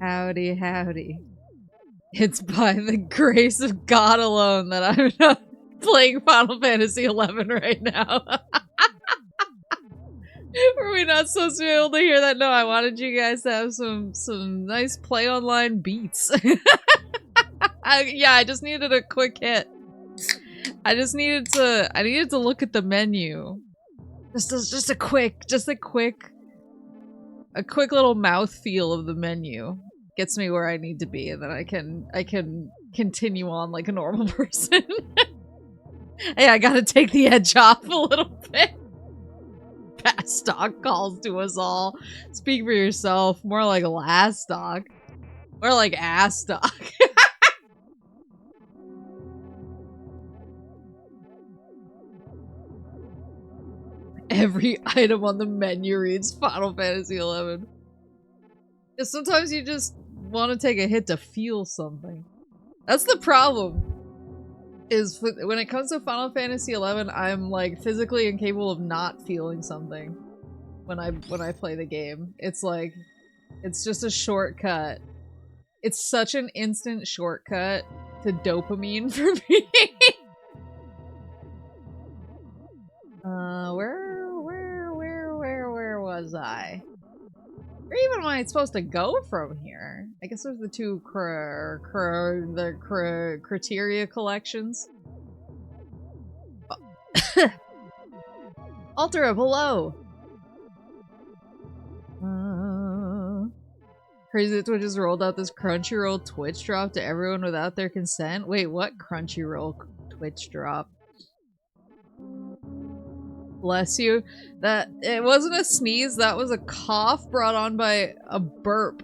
Howdy, howdy. It's by the grace of God alone that I'm not playing Final Fantasy XI right now. Were we not supposed to be able to hear that? No, I wanted you guys to have some nice play online beats. Yeah, I just needed a quick hit. I needed to look at the menu. Just a quick little mouth feel of the menu gets me where I need to be, and then I can continue on like a normal person. Hey, I gotta take the edge off a little bit. Past dog calls to us all. Speak for yourself. More like last dog. More like ass dog. Every item on the menu reads Final Fantasy XI. Sometimes you just want to take a hit to feel something. That's the problem. Is when it comes to Final Fantasy XI, I'm like physically incapable of not feeling something when I play the game. It's like, it's just a shortcut. It's such an instant shortcut to dopamine for me. Where was I? Where even am I supposed to go from here? I guess there's the two criteria collections. Oh. Alter up, hello! Crazy that Twitch has rolled out this Crunchyroll Twitch drop to everyone without their consent? Wait, what Crunchyroll Twitch drop? Bless you. That it wasn't a sneeze, that was a cough brought on by a burp.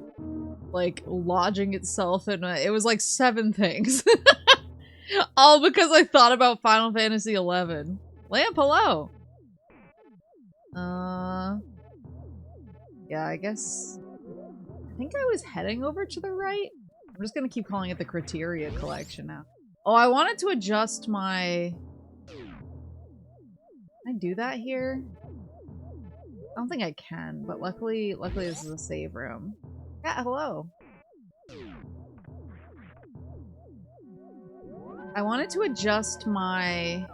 Like, lodging itself in a— it was like 7 things. All because I thought about Final Fantasy XI. Lamp, hello! Yeah, I guess— I think I was heading over to the right? I'm just gonna keep calling it the Criteria Collection now. Oh, I wanted to adjust my— can I do that here? I don't think I can, but luckily this is a save room. Yeah, hello. I wanted to adjust my—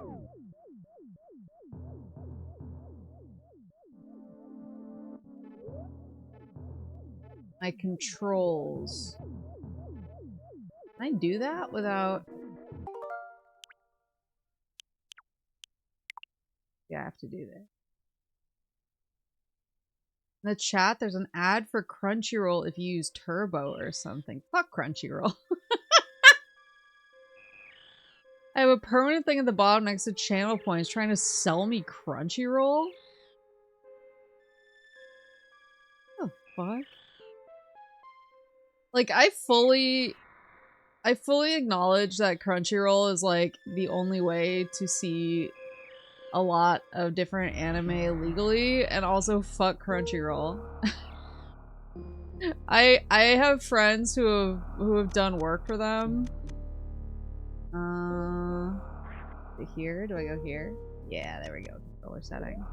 my controls. Can I do that without— yeah, I have to do that. In the chat, there's an ad for Crunchyroll if you use Turbo or something. Fuck Crunchyroll. I have a permanent thing at the bottom next to channel points trying to sell me Crunchyroll? What the fuck? Like, I fully acknowledge that Crunchyroll is like the only way to see a lot of different anime legally, and also fuck Crunchyroll. I have friends who have done work for them. Here? Do I go here? Yeah, there we go. Controller setting.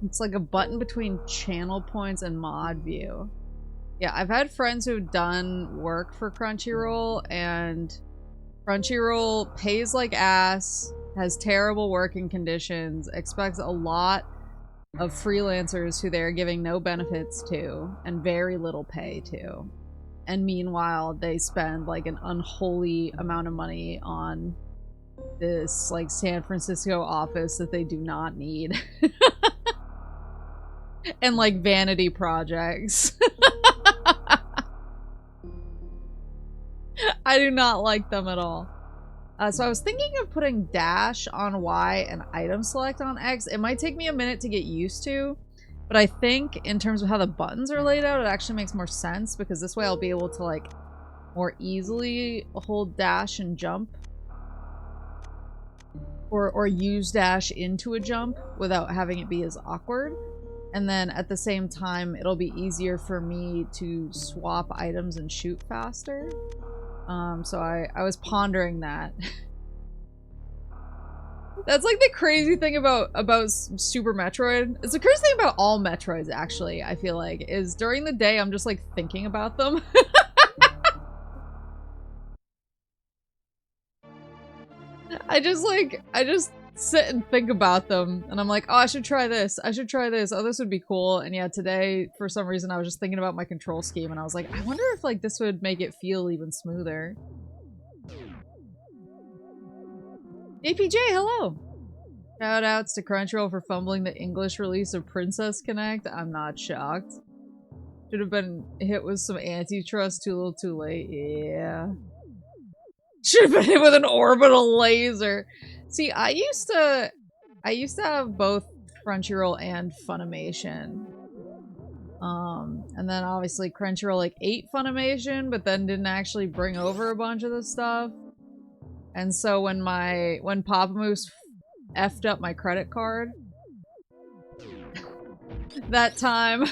It's like a button between channel points and mod view. Yeah, I've had friends who've done work for Crunchyroll, and Crunchyroll pays like ass, has terrible working conditions, expects a lot of freelancers who they're giving no benefits to, and very little pay to. And meanwhile, they spend like an unholy amount of money on this like San Francisco office that they do not need. And like vanity projects. I do not like them at all. So I was thinking of putting dash on Y and item select on X. It might take me a minute to get used to, but I think in terms of how the buttons are laid out, it actually makes more sense, because this way I'll be able to like more easily hold dash and jump. Or use dash into a jump without having it be as awkward. And then at the same time, it'll be easier for me to swap items and shoot faster. So I was pondering that. That's like the crazy thing about Super Metroid. It's the crazy thing about all Metroids, actually, I feel like, is during the day I'm just like thinking about them. I just sit and think about them, and I'm like, oh, I should try this. I should try this. Oh, this would be cool. And yeah, today, for some reason, I was just thinking about my control scheme, and I was like, I wonder if like this would make it feel even smoother. APJ, hello! Shoutouts to Crunchyroll for fumbling the English release of Princess Connect. I'm not shocked. Should have been hit with some antitrust too little too late. Yeah. Should have been hit with an orbital laser. See, I used to have both Crunchyroll and Funimation. And then obviously Crunchyroll like ate Funimation, but then didn't actually bring over a bunch of the stuff. And so when Papa Moose effed up my credit card that time,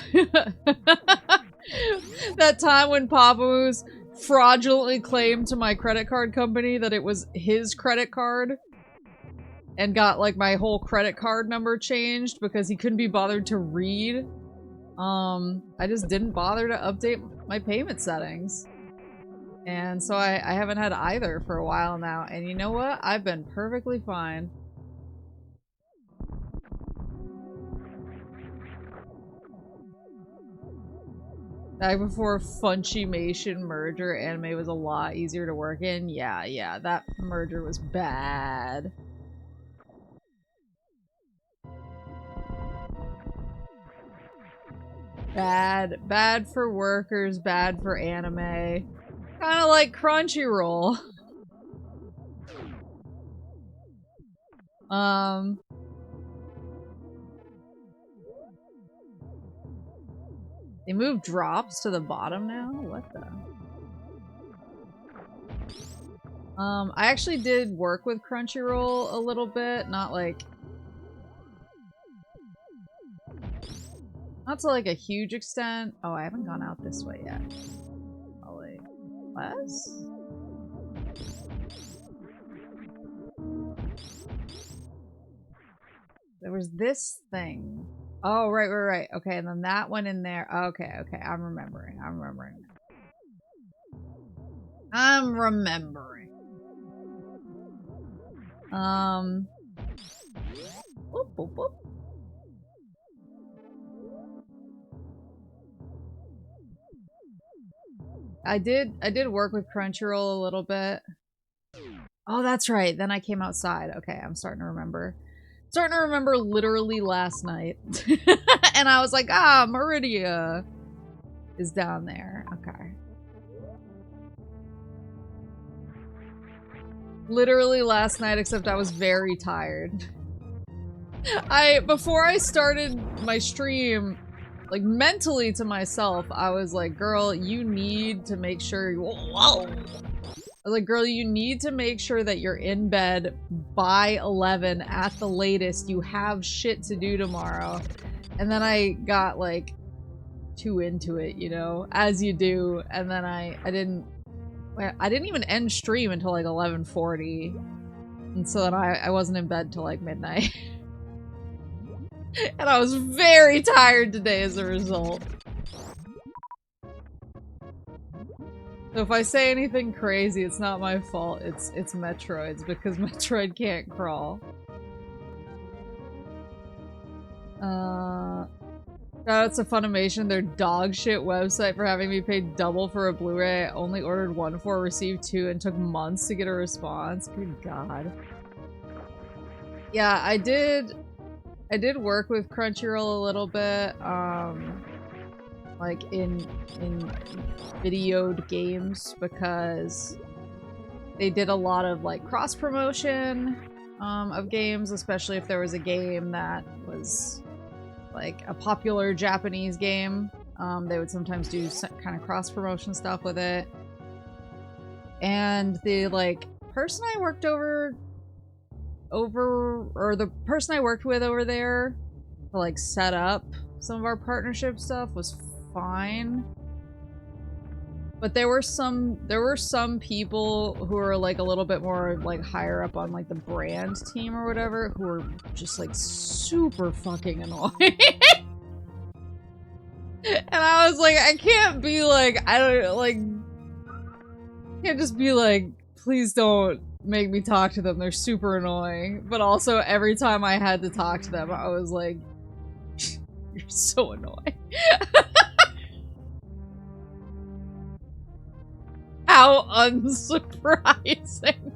That time when Papa Moose fraudulently claimed to my credit card company that it was his credit card and got like my whole credit card number changed because he couldn't be bothered to read. I just didn't bother to update my payment settings. And so I haven't had either for a while now. And you know what? I've been perfectly fine. Back before Funimation merger, anime was a lot easier to work in. Yeah, that merger was bad. Bad for workers, bad for anime. Kinda like Crunchyroll. They moved drops to the bottom now? What the? I actually did work with Crunchyroll a little bit, not to like a huge extent. Oh, I haven't gone out this way yet. Probably less? There was this thing. Oh, right. Okay, and then that one in there. Okay, I'm remembering. Whoop, whoop, whoop. I did work with Crunchyroll a little bit. Oh, that's right. Then I came outside. Okay, I'm starting to remember. Starting to remember literally last night. And I was like, ah, Meridia is down there. Okay. Literally last night, except I was very tired. Before I started my stream, like mentally to myself, I was like, girl, you need to make sure whoa! I was like, girl, you need to make sure that you're in bed by 11 at the latest. You have shit to do tomorrow. And then I got like too into it, you know, as you do. And then I didn't even end stream until like 11:40. And so then I wasn't in bed till like midnight. And I was very tired today as a result. So if I say anything crazy, it's not my fault. It's Metroid's, because Metroid can't crawl. Shout out to Funimation, their dog shit website for having me pay double for a Blu-ray. I only ordered 1 for, received 2, and took months to get a response. Good God. Yeah, I did work with Crunchyroll a little bit, like in videoed games, because they did a lot of like cross promotion of games, especially if there was a game that was like a popular Japanese game. They would sometimes do kind of cross promotion stuff with it. And the like person I worked the person I worked with over there to like set up some of our partnership stuff was fine. But there were some people who were like a little bit more like higher up on like the brand team or whatever, who were just like super fucking annoying. And I was like, I can't be like, can't just be like, please don't make me talk to them, they're super annoying. But also every time I had to talk to them, I was like, you're so annoying. How unsurprising.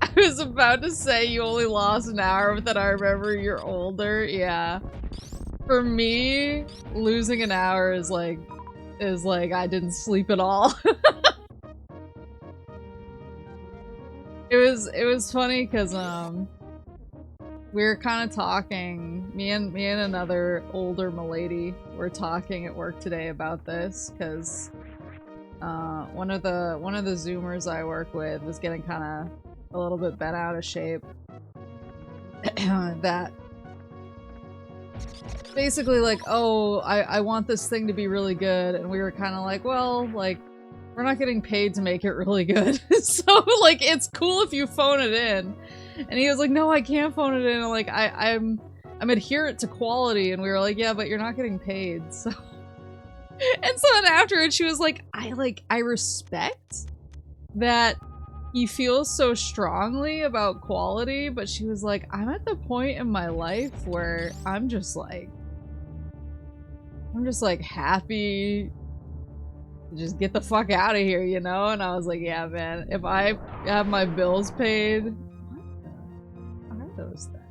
I was about to say you only lost an hour, but then I remember you're older. Yeah. For me, losing an hour is like I didn't sleep at all. It was funny because we were kind of talking, me and another older milady were talking at work today about this, because one of the Zoomers I work with was getting kind of a little bit bent out of shape. That basically like, oh, I want this thing to be really good, and we were kind of like, well, like, we're not getting paid to make it really good, so like, it's cool if you phone it in. And he was like, no, I can't phone it in. And like, I'm adherent to quality, and we were like, yeah, but you're not getting paid, so. And so then after it, she was like, I respect that he feels so strongly about quality, but she was like, I'm at the point in my life where I'm just like happy to just get the fuck out of here, you know? And I was like, yeah, man, if I have my bills paid, what are those things?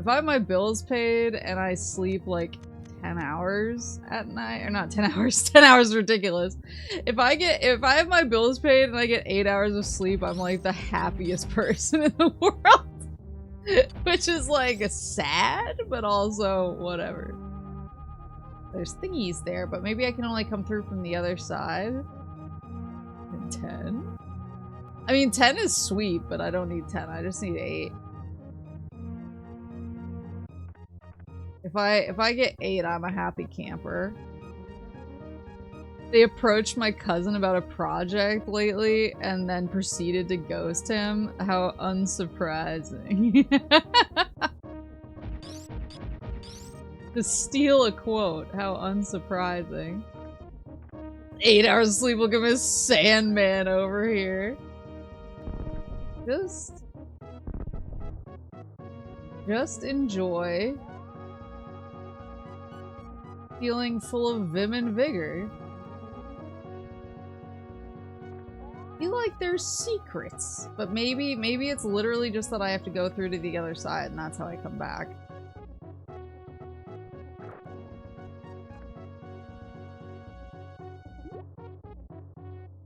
If I have my bills paid and I sleep like 10 hours at night, or not 10 hours, 10 hours is ridiculous. If I have my bills paid and I get 8 hours of sleep, I'm like the happiest person in the world. Which is like sad, but also whatever. There's thingies there, but maybe I can only come through from the other side. And 10? I mean, 10 is sweet, but I don't need 10, I just need 8. If I get 8, I'm a happy camper. They approached my cousin about a project lately and then proceeded to ghost him. How unsurprising. To steal a quote. How unsurprising. 8 hours of sleep, look at Miss Sandman over here. Just enjoy feeling full of vim and vigor. I feel like there's secrets, but maybe it's literally just that I have to go through to the other side and that's how I come back.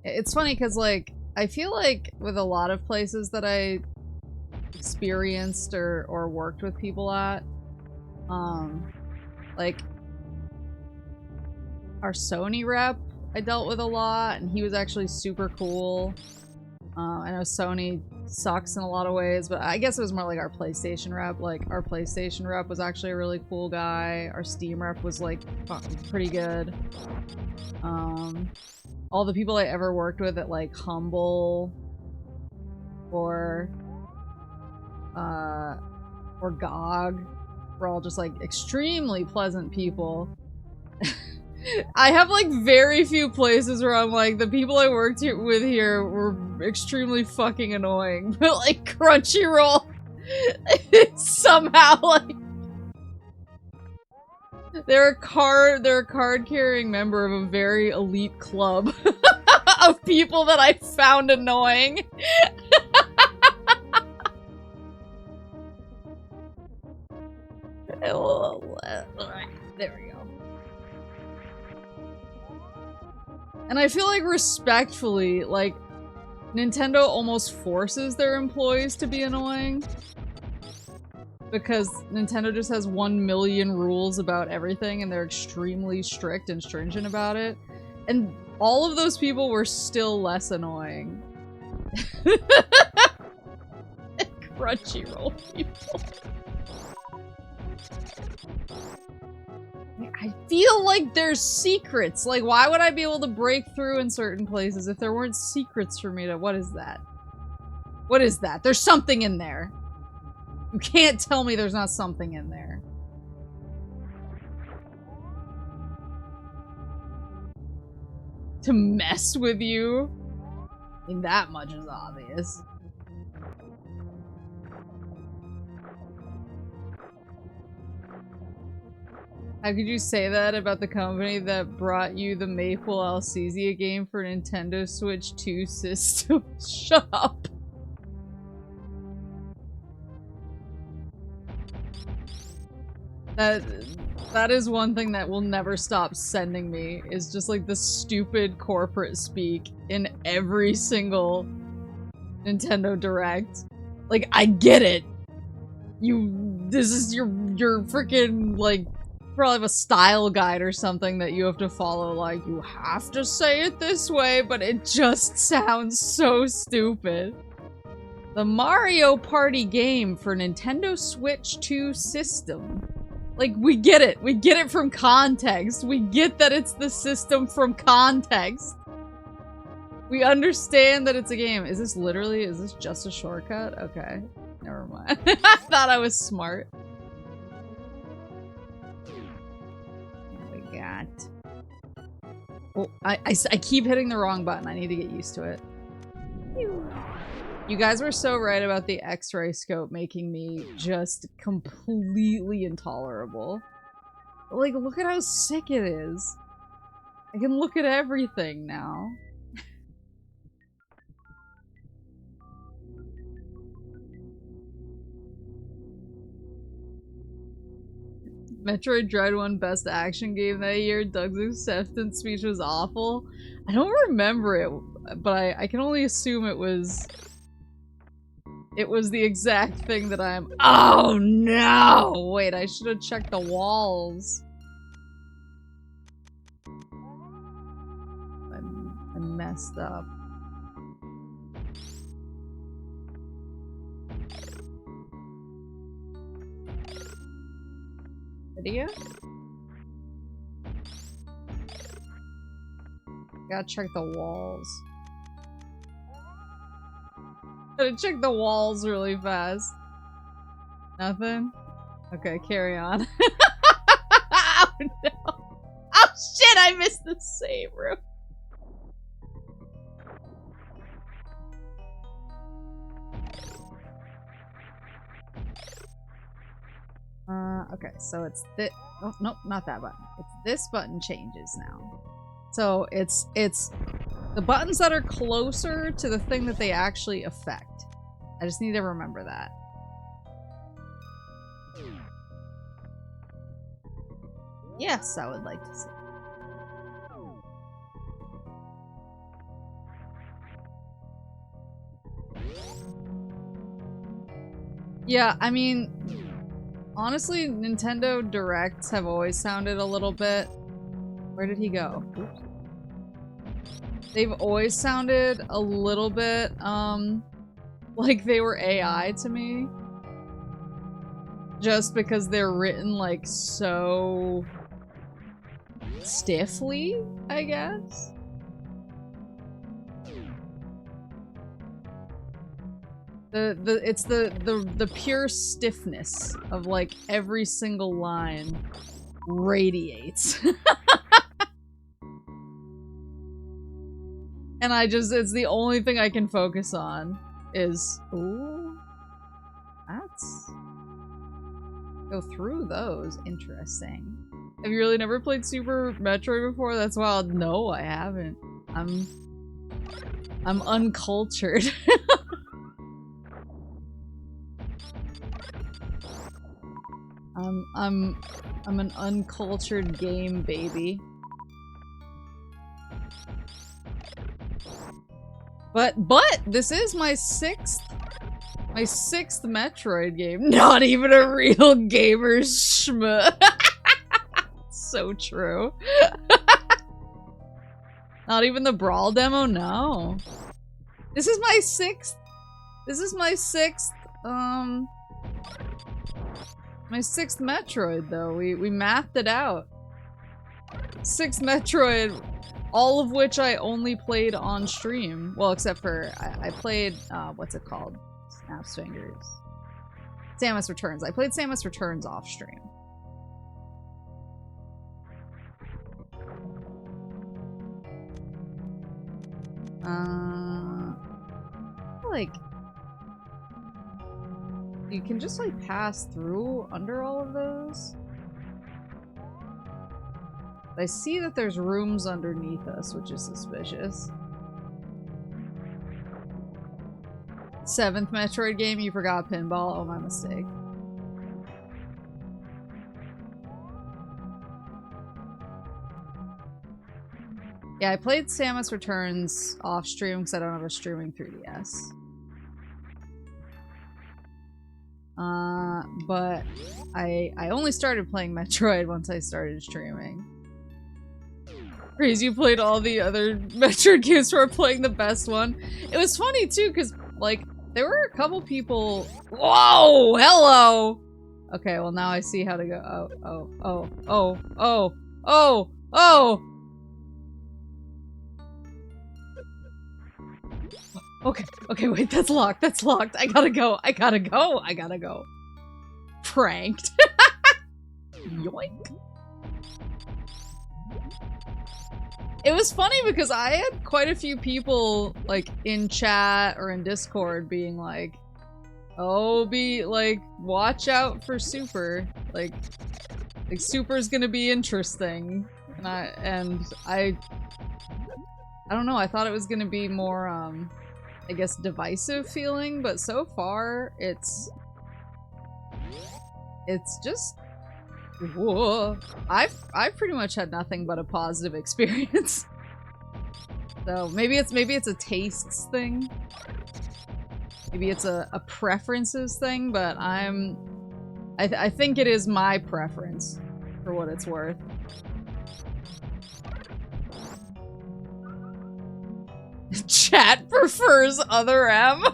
It's funny because, like, I feel like with a lot of places that I experienced or worked with people at, like, our Sony rep I dealt with a lot, and he was actually super cool. I know Sony sucks in a lot of ways, but I guess it was more like our PlayStation rep. Like, our PlayStation rep was actually a really cool guy. Our Steam rep was, like, pretty good. All the people I ever worked with at, like, Humble or GOG were all just, like, extremely pleasant people. I have, like, very few places where I'm like, the people I worked with here were extremely fucking annoying. But, like, Crunchyroll, somehow, like, they're a card-carrying member of a very elite club of people that I found annoying. There we go. And I feel like respectfully, like, Nintendo almost forces their employees to be annoying. Because Nintendo just has 1 million rules about everything and they're extremely strict and stringent about it. And all of those people were still less annoying. Crunchyroll people. I feel like there's secrets. Like, why would I be able to break through in certain places if there weren't secrets for me to— what is that? What is that? There's something in there. You can't tell me there's not something in there. To mess with you? I mean, that much is obvious. How could you say that about the company that brought you the Maple Alcesia game for Nintendo Switch 2 system? Shut up. That is one thing that will never stop sending me, is just like the stupid corporate speak in every single Nintendo Direct. Like, I get it. This is your freaking, like, probably have a style guide or something that you have to follow, like, you have to say it this way, but it just sounds so stupid. The Mario Party game for Nintendo Switch 2 system. Like, we get it. We get it from context. We get that it's the system from context. We understand that it's a game. Is this just a shortcut? Okay. Never mind. I thought I was smart. What we got? Oh, I keep hitting the wrong button. I need to get used to it. You guys were so right about the X-ray scope making me just completely intolerable. Like, look at how sick it is. I can look at everything now. Metroid Dread won Best Action Game that year. Doug's acceptance speech was awful. I don't remember it, but I can only assume it was the exact thing that I'm— Oh no! Wait, I should have checked the walls. I messed up. Video? Gotta check the walls. Gotta check the walls really fast. Nothing? Okay, carry on. Oh no! Oh shit, I missed the save room! Okay, so it's this— oh, nope, not that button. It's this button changes now. So it's the buttons that are closer to the thing that they actually affect. I just need to remember that. Yes, I would like to see. Yeah, I mean, honestly, Nintendo Directs have always sounded a little bit— Where did he go? Oops. They've always sounded a little bit, like they were AI to me. Just because they're written, like, so stiffly, I guess? It's the pure stiffness of, like, every single line radiates. And it's the only thing I can focus on is— ooh, that's— go through those. Interesting. Have you really never played Super Metroid before? That's wild. No, I haven't. I'm uncultured. I'm an uncultured game baby. But this is my sixth Metroid game. Not even a real gamer's schmuh. So true. Not even the Brawl demo? No. This is my sixth Metroid, though. We mathed it out. 6 Metroid, all of which I only played on stream. Well, except for I played what's it called? Snaps fingers. Samus Returns. I played Samus Returns off stream. Like, you can just like pass through under all of those. I see that there's rooms underneath us, which is suspicious. 7th Metroid game, you forgot pinball. Oh, my mistake. Yeah, I played Samus Returns off stream because I don't have a streaming 3DS. But I only started playing Metroid once I started streaming. Crazy, you played all the other Metroid games before playing the best one. It was funny too, because like there were a couple people— whoa, hello! Okay, well now I see how to go. Oh! Okay, wait, that's locked, I gotta go. Pranked. Yoink. It was funny because I had quite a few people, like, in chat or in Discord being like, oh, watch out for Super. Like Super's gonna be interesting. And I don't know, I thought it was gonna be more, I guess, divisive feeling, but so far, it's just... Whoa. I've pretty much had nothing but a positive experience. So maybe it's a tastes thing. Maybe it's a preferences thing, but I think it is my preference, for what it's worth. Chat prefers other M.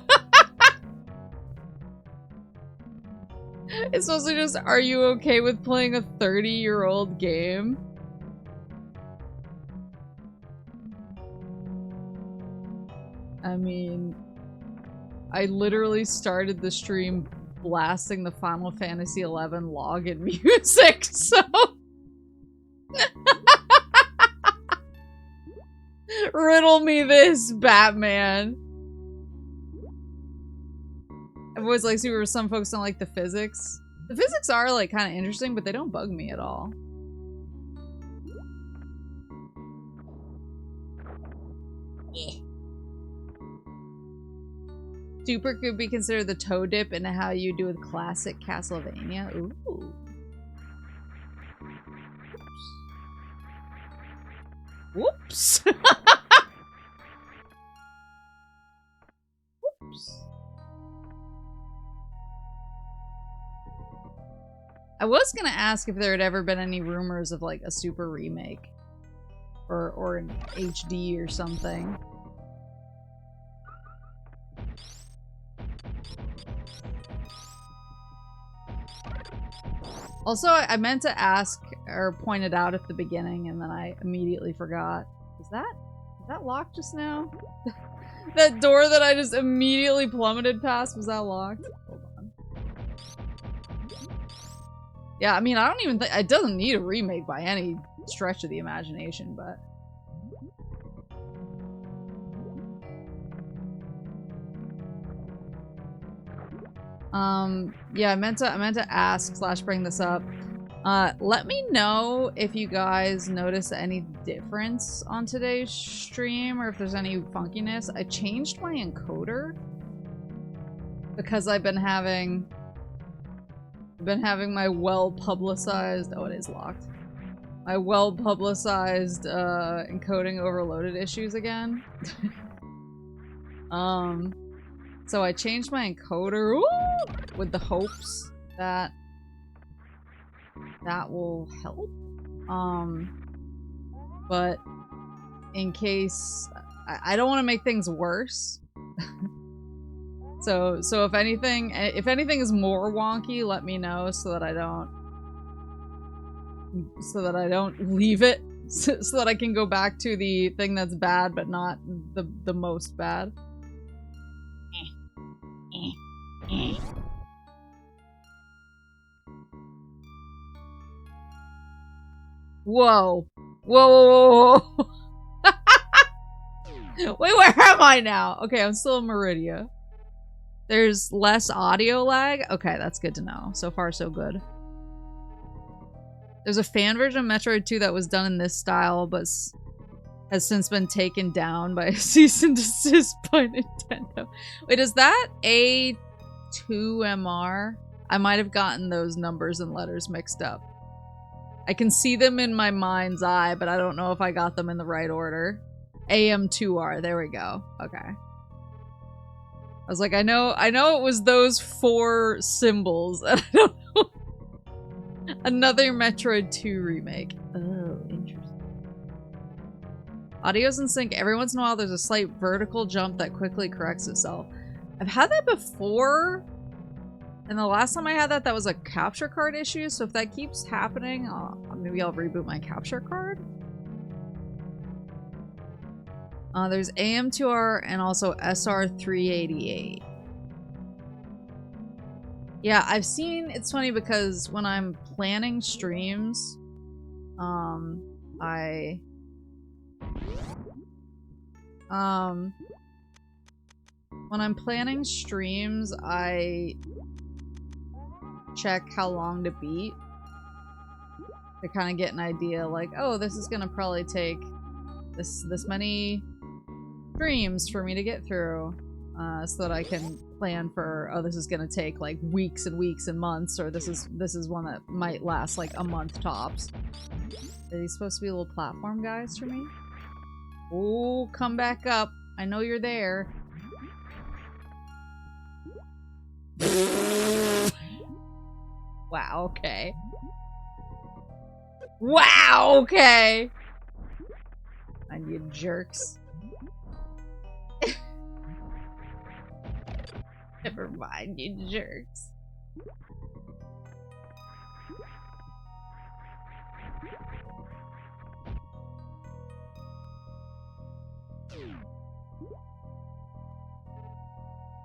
It's mostly just, are you okay with playing a 30-year-old game? I mean, I literally started the stream blasting the Final Fantasy XI login music, so... Riddle me this, Batman. Everyone's like, super, some folks don't like the physics. The physics are, like, kind of interesting, but they don't bug me at all. Super could be considered the toe dip into how you do with classic Castlevania. Ooh. Whoops. Whoops. I was gonna ask if there had ever been any rumors of, like, a Super remake. Or an HD or something. Also, I meant to ask, or point it out at the beginning, and then I immediately forgot. Was that locked just now? That door that I just immediately plummeted past, was that locked? Hold on. Yeah, I mean, I don't even think- it doesn't need a remake by any stretch of the imagination, but... Yeah, I meant to ask / bring this up. Let me know if you guys notice any difference on today's stream or if there's any funkiness. I changed my encoder because I've been having my well-publicized, oh, it is locked. My well-publicized encoding overloaded issues again. So I changed my encoder with the hopes that that will help. But in case I don't want to make things worse. so if anything is more wonky, let me know so that I don't leave it so that I can go back to the thing that's bad but not the most bad. Whoa. Whoa. Wait, where am I now? Okay, I'm still in Meridia. There's less audio lag? Okay, that's good to know. So far, so good. There's a fan version of Metroid 2 that was done in this style, but has since been taken down by a cease and desist by Nintendo. Wait, is that A2MR? I might have gotten those numbers and letters mixed up. I can see them in my mind's eye, but I don't know if I got them in the right order. AM2R, there we go. Okay. I was like, I know it was those 4 symbols, and I don't know. Another Metroid 2 remake. Oh, interesting. Audio's in sync. Every once in a while, there's a slight vertical jump that quickly corrects itself. I've had that before. And the last time I had that, that was a capture card issue, so if that keeps happening, maybe I'll reboot my capture card? There's AM2R and also SR388. Yeah, I've seen, it's funny because when I'm planning streams, when I'm planning streams, I check how long to beat to kind of get an idea, like, oh, this is gonna probably take this many streams for me to get through, so that I can plan for, oh, this is gonna take like weeks and weeks and months, or this is one that might last like a month tops. Are these supposed to be little platform guys for me? Oh, come back up. I know you're there. Wow, okay. Wow, okay! And you jerks. Never mind, you jerks.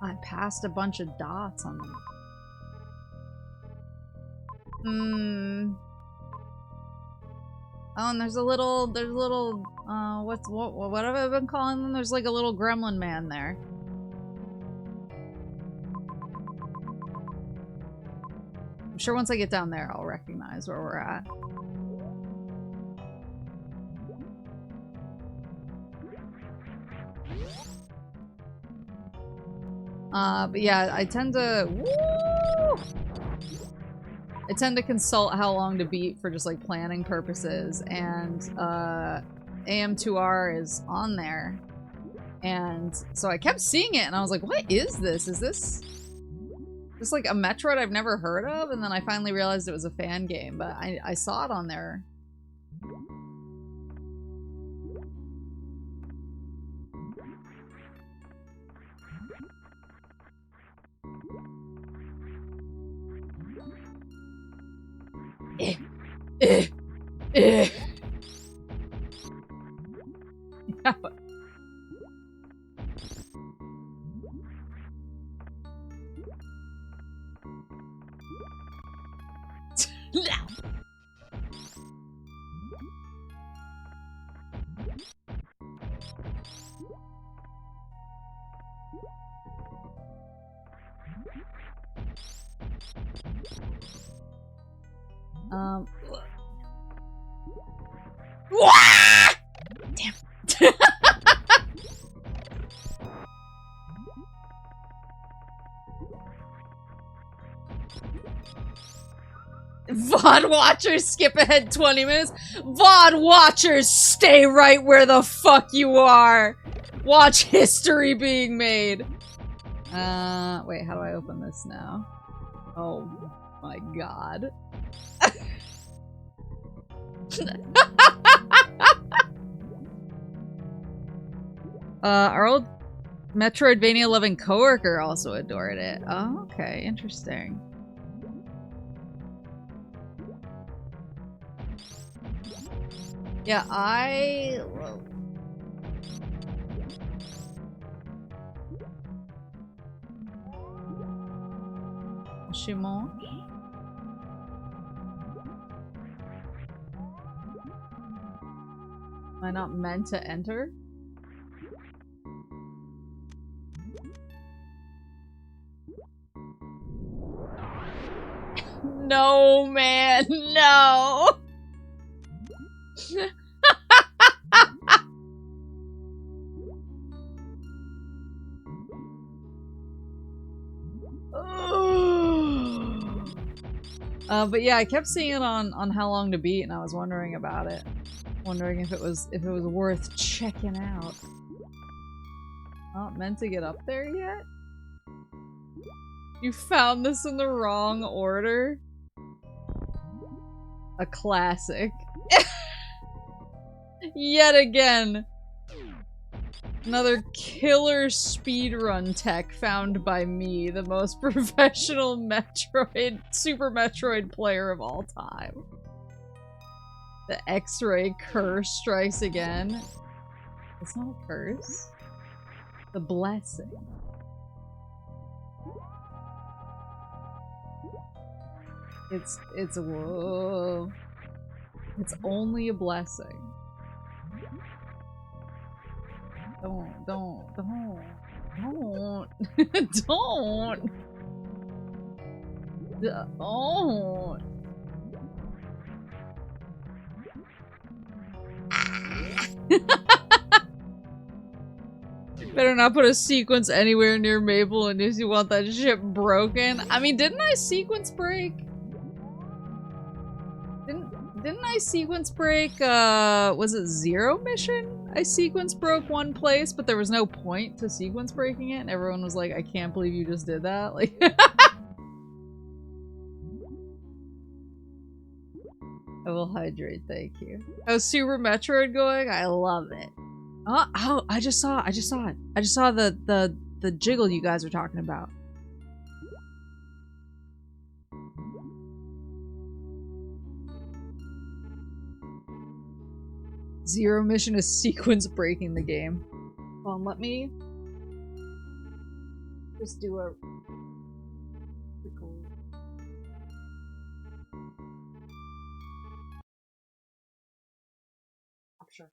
I passed a bunch of dots on them. Oh, and there's a little, what have I been calling them? There's like a little gremlin man there. I'm sure once I get down there, I'll recognize where we're at. But yeah, I tend to consult how long to beat for just like planning purposes, and AM2R is on there, and so I kept seeing it and I was like, what is this? Is this just like a Metroid I've never heard of? And then I finally realized it was a fan game, but I saw it on there. Yeah. Damn. VOD watchers skip ahead 20 minutes. VOD watchers stay right where the fuck you are. Watch history being made. Wait, how do I open this now? Oh my god. Our old Metroidvania loving coworker also adored it. Oh, okay, interesting. Yeah, Shimon? Am I not meant to enter? No, man, no! But yeah, I kept seeing it on How Long to Beat, and I was wondering about it. Wondering if it was worth checking out. Not meant to get up there yet? You found this in the wrong order? A classic. Yet again. Another killer speedrun tech found by me, the most professional Metroid, Super Metroid player of all time. The X-ray curse strikes again. It's not a curse. The blessing. It's a whoa. It's only a blessing. Don't. Don't. Better not put a sequence anywhere near Maple unless you want that shit broken. I mean, didn't I sequence break? Didn't I sequence break, was it Zero Mission? I sequence broke one place, but there was no point to sequence breaking it, and everyone was like, I can't believe you just did that. Like, I will hydrate, thank you. How's Super Metroid going? I love it. Oh, I just saw it. I just saw the jiggle you guys were talking about. Zero Mission is sequence breaking the game. Hold on, let me just do a capture.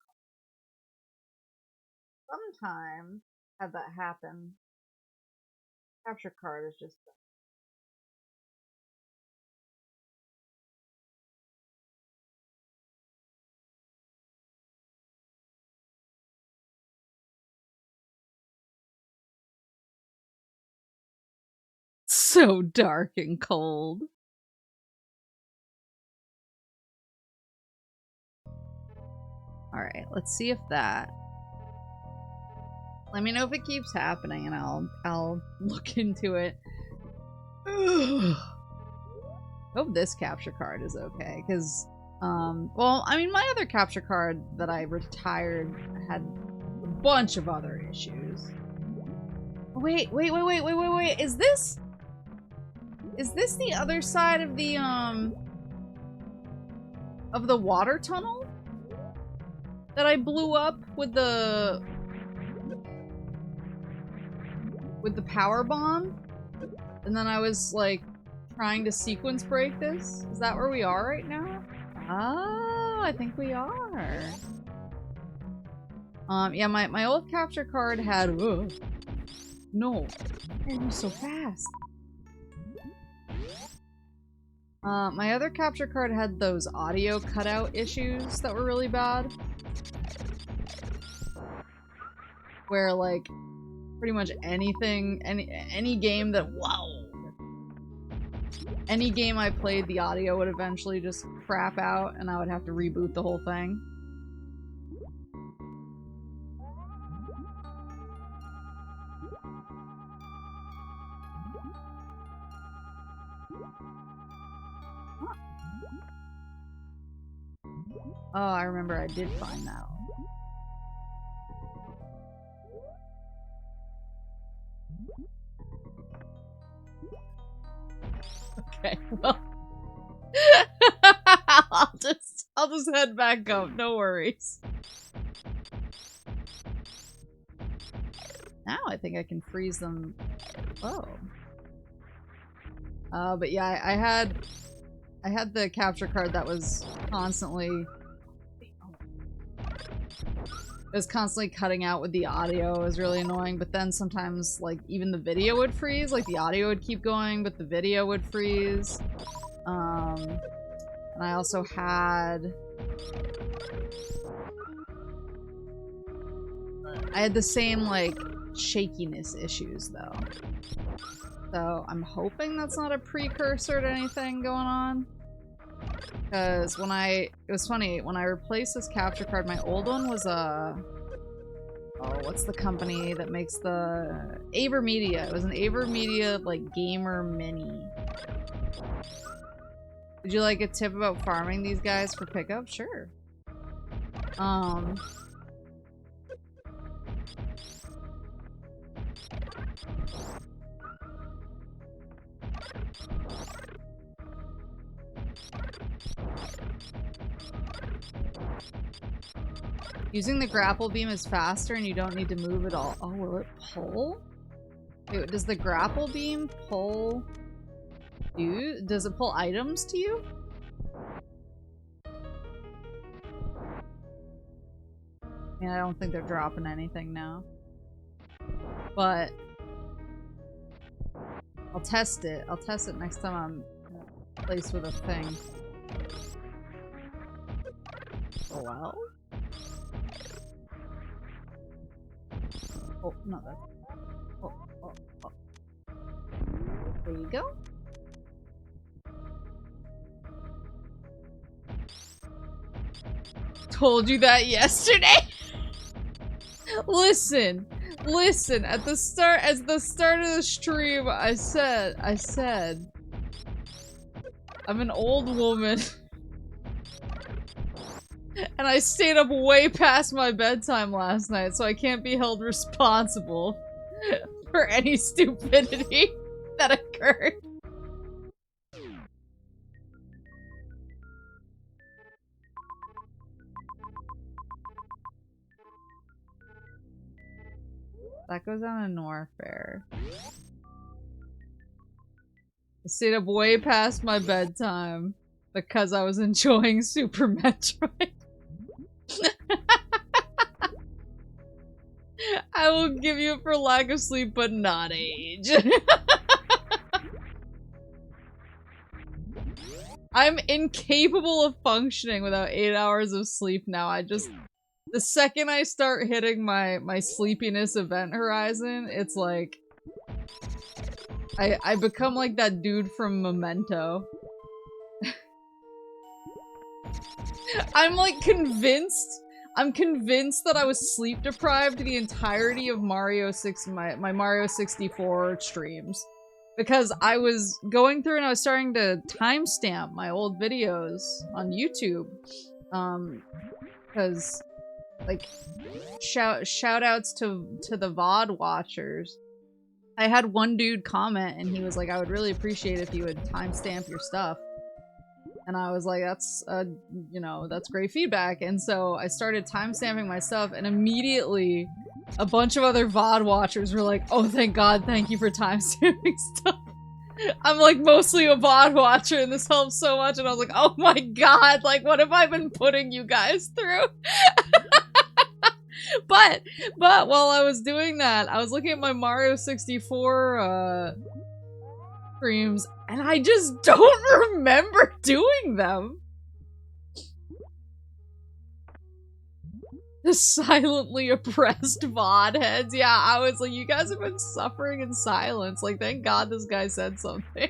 Sometimes have that happen. Capture card is just so dark and cold. Alright, let's see if that... Let me know if it keeps happening and I'll look into it. Hope this capture card is okay, because, well, I mean, my other capture card that I retired had a bunch of other issues. Wait, is this the other side of the water tunnel that I blew up with the power bomb? And then I was like trying to sequence break this? Is that where we are right now? Oh, I think we are. Yeah, my old capture card had no. It was so fast. My other capture card had those audio cutout issues that were really bad. Where, like, pretty much anything, any game that, any game I played, the audio would eventually just crap out and I would have to reboot the whole thing. Oh, I remember I did find that one. Okay, well. I'll just head back up, no worries. Now I think I can freeze them. Oh. But yeah, I had the capture card that was constantly cutting out with the audio. It was really annoying, but then sometimes, like, even the video would freeze. Like, the audio would keep going, but the video would freeze. And I also had... I had the same, like, shakiness issues, though. So, I'm hoping that's not a precursor to anything going on. Because when it was funny, when I replaced this capture card, my old one was a... Oh, what's the company that makes the... Avermedia. It was an Avermedia, like, gamer mini. Would you like a tip about farming these guys for pickup? Sure. Using the grapple beam is faster and you don't need to move at all. Oh, will it pull? Wait, does the grapple beam pull you? Does it pull items to you? Yeah, I don't think they're dropping anything now. But I'll test it. I'll test it next time I'm placed with a thing. Oh, well. Oh, no, that's... Oh, oh, oh. There you go. Told you that yesterday. Listen, at the start of the stream, I said, I'm an old woman. And I stayed up way past my bedtime last night, so I can't be held responsible for any stupidity that occurred. That goes on a Norfair. I stayed up way past my bedtime because I was enjoying Super Metroid. I will give you it for lack of sleep, but not age. I'm incapable of functioning without 8 hours of sleep now. The second I start hitting my sleepiness event horizon, it's like... I become like that dude from Memento. I'm like I'm convinced that I was sleep deprived the entirety of my Mario 64 streams. Because I was going through and I was starting to timestamp my old videos on YouTube. Because, like, shout outs to the VOD watchers. I had one dude comment and he was like, I would really appreciate if you would timestamp your stuff. And I was like, that's, you know, that's great feedback. And so I started timestamping my stuff, and immediately a bunch of other VOD watchers were like, oh, thank God, thank you for timestamping stuff. I'm like mostly a VOD watcher, and this helps so much. And I was like, oh my God, like, what have I been putting you guys through? But while I was doing that, I was looking at my Mario 64, streams, and I just don't remember doing them. The silently oppressed VOD heads. Yeah, I was like, you guys have been suffering in silence. Like, thank God this guy said something.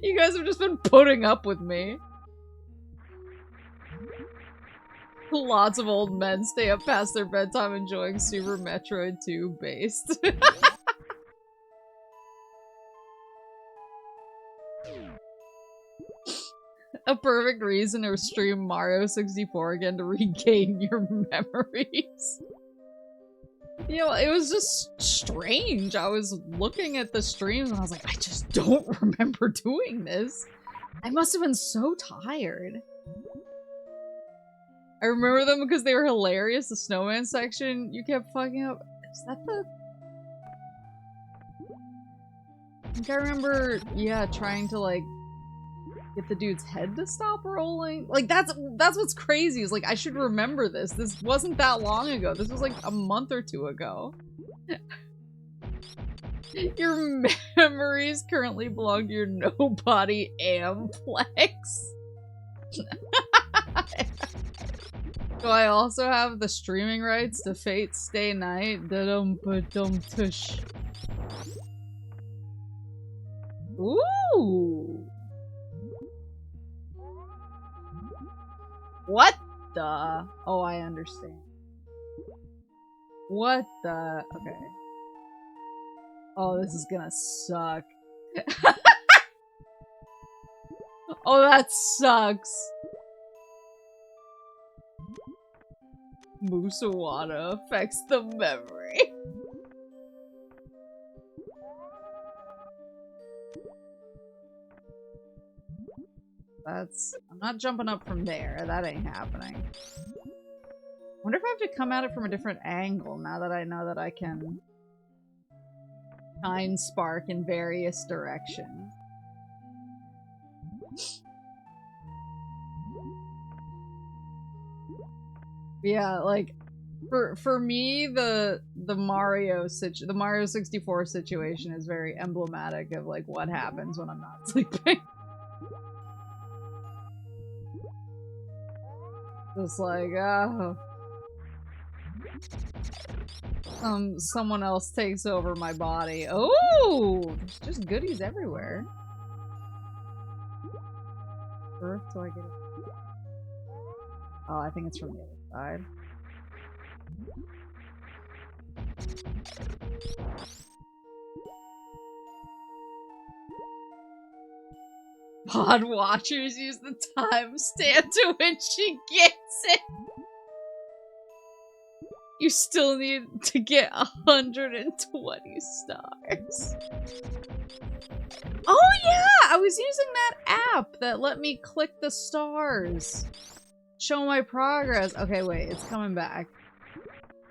You guys have just been putting up with me. Lots of old men stay up past their bedtime enjoying Super Metroid 2 based. A perfect reason to stream Mario 64 again to regain your memories. You know, it was just strange. I was looking at the streams and I was like, I just don't remember doing this. I must have been so tired. I remember them because they were hilarious. The snowman section, you kept fucking up. Is that the... I think I remember, yeah, trying to, like, get the dude's head to stop rolling. Like, that's what's crazy, is like, I should remember this. This wasn't that long ago. This was like a month or two ago. Your memories currently belong to your nobody Amplex. Do I also have the streaming rights to Fate Stay Night? Da-dum-ba-dum-tush. Ooh! What the? Oh, I understand. What the? Okay. Oh, this is gonna suck. Oh, that sucks. Musawana affects the memory. I'm not jumping up from there. That ain't happening. Wonder if I have to come at it from a different angle now that I know that I can shine spark in various directions. Yeah, like for me the Mario 64 situation is very emblematic of like what happens when I'm not sleeping. Just like, someone else takes over my body. Oh, there's just goodies everywhere. Earth, do I get it? Oh, I think it's from the other side. Pod watchers use the timestamp to when she gets it. You still need to get 120 stars. Oh yeah! I was using that app that let me click the stars. Show my progress. Okay, wait, it's coming back.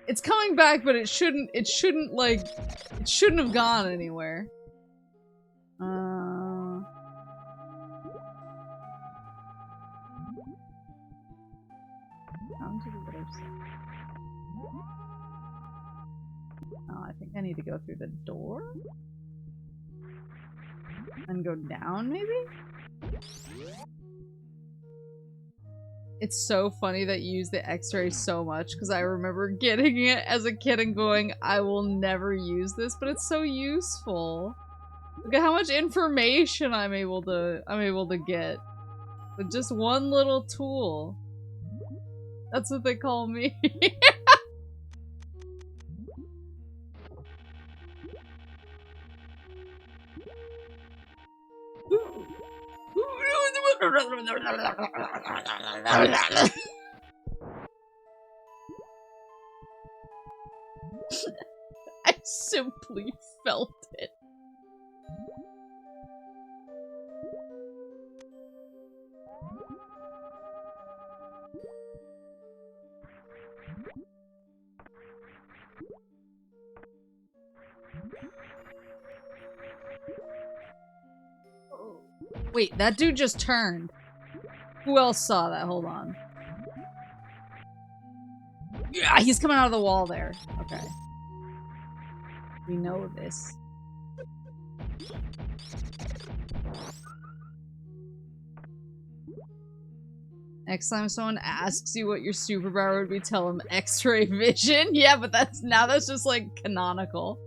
It's coming back, but it shouldn't have gone anywhere. Down to the other side. Oh, I think I need to go through the door? And go down, maybe? It's so funny that you use the X-ray so much, because I remember getting it as a kid and going, I will never use this, but it's so useful. Look at how much information I'm able to get with just one little tool. That's what they call me. I simply felt it. Wait, that dude just turned. Who else saw that? Hold on. Yeah, he's coming out of the wall there. Okay. We know this. Next time someone asks you what your superpower would be, tell them X-ray vision. Yeah, but that's just like canonical.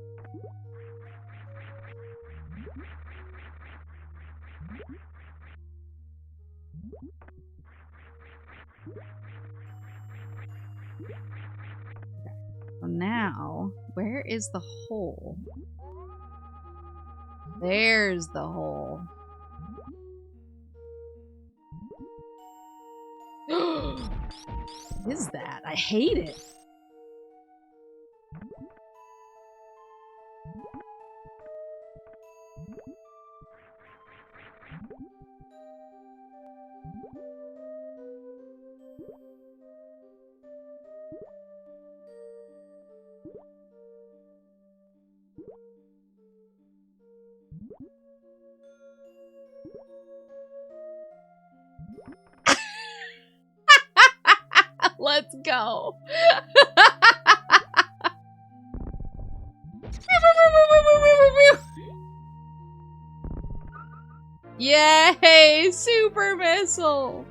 So now, where is the hole? There's the hole. What is that? I hate it. Let's go. Yay! Super missile!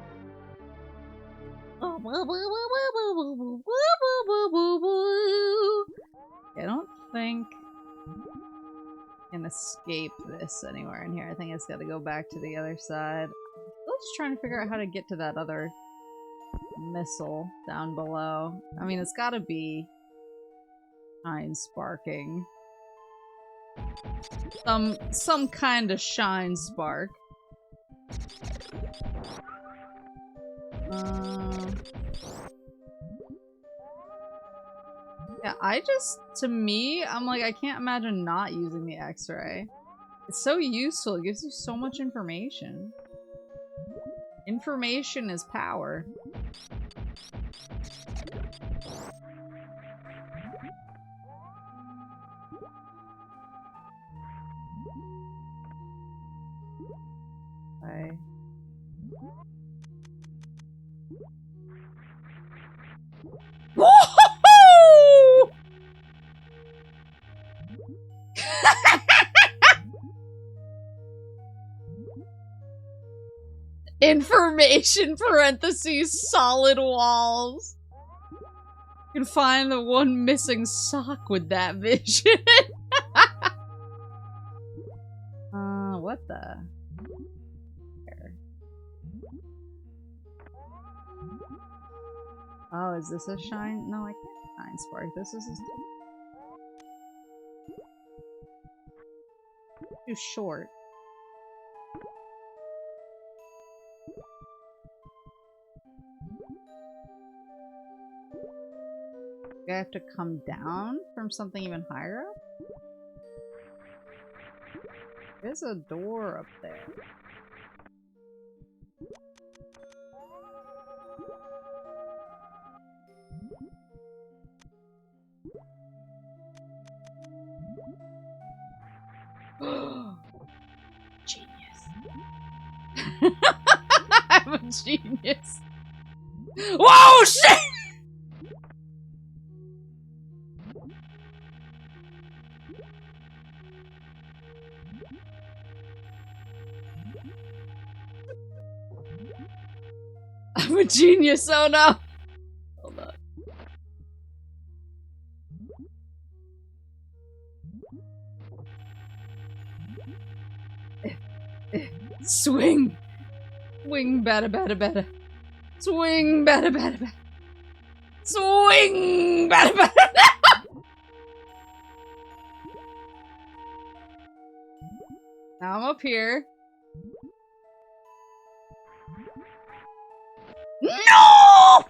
I don't think I can escape this anywhere in here. I think it's got to go back to the other side. I'm just trying to figure out how to get to that other missile down below. I mean, it's got to be shine sparking. Some kind of shine spark. Yeah, to me, I'm like, I can't imagine not using the X-ray. It's so useful. It gives you so much information. Information is power. Okay. Whoa! Information parentheses solid walls. You can find the one missing sock with that vision. What the? Oh, is this a shine? No, I can't shine spark. This is too short. Do I have to come down from something even higher up? There's a door up there. Genius. I'm a genius. Whoa, shit! I'm a genius, oh no! Hold on. Swing! Swing, bada bada bada. Swing, bada bada bada. Swing, bada bada bada! Now I'm up here. No!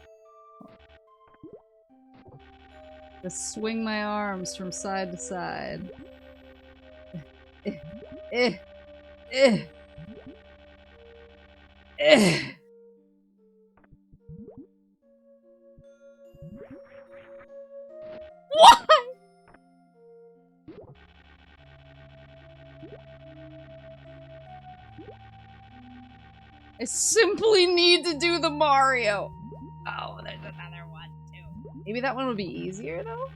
Just swing my arms from side to side. What? I simply need to do the Mario. Oh, there's another one too. Maybe that one would be easier though?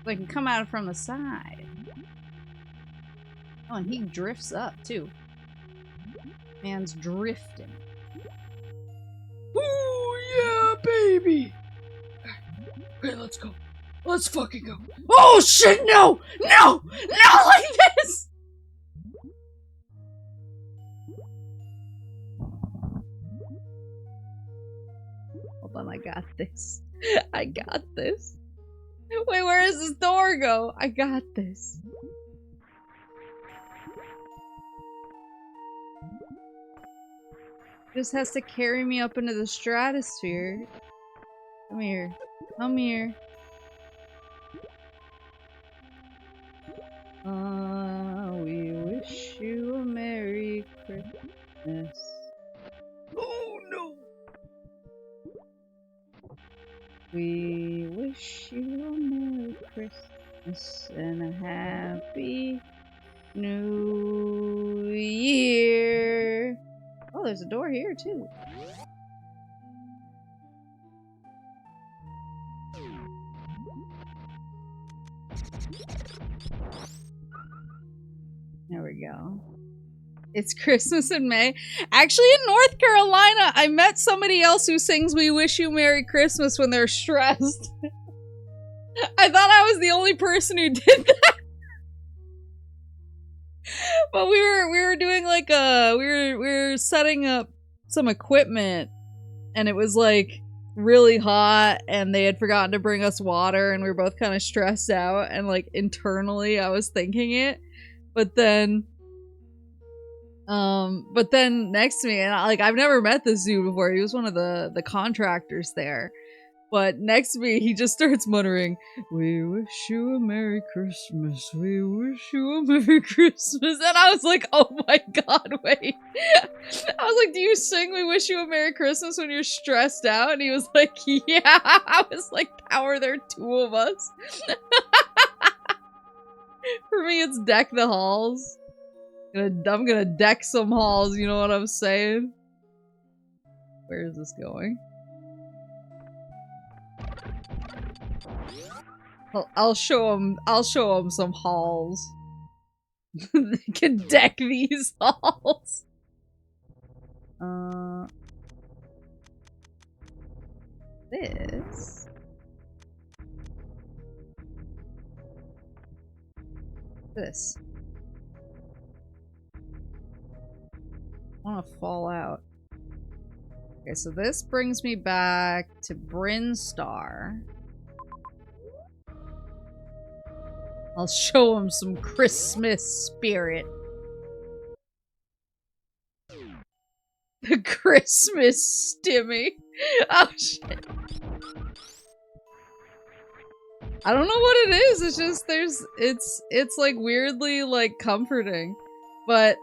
So I can come out from the side. Oh, and he drifts up too. Man's drifting. Ooh, yeah, baby! Okay, let's go. Let's fucking go. Oh shit, no! No! Not like this! Hold on, I got this. I got this. Wait, where does this door go? I got this. Just has to carry me up into the stratosphere. Come here. Come here. We wish you a Merry Christmas. Oh no! We wish you a Merry Christmas and a Happy New Year. Oh, there's a door here too. There we go. It's Christmas in May. Actually, in North Carolina, I met somebody else who sings "We Wish You Merry Christmas" when they're stressed. I thought I was the only person who did that. But we were doing like we were setting up some equipment, and it was like really hot, and they had forgotten to bring us water, and we were both kind of stressed out, and like internally I was thinking it, but then next to me, and I've never met this dude before. He was one of the contractors there, But next to me, he just starts muttering, "We wish you a Merry Christmas. We wish you a Merry Christmas." And I was like, oh my god, wait. I was like, do you sing "We wish you a Merry Christmas" when you're stressed out? And he was like, yeah. I was like, how are there two of us? For me, it's deck the halls. I'm gonna deck some halls, you know what I'm saying? Where is this going? I'll show him some halls. They can deck these halls. This. This. I wanna fall out. Okay, so this brings me back to Brinstar. I'll show him some Christmas spirit. The Christmas stimmy. Oh shit. I don't know what it is. It's just it's like weirdly like comforting. But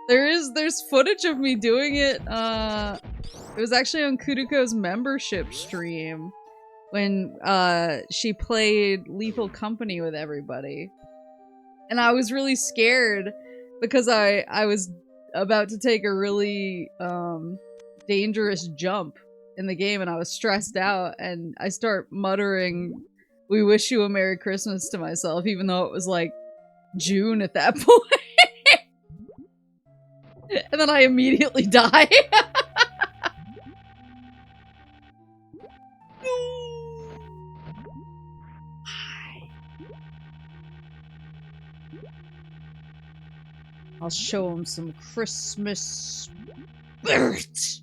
there's footage of me doing it. It was actually on Kuruko's membership stream when she played Lethal Company with everybody. And I was really scared because I was about to take a really dangerous jump in the game and I was stressed out and I start muttering "We wish you a Merry Christmas" to myself even though it was like June at that point. And then I immediately die. I'll show him some Christmas spirit.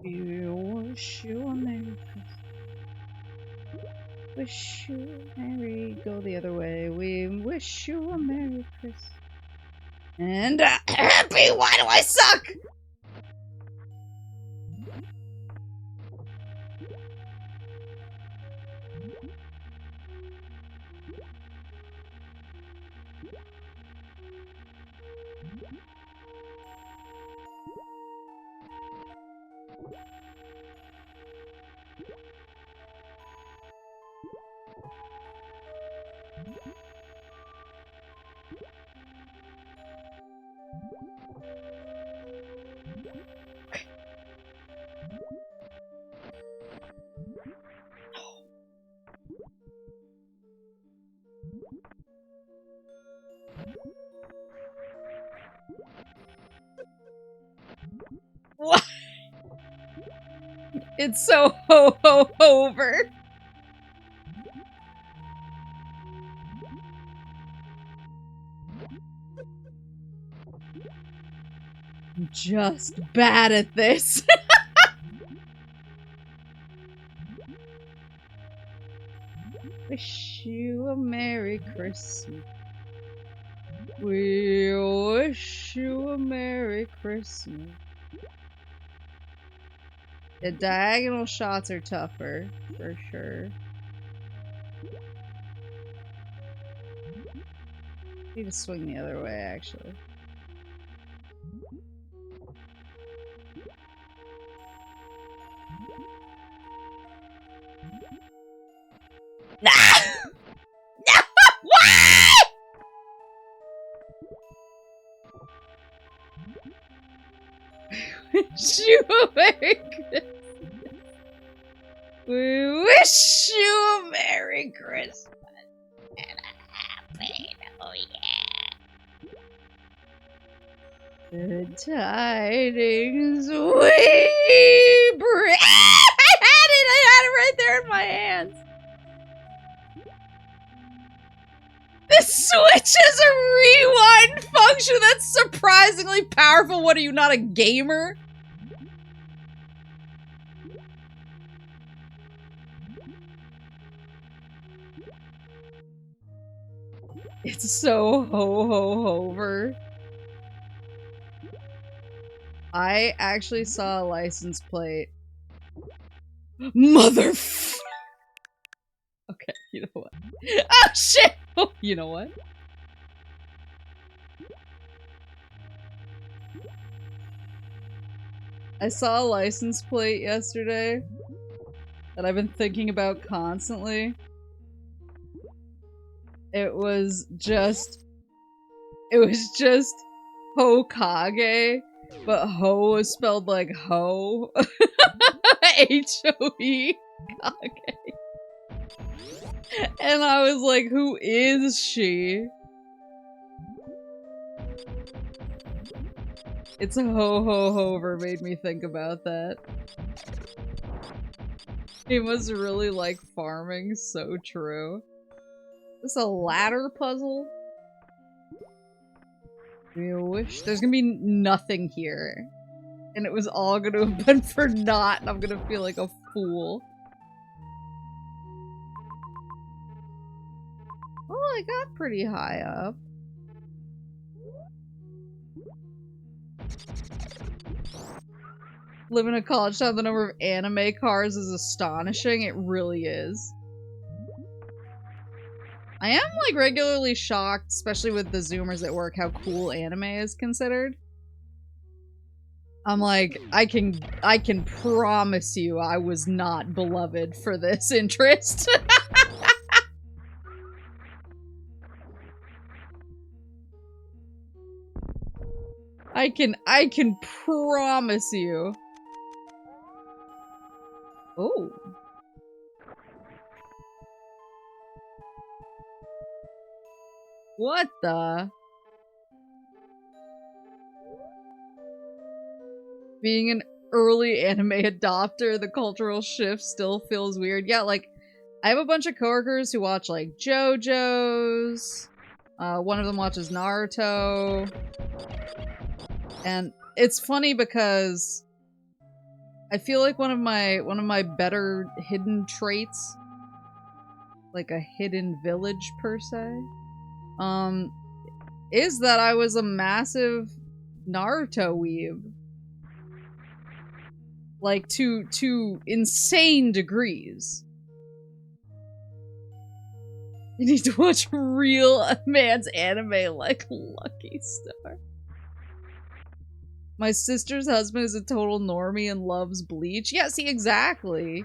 We wish you a Merry Christmas. Wish you a Merry... Go the other way. We wish you a Merry Christmas. And a happy... Why do I suck? What? It's so over. I'm just bad at this. Wish you a Merry Christmas. We wish you a Merry Christmas. The diagonal shots are tougher, for sure. Need to swing the other way, actually. Nah! No! Why? Wish you a Merry Christmas. We wish you a Merry Christmas and a happy New Year. Good tidings we bring. I had it right there in my hands. This Switch has a rewind function that's surprisingly powerful. What are you, not a gamer? It's so ho-ho-hover. I actually saw a license plate Mother. Okay, you know what? Oh shit! Oh, you know what? I saw a license plate yesterday that I've been thinking about constantly. It was just Hokage, but ho was spelled like ho. H-O-E Kage. And I was like, who is she? It's a ho-ho-hover made me think about that. He was really like farming, so true. Is this a ladder puzzle? I wish there's gonna be nothing here. And it was all gonna have been for naught, and I'm gonna feel like a fool. Well, I got pretty high up. Live in a college town, the number of anime cars is astonishing. It really is. I am like regularly shocked, especially with the Zoomers at work, how cool anime is considered. I'm like, I can promise you I was not beloved for this interest. I can promise you. Oh. What the? Being an early anime adopter, the cultural shift still feels weird. Yeah, like, I have a bunch of coworkers who watch, like, JoJo's. One of them watches Naruto. And it's funny because I feel like one of my better hidden traits, like a hidden village per se, is that I was a massive Naruto weeb. Like, to insane degrees. You need to watch real man's anime like Lucky Star. My sister's husband is a total normie and loves Bleach. Yeah, see, exactly.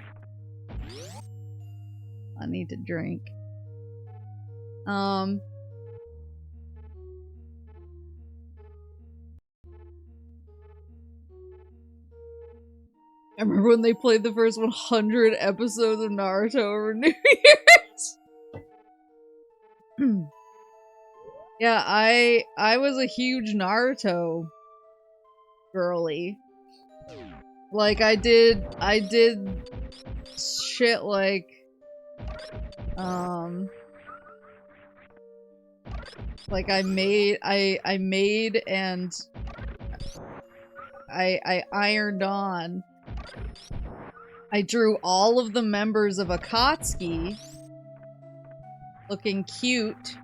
I need to drink. I remember when they played the first 100 episodes of Naruto over New Year's. Yeah, I was a huge Naruto girly. Like, I did shit like, like I made and I ironed on. I drew all of the members of Akatsuki looking cute,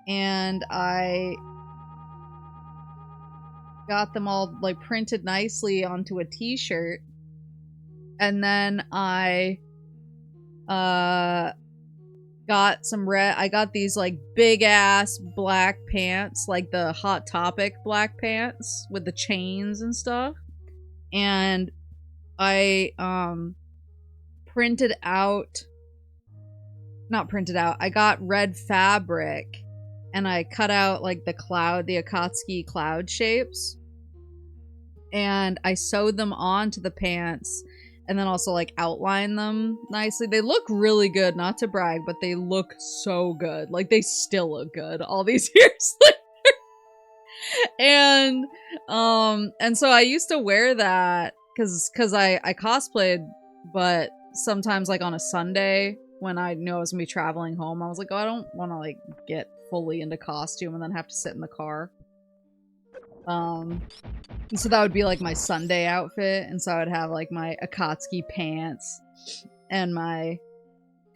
and I got them all like printed nicely onto a t-shirt, and then I got some I got these like big ass black pants, like the Hot Topic black pants with the chains and stuff, and I I got red fabric and I cut out like the Akatsuki cloud shapes, and I sewed them onto the pants and then also like outline them nicely. They look really good, not to brag, but they look so good. Like, they still look good all these years later. And so I used to wear that because I cosplayed, but sometimes like on a Sunday when I knew I was gonna be traveling home, I was like, oh, I don't want to like get fully into costume and then have to sit in the car. And so that would be like my Sunday outfit, and so I would have like my Akatsuki pants and my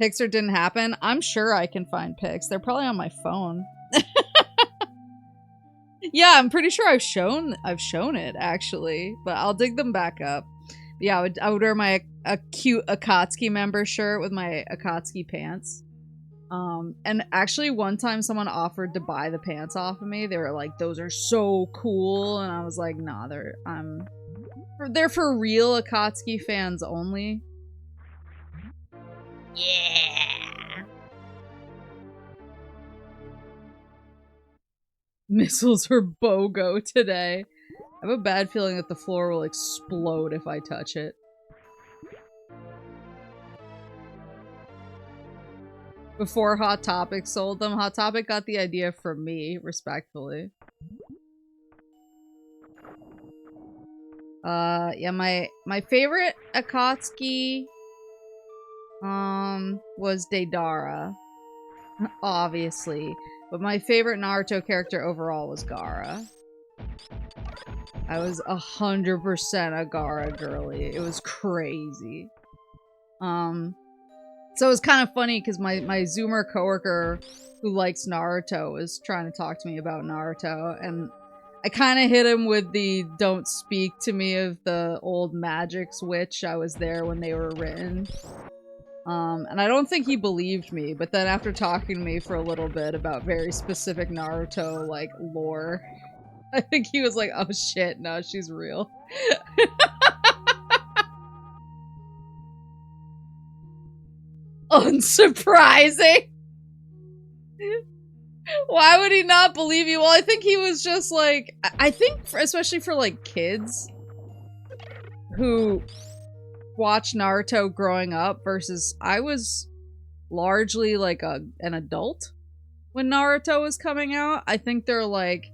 Pixar didn't happen. I'm sure I can find pics. They're probably on my phone. Yeah, I'm pretty sure I've shown it actually, but I'll dig them back up. Yeah, I would wear my a cute Akatsuki member shirt with my Akatsuki pants. And actually one time someone offered to buy the pants off of me. They were like, "Those are so cool," and I was like, "Nah, they're for real Akatsuki fans only." Yeah. Missiles are BOGO today. I have a bad feeling that the floor will explode if I touch it. Before Hot Topic sold them, Hot Topic got the idea from me, respectfully. Yeah, my favorite Akatsuki was Deidara, obviously, but my favorite Naruto character overall was Gaara. I was 100% a Gaara girly. It was crazy. So it was kind of funny because my Zoomer coworker who likes Naruto was trying to talk to me about Naruto, and I kind of hit him with the "don't speak to me" of the old Magic's witch. I was there when they were written. And I don't think he believed me, but then after talking to me for a little bit about very specific Naruto, like, lore, I think he was like, "Oh shit, no, she's real." Unsurprising! Why would he not believe you? Well, I think he was just like, I think, especially for like kids who watch Naruto growing up versus I was largely like an adult when Naruto was coming out. I think they're like,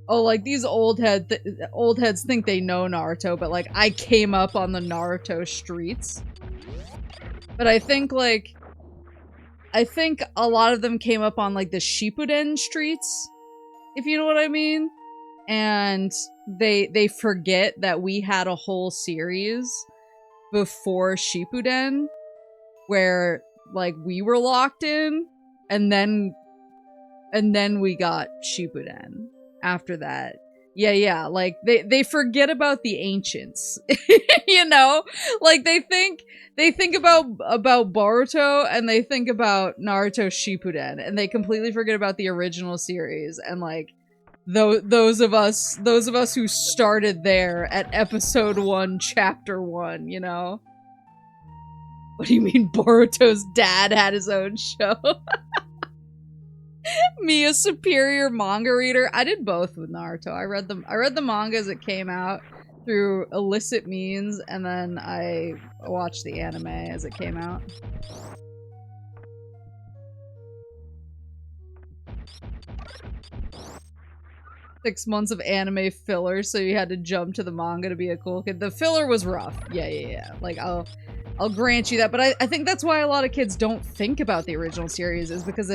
oh, like these old heads think they know Naruto, but like I came up on the Naruto streets. But I think a lot of them came up on like the Shippuden streets, if you know what I mean. And they forget that we had a whole series before Shippuden where like we were locked in, and then we got Shippuden after that. Yeah, like they forget about the ancients. You know? Like they think about Boruto and they think about Naruto Shippuden, and they completely forget about the original series, and like those of us who started there at episode 1, chapter 1, you know? What do you mean Boruto's dad had his own show? Me, a superior manga reader. I did both with Naruto. I read the manga as it came out through illicit means, and then I watched the anime as it came out. Six months of anime filler, so you had to jump to the manga to be a cool kid. The filler was rough. Yeah. Like, I'll grant you that, but I think that's why a lot of kids don't think about the original series, is because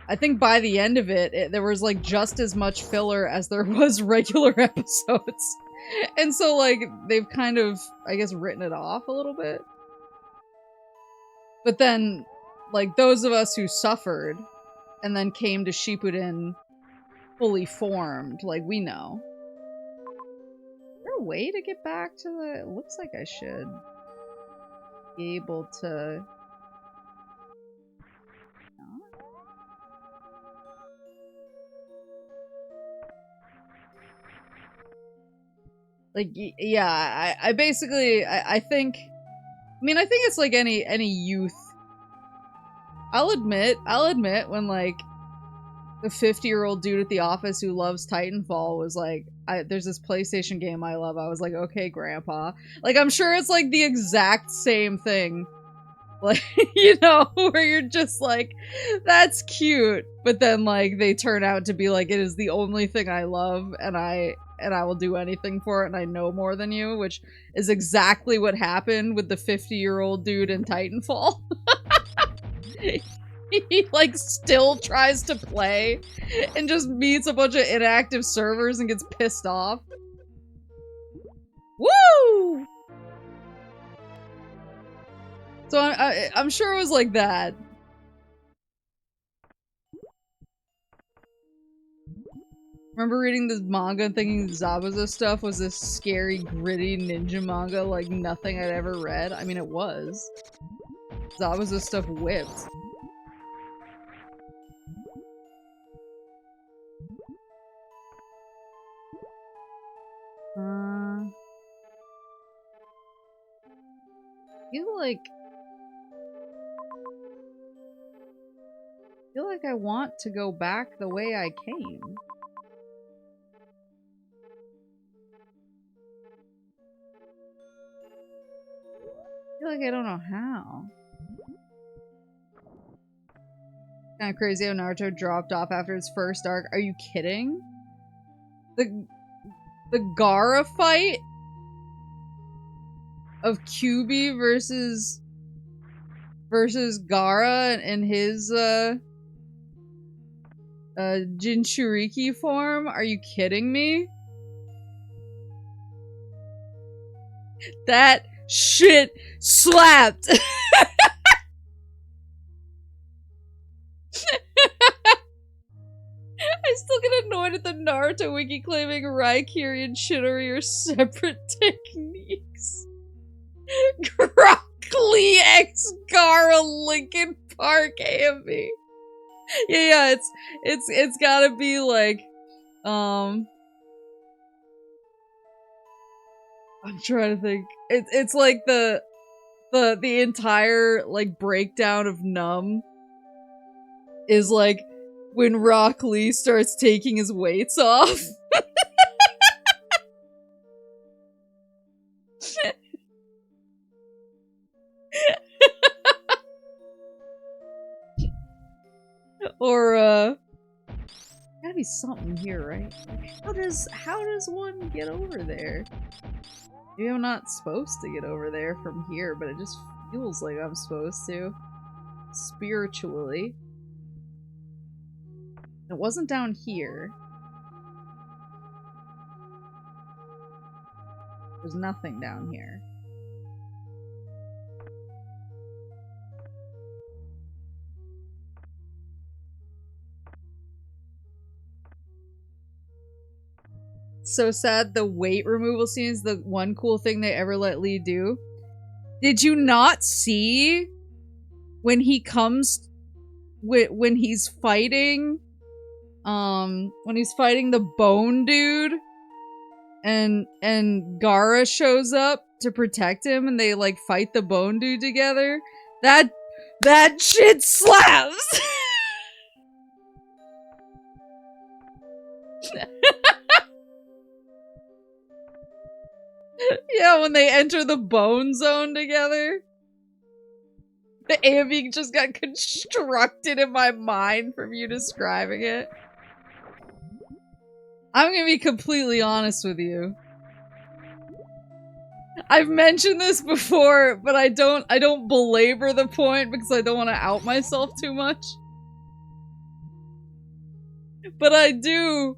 I think by the end of it, there was like just as much filler as there was regular episodes. And so like, they've kind of, I guess, written it off a little bit. But then, like, those of us who suffered and then came to Shippuden fully formed, like, we know. Is there a way to get back to the... It looks like I should be able to... Like, yeah, I basically, I think... I mean, I think it's like any youth. I'll admit when, like, the 50-year-old dude at the office who loves Titanfall was like, there's this PlayStation game I love. I was like, okay, grandpa. Like, I'm sure it's like the exact same thing. Like, you know, where you're just like, that's cute. But then, like, they turn out to be like, it is the only thing I love, and I will do anything for it, and I know more than you, which is exactly what happened with the 50-year-old dude in Titanfall. He, like, still tries to play and just meets a bunch of inactive servers and gets pissed off. Woo! So I'm sure it was like that. Remember reading this manga and thinking Zabuza stuff was this scary, gritty ninja manga like nothing I'd ever read? I mean, it was. Zabuza stuff whipped. I feel like I want to go back the way I came. I feel like I don't know how. Kind of crazy how Naruto dropped off after his first arc. Are you kidding? The Gaara fight of Kyuubi versus Gaara in his Jinchuriki form? Are you kidding me? That shit slapped! I still get annoyed at the Naruto wiki claiming Raikiri and Chidori are separate techniques. Broccoli X Gaara Linkin Park AMV. Yeah, it's gotta be like, I'm trying to think. It's like the entire like breakdown of Numb is like when Rock Lee starts taking his weights off. Or gotta be something here, right? How does one get over there? Maybe I'm not supposed to get over there from here, but it just feels like I'm supposed to. Spiritually. It wasn't down here. There's nothing down here. So sad the weight removal scene is the one cool thing they ever let Lee do. Did you not see when he comes when he's fighting the bone dude and Gaara shows up to protect him and they like fight the bone dude together? That shit slaps. Yeah, when they enter the bone zone together. The AMV just got constructed in my mind from you describing it. I'm gonna be completely honest with you. I've mentioned this before, but I don't belabor the point because I don't want to out myself too much. But I do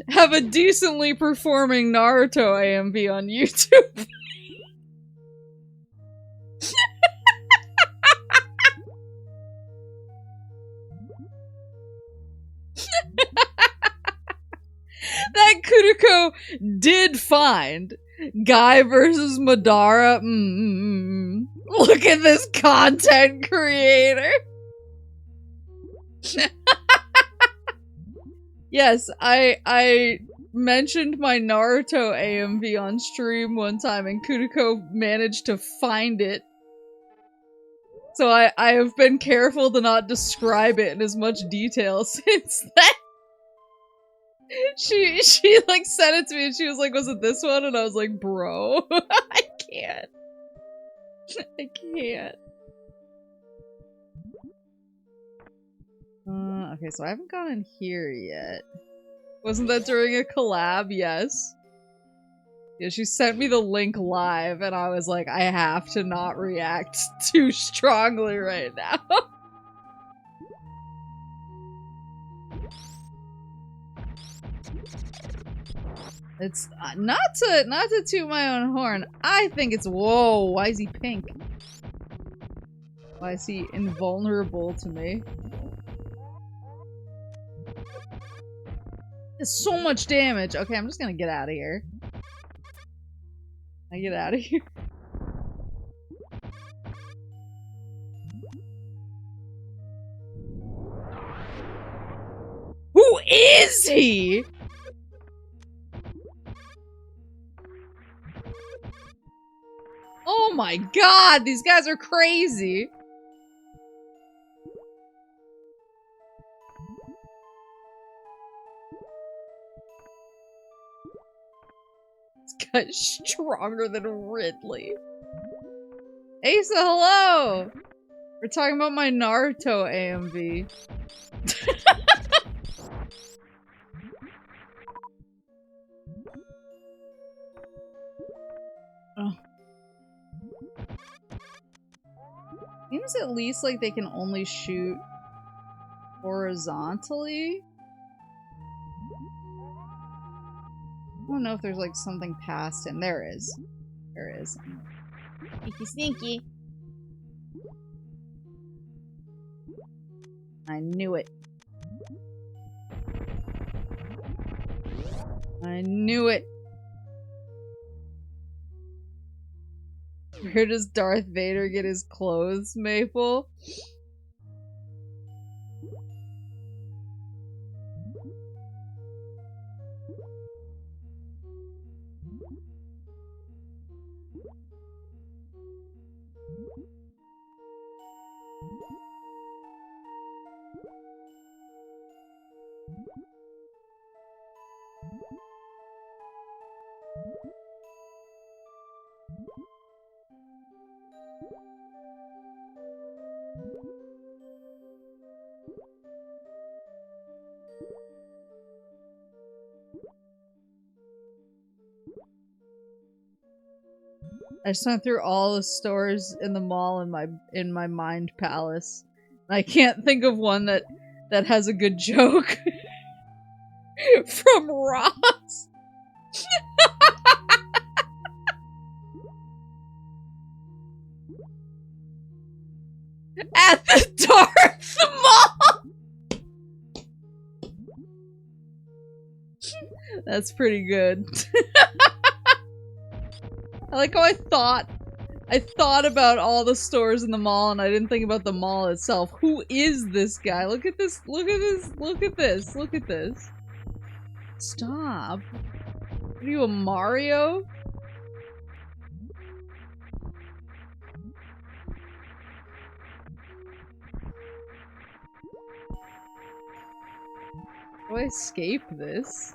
have a decently performing Naruto AMV on YouTube. That Kuriko did find Guy versus Madara. Look at this content creator. Yes, I mentioned my Naruto AMV on stream one time and Kuriko managed to find it. So I have been careful to not describe it in as much detail since then. She like sent it to me and she was like, was it this one? And I was like, bro, I can't. I can't. Okay, so I haven't gone in here yet. Wasn't that during a collab? Yes. Yeah, she sent me the link live and I was like, I have to not react too strongly right now. It's not to toot my own horn. I think it's whoa. Why is he pink? Why is he invulnerable to me? It's so much damage. Okay, I'm just gonna get out of here. I get out of here. Who is he? Oh my god, these guys are crazy. This guy's stronger than Ridley. Asa, hello! We're talking about my Naruto AMV. Oh. Seems at least like they can only shoot horizontally. I don't know if there's like something past him. There is. There is. Sneaky sneaky. I knew it. I knew it. Where does Darth Vader get his clothes, Maple? I just went through all the stores in the mall in my mind palace. I can't think of one that has a good joke from Ross. At the Darth Mall. That's pretty good. I like how I thought about all the stores in the mall and I didn't think about the mall itself. Who is this guy? Look at this, look at this, look at this, look at this. Stop. Are you a Mario? How do I escape this?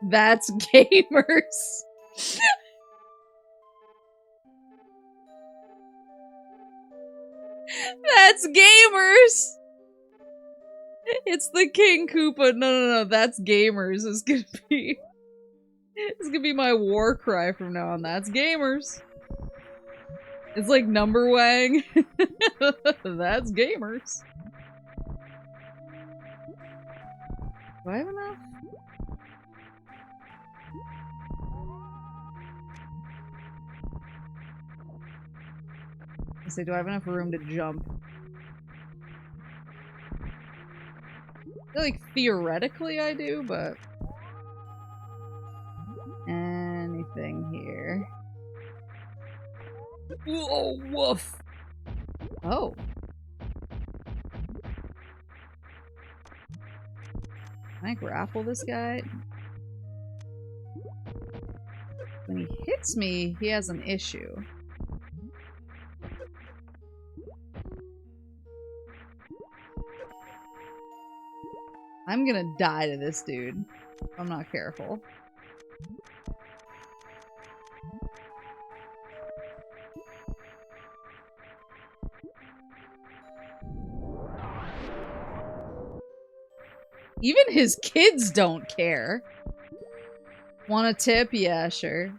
That's gamers. That's gamers. It's the King Koopa. No. That's gamers. It's gonna be my war cry from now on. That's gamers. It's like number wang. That's gamers. Do I have enough? I say, do I have enough room to jump? I feel like theoretically I do, but anything here. Whoa, woof. Oh. Can I grapple this guy? When he hits me, he has an issue. I'm gonna die to this dude. I'm not careful. Even his kids don't care. Want a tip? Yeah, sure.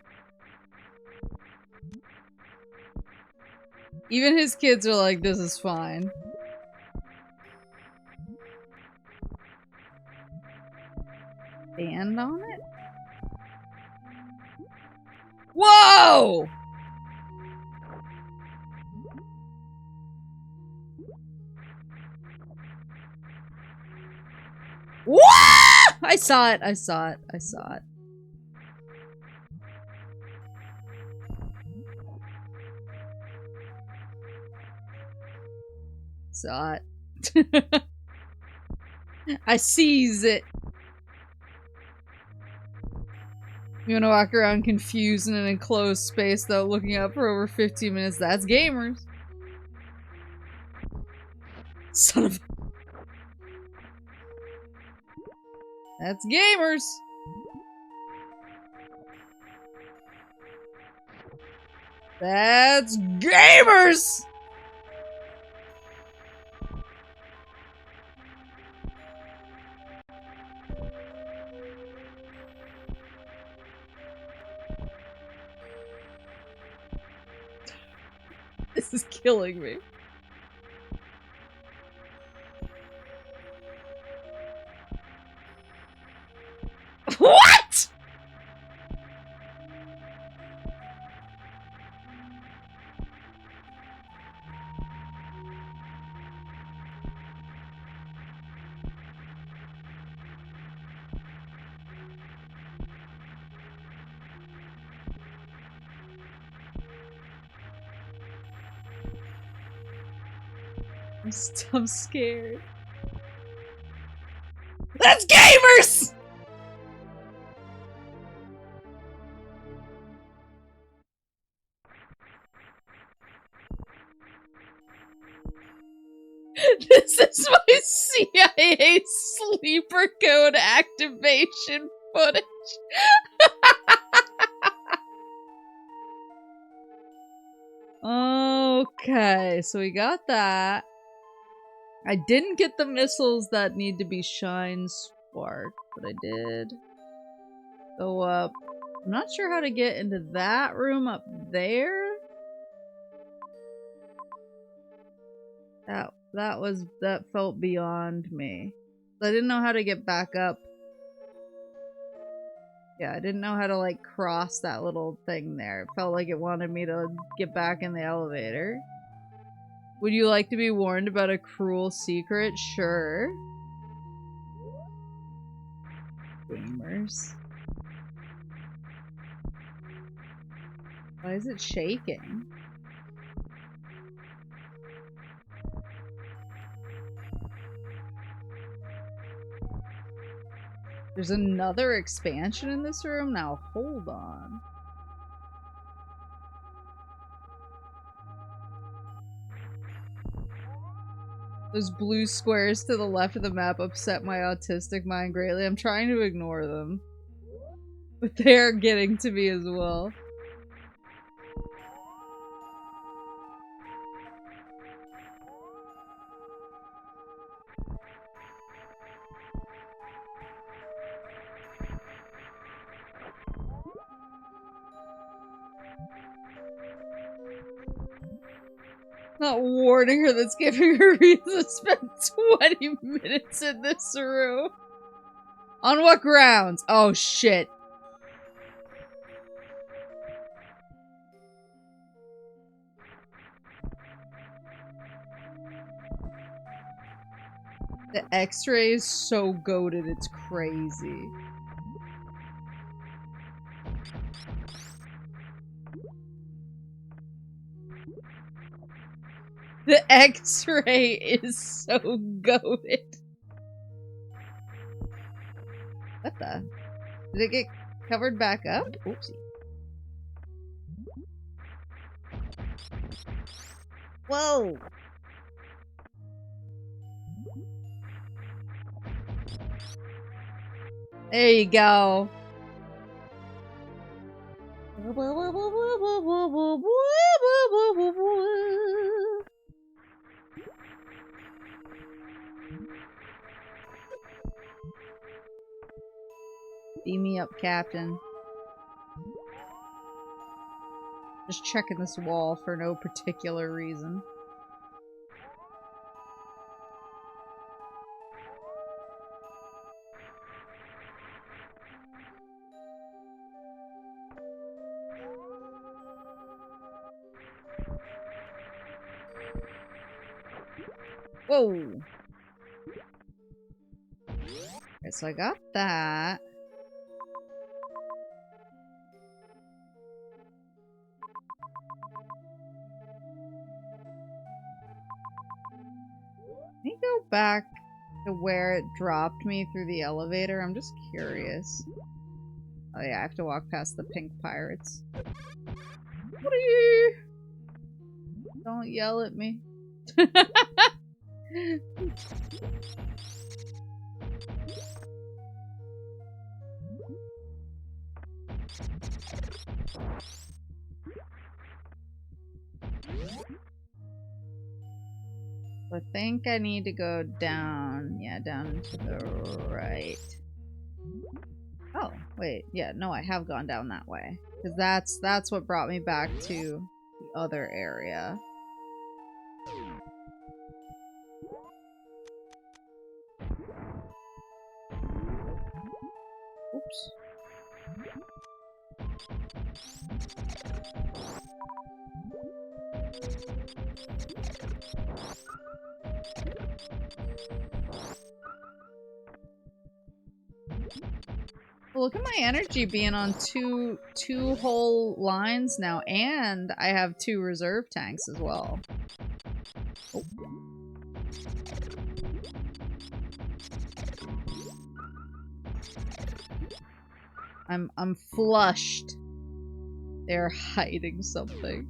Even his kids are like, this is fine. Stand on it? Whoa! What? I saw it. I saw it. I saw it. Saw it. I seize it. You wanna walk around confused in an enclosed space though, looking up for over 15 minutes? That's gamers. Son of... That's gamers. That's gamers! This is killing me. What?! I'm scared. That's gamers! This is my CIA sleeper code activation footage. Okay, so we got that. I didn't get the missiles that need to be shine spark, but I did go up. I'm not sure how to get into that room up there. That felt beyond me. I didn't know how to get back up. Yeah, I didn't know how to like cross that little thing there. It felt like it wanted me to get back in the elevator. Would you like to be warned about a cruel secret? Sure. Gamers. Why is it shaking? There's another expansion in this room? Now hold on. Those blue squares to the left of the map upset my autistic mind greatly. I'm trying to ignore them. But they're getting to me as well. Not warning her, that's giving her reason to spend 20 minutes in this room. On what grounds? Oh shit. The X-ray is so goated, it's crazy. The X-ray is so goated. What the? Did it get covered back up? Oopsie. Whoa! There you go. Beam me up, Captain. Just checking this wall for no particular reason. Whoa! Okay, so I got that. Let me go back to where it dropped me through the elevator. I'm just curious. Oh yeah, I have to walk past the pink pirates. Whee! Don't yell at me. I think I need to go down. Yeah, down to the right. Oh, wait. Yeah, no, I have gone down that way. Because that's what brought me back to the other area. Oops. Well, look at my energy being on two whole lines now, and I have 2 reserve tanks as well. Oh. I'm flushed. They're hiding something.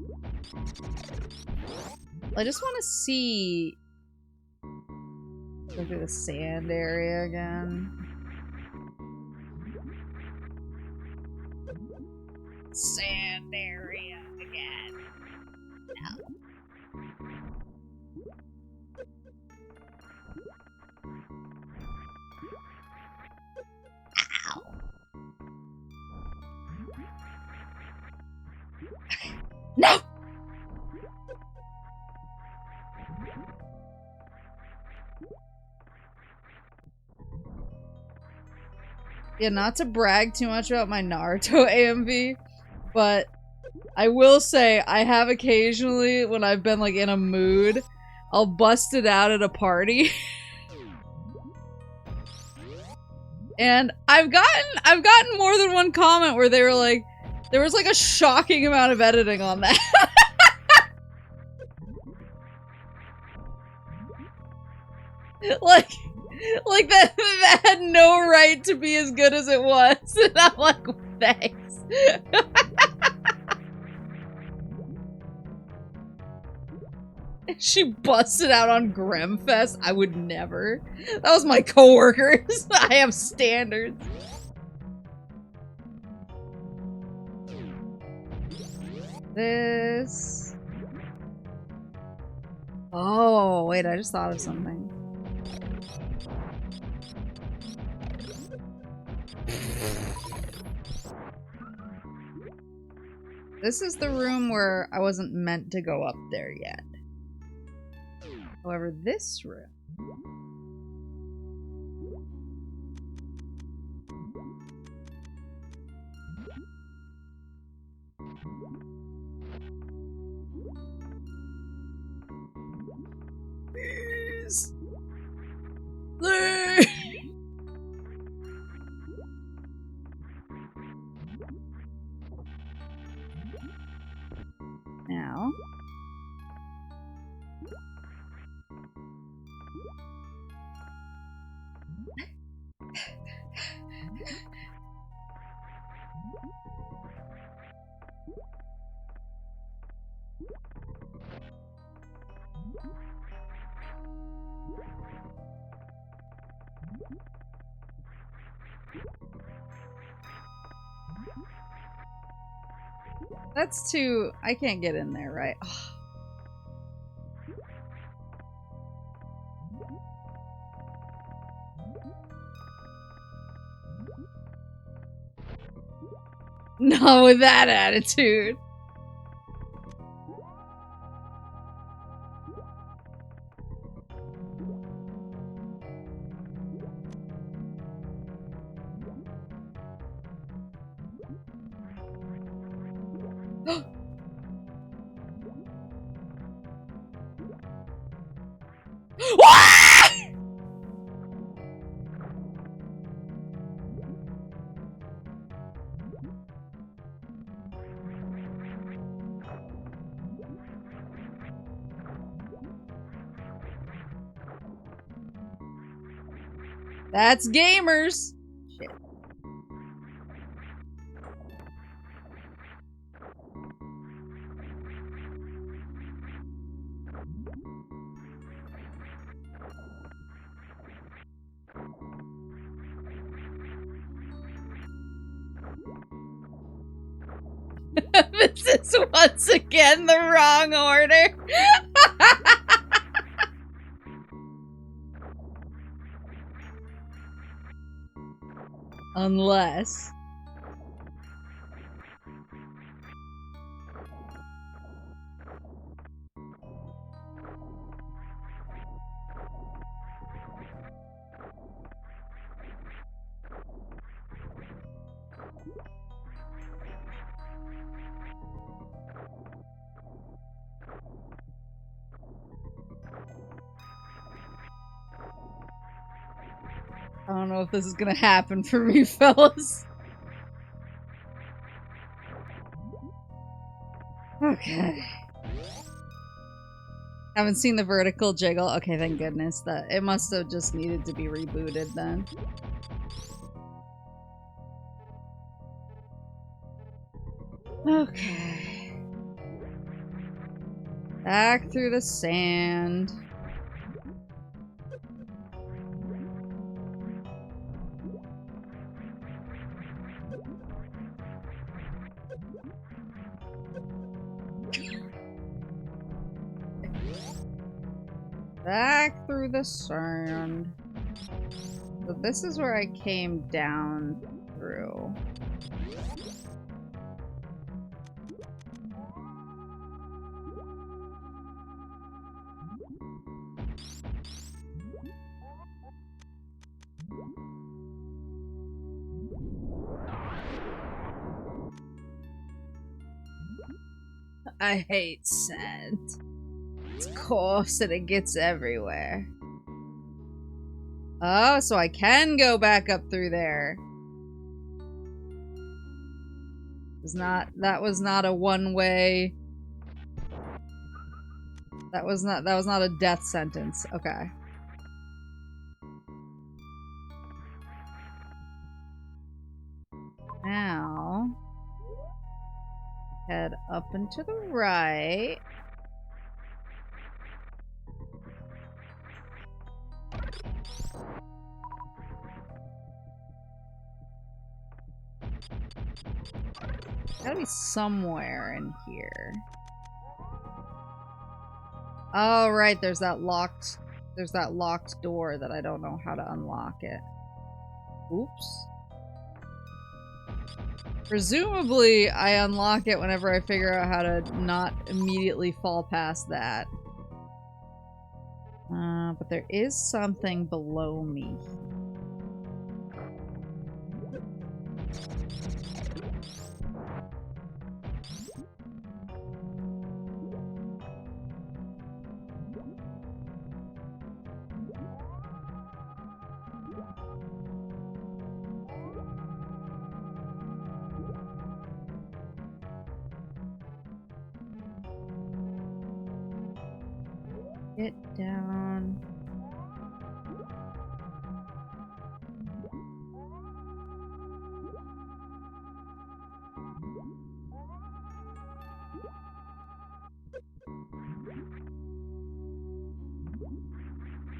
I just want to see. Go through the sand area again. Sand area again. No. Ow. No! Yeah, not to brag too much about my Naruto AMV, but I will say I have occasionally, when I've been like in a mood, I'll bust it out at a party. And I've gotten more than one comment where they were like, there was like a shocking amount of editing on that. like that had no right to be as good as it was. And I'm like, thanks. She busted out on Gremfest. I would never. That was my coworkers. I have standards. This. Oh, wait, I just thought of something. This is the room where I wasn't meant to go up there yet. However, this room. Please. Please. Now. That's too... I can't get in there, right? Oh. Not with that attitude. That's gamers! Shit. This is once again the wrong order. Unless... I don't know if this is gonna happen for me, fellas. Okay. Haven't seen the vertical jiggle. Okay, thank goodness. That it must have just needed to be rebooted then. Okay. Back through the sand. Back through the sand. So this is where I came down through. I hate sand. It's coarse and it gets everywhere. Oh, so I can go back up through there. That was not a one-way. That was not a death sentence. Okay. Now head up and to the right. Gotta be somewhere in here. Oh, right, there's that locked door that I don't know how to unlock it. Oops. Presumably, I unlock it whenever I figure out how to not immediately fall past that. But there is something below me. Get down.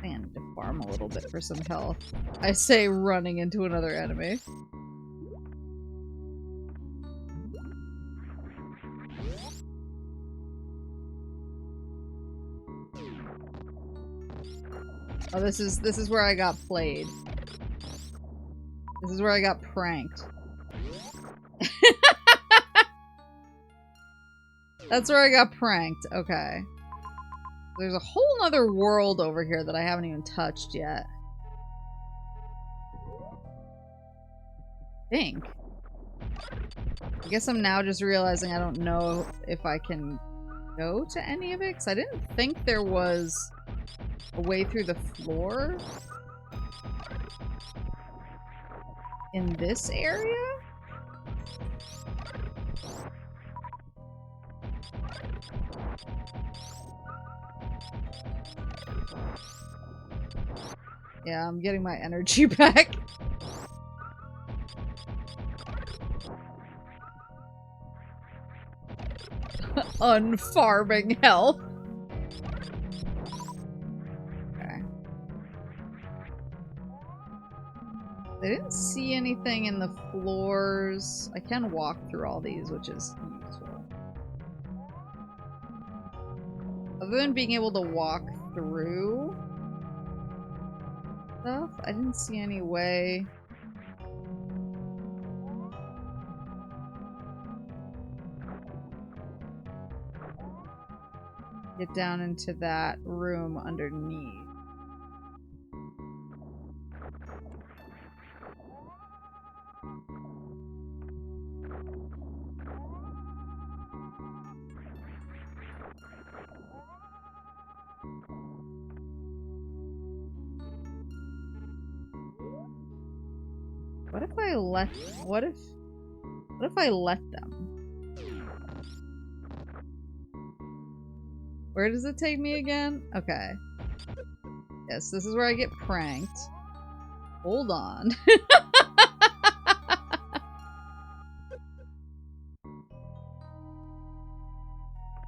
And to farm a little bit for some health. I say running into another enemy. Oh, this is where I got played. This is where I got pranked. That's where I got pranked. Okay. There's a whole nother world over here that I haven't even touched yet. I think. I guess I'm now just realizing I don't know if I can go to any of it, because I didn't think there was a way through the floor in this area? Yeah, I'm getting my energy back. Unfarming health. Okay. I didn't see anything in the floors. I can walk through all these, which is useful. Other than being able to walk through stuff, I didn't see any way. Get down into that room underneath. What if I let them? Where does it take me again? Okay. Yes, this is where I get pranked. Hold on.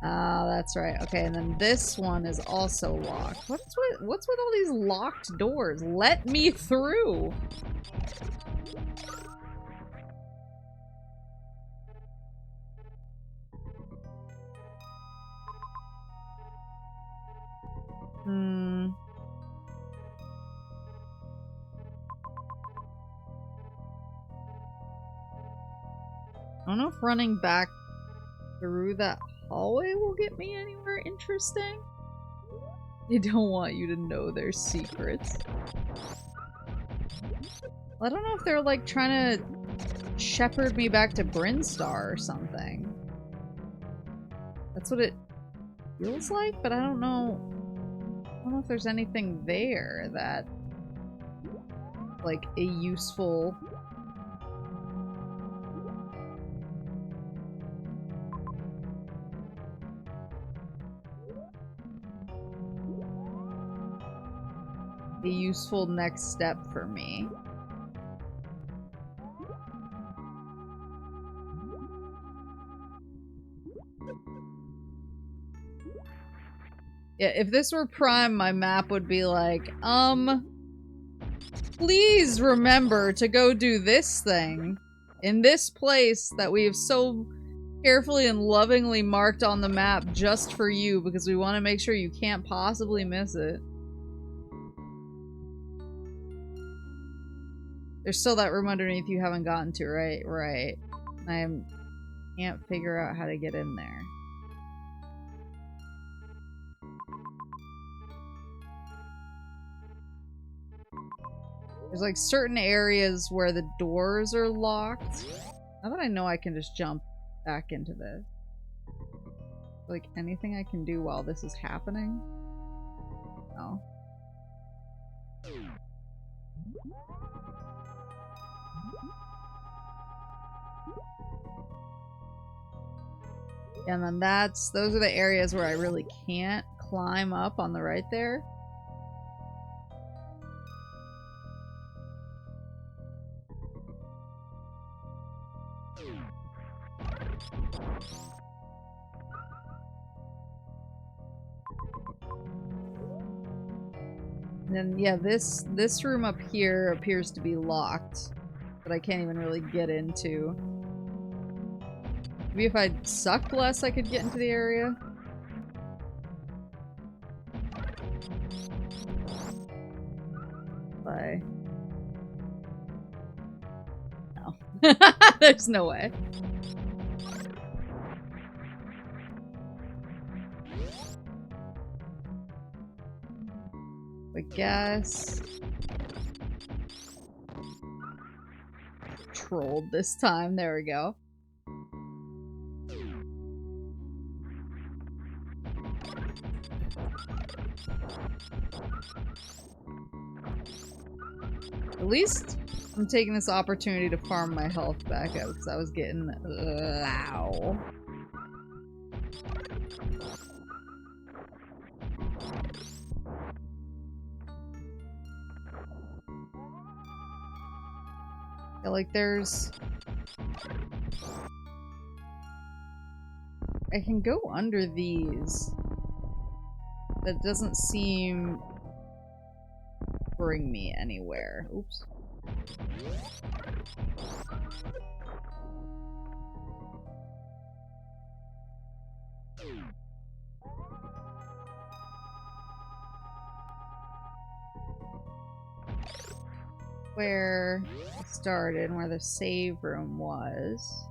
Ah, that's right. Okay, and then this one is also locked. What's with all these locked doors? Let me through! I don't know if running back through that hallway will get me anywhere interesting. They don't want you to know their secrets. I don't know if they're like trying to shepherd me back to Brinstar or something. That's what it feels like, but I don't know. I don't know if there's anything there that like a useful next step for me. Yeah, if this were Prime, my map would be like, please remember to go do this thing in this place that we have so carefully and lovingly marked on the map just for you because we want to make sure you can't possibly miss it. There's still that room underneath you haven't gotten to, right? Right. I can't figure out how to get in there. There's like certain areas where the doors are locked. Now that I know I can just jump back into this. Like anything I can do while this is happening? No. And then those are the areas where I really can't climb up on the right there. And then yeah, this room up here appears to be locked, but I can't even really get into. Maybe if I sucked less, I could get into the area. Bye. No. There's no way. I guess. Trolled this time. There we go. At least I'm taking this opportunity to farm my health back up because I was getting low. Yeah, like there's... I can go under these. That doesn't seem... bring me anywhere. Oops. Where I started, where the save room was.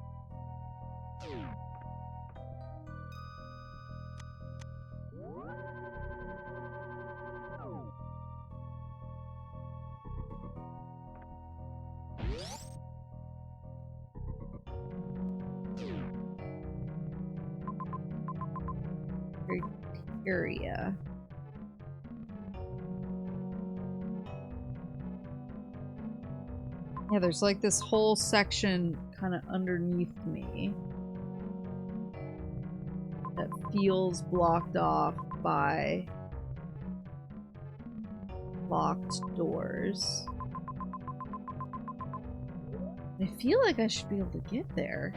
Area. Yeah, there's like this whole section kind of underneath me that feels blocked off by locked doors. I feel like I should be able to get there.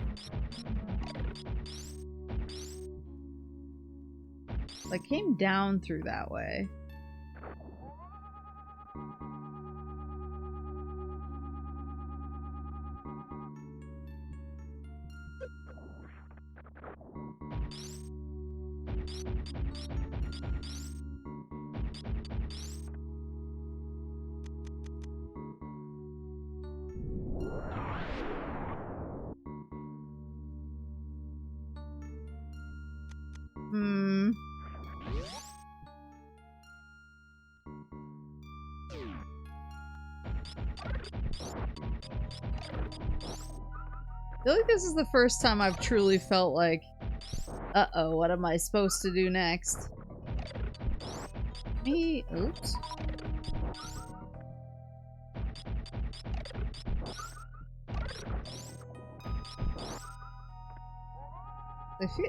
I came down through that way. I feel like this is the first time I've truly felt like, uh-oh, what am I supposed to do next? Oops.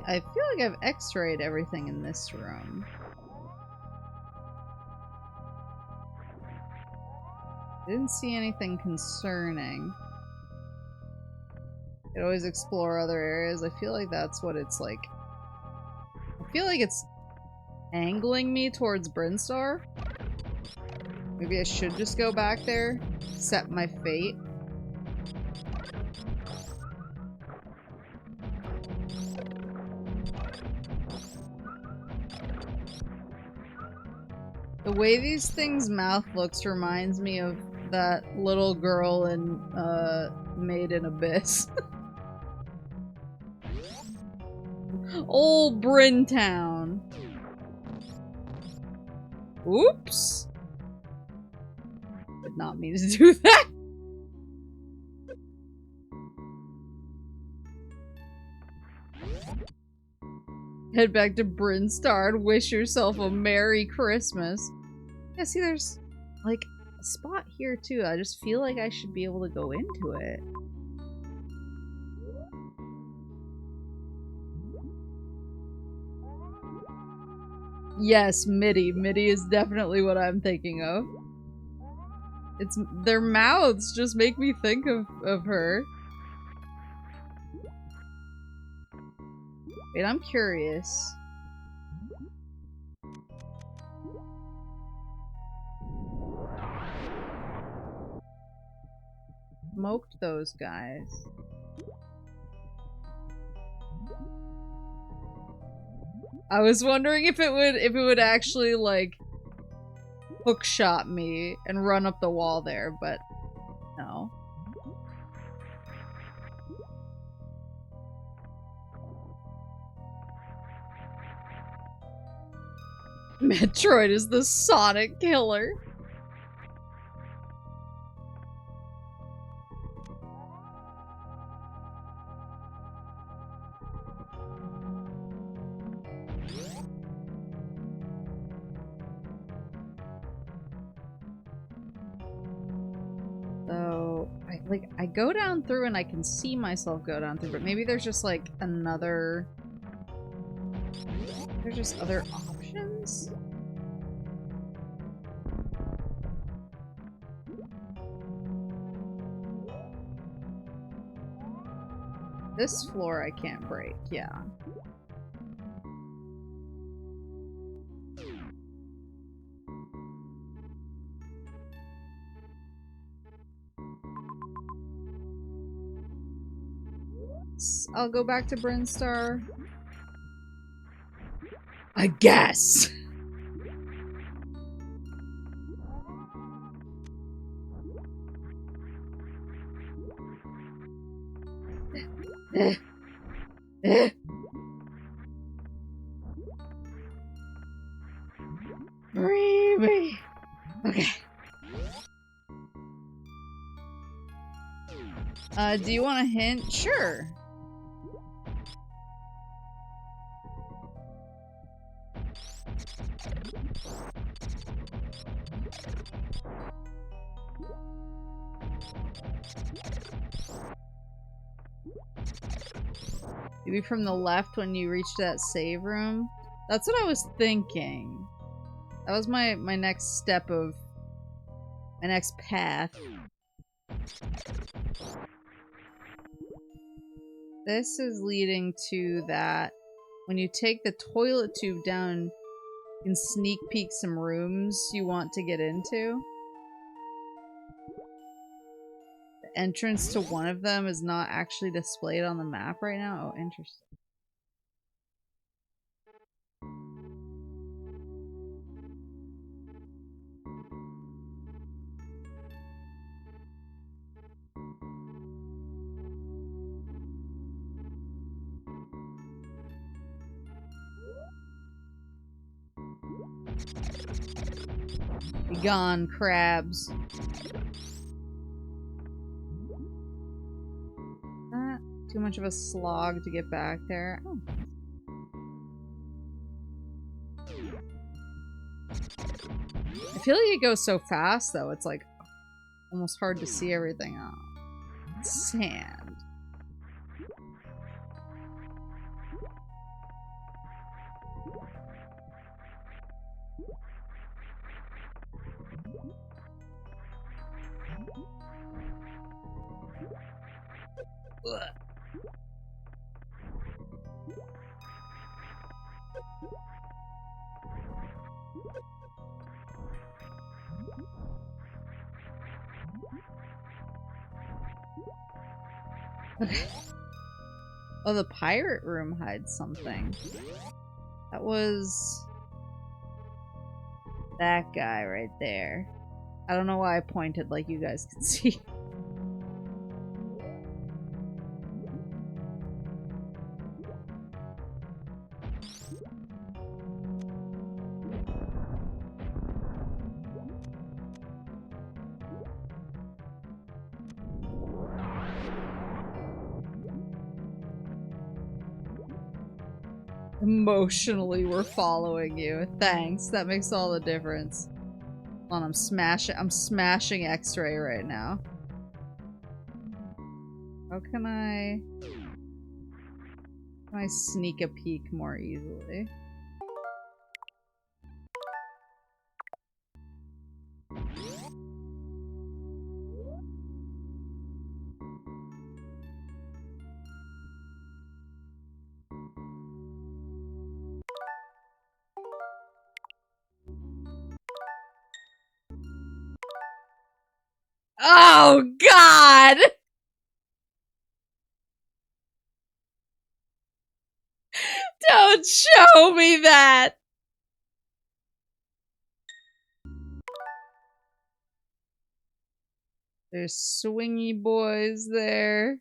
I feel like I've x-rayed everything in this room. Didn't see anything concerning. Could always explore other areas. I feel like that's what it's like. I feel like it's angling me towards Brinstar. Maybe I should just go back there, accept my fate. The way these things' mouth looks reminds me of that little girl in Made in Abyss. Old Brintown. Oops. Did not mean to do that. Head back to Brinstar and wish yourself a Merry Christmas. Yeah, see, there's like a spot here too. I just feel like I should be able to go into it. Yes, MIDI. MIDI is definitely what I'm thinking of. It's their mouths just make me think of her. Wait, I'm curious. Smoked those guys. I was wondering if it would actually like hookshot me and run up the wall there, but no. Metroid is the Sonic killer. I go down through and I can see myself go down through, but maybe there's just like another... There's just other options? This floor I can't break, yeah. I'll go back to Brinstar. I guess! Breathe. Okay. Do you want a hint? Sure. Maybe from the left when you reach that save room? That's what I was thinking. That was my next step of... my next path. This is leading to that. When you take the toilet tube down, you can sneak peek some rooms you want to get into. The entrance to one of them is not actually displayed on the map right now. Oh, interesting. Be gone, crabs. Not too much of a slog to get back there. Oh. I feel like it goes so fast, though. It's like almost hard to see everything. Oh, sand. Okay. Oh, the pirate room hides something. That was... that guy right there. I don't know why I pointed like you guys can see. Emotionally, we're following you. Thanks. That makes all the difference. Hold on, I'm smashing X-ray right now. How can I sneak a peek more easily? Oh, God! Don't show me that! There's swingy boys there.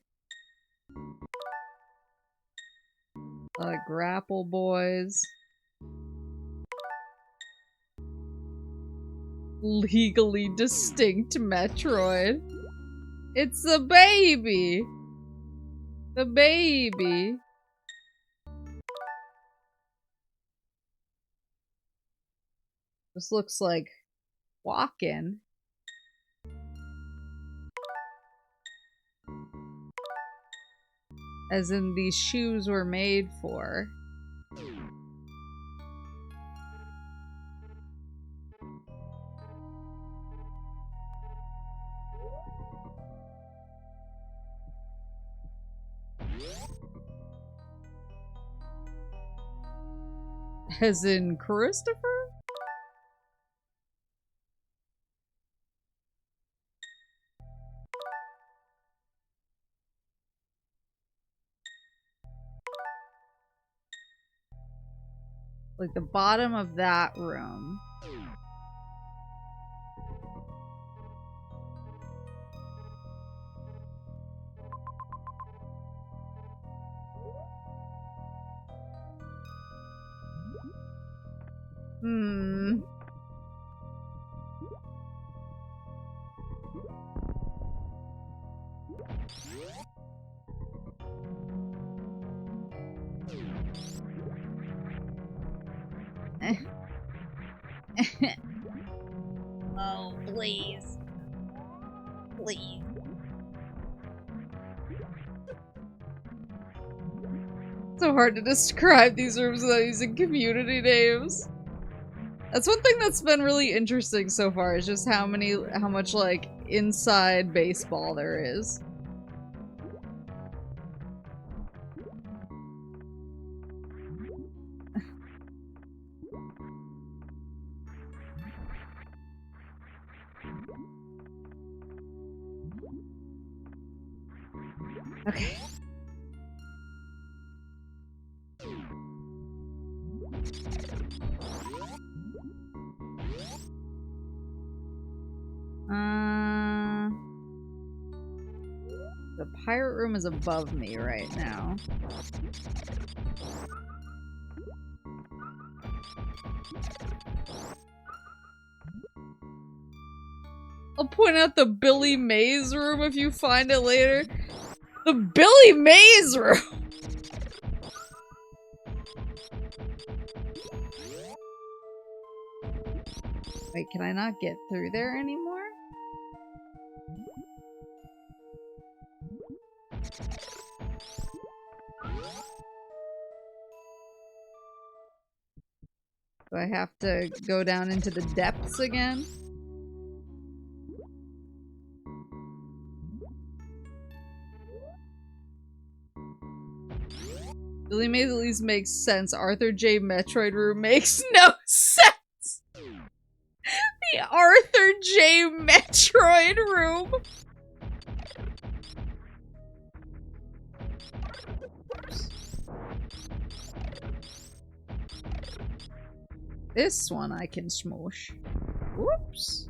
Grapple boys. Legally distinct Metroid. It's the baby! The baby! This looks like walking. As in, these shoes were made for. As in Christopher? Like the bottom of that room. Oh, please. Please. So hard to describe these rooms without using community names. That's one thing that's been really interesting so far, is just how much, like, inside baseball there is. Okay. The pirate room is above me right now. I'll point out the Billy Mays room if you find it later. The Billy Mays room! Wait, can I not get through there anymore? Do I have to go down into the depths again? Billy Mays at least makes sense. Arthur J. Metroid room makes no sense! The Arthur J. Metroid room! This one I can smoosh. Whoops.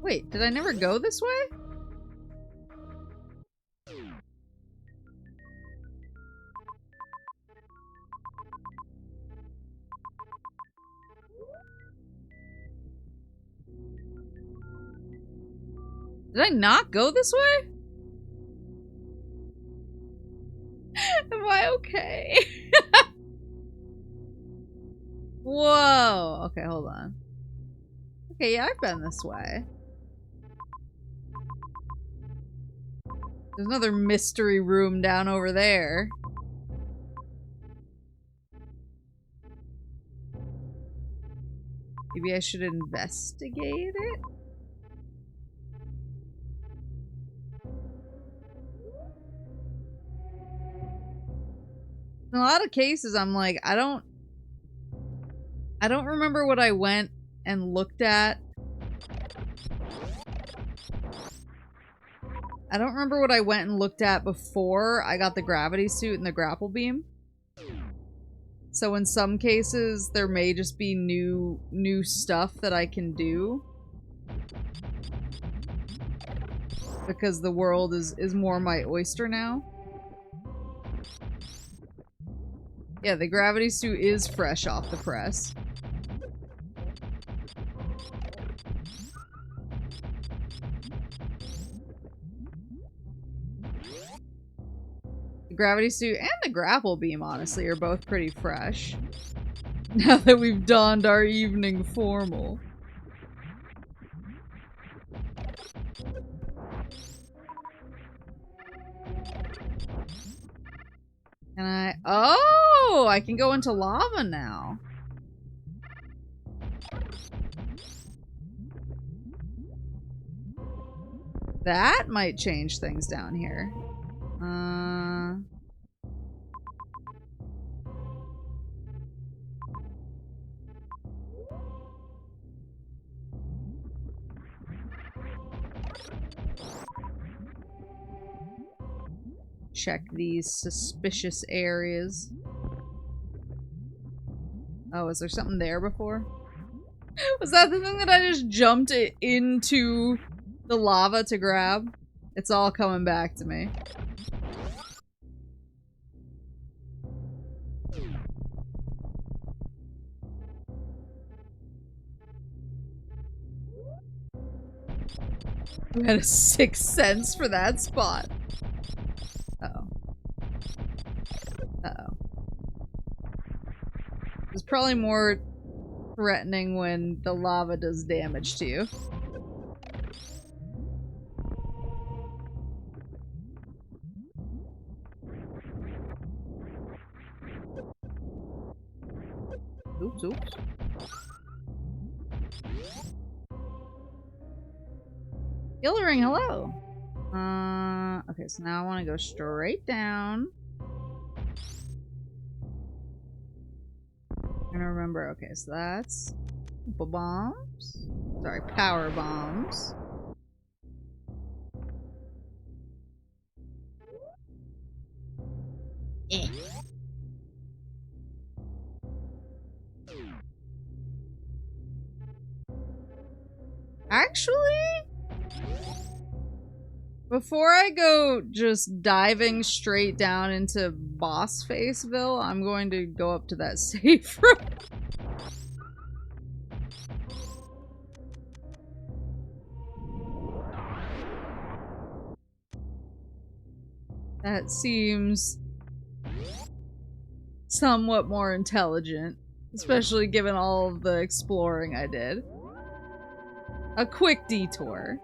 Wait, did I never go this way? Did I not go this way? Am I okay? Whoa. Okay, hold on. Okay, yeah, I've been this way. There's another mystery room down over there. Maybe I should investigate it? In a lot of cases, I'm like, I don't remember what I went and looked at. I don't remember what I went and looked at before I got the gravity suit and the grapple beam. So in some cases, there may just be new stuff that I can do. Because the world is more my oyster now. Yeah, the gravity suit is fresh off the press. The gravity suit and the grapple beam, honestly, are both pretty fresh. Now that we've donned our evening formal. Can I? Oh, I can go into lava now. That might change things down here. Check these suspicious areas. Oh, is there something there before? Was that the thing that I just jumped into the lava to grab? It's all coming back to me. We had a 6th sense for that spot. Uh-oh. Uh-oh. It's probably more threatening when the lava does damage to you. Oops, oops. Ring, hello. Okay, so now I want to go straight down. I'm gonna remember, okay, so that's bombs. Sorry, power bombs. Eh. Actually, before I go just diving straight down into boss faceville, I'm going to go up to that safe room. That seems somewhat more intelligent, especially given all of the exploring I did. A quick detour.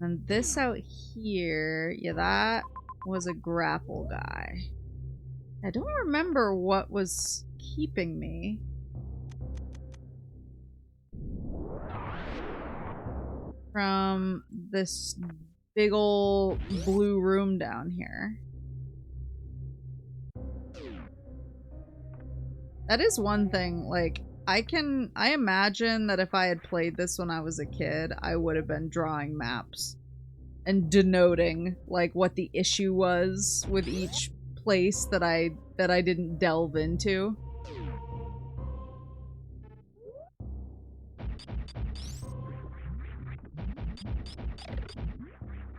And this out here, yeah, that was a grapple guy. I don't remember what was keeping me. From this big ol' blue room down here. That is one thing, like, I imagine that if I had played this when I was a kid, I would have been drawing maps and denoting, like, what the issue was with each place that I didn't delve into.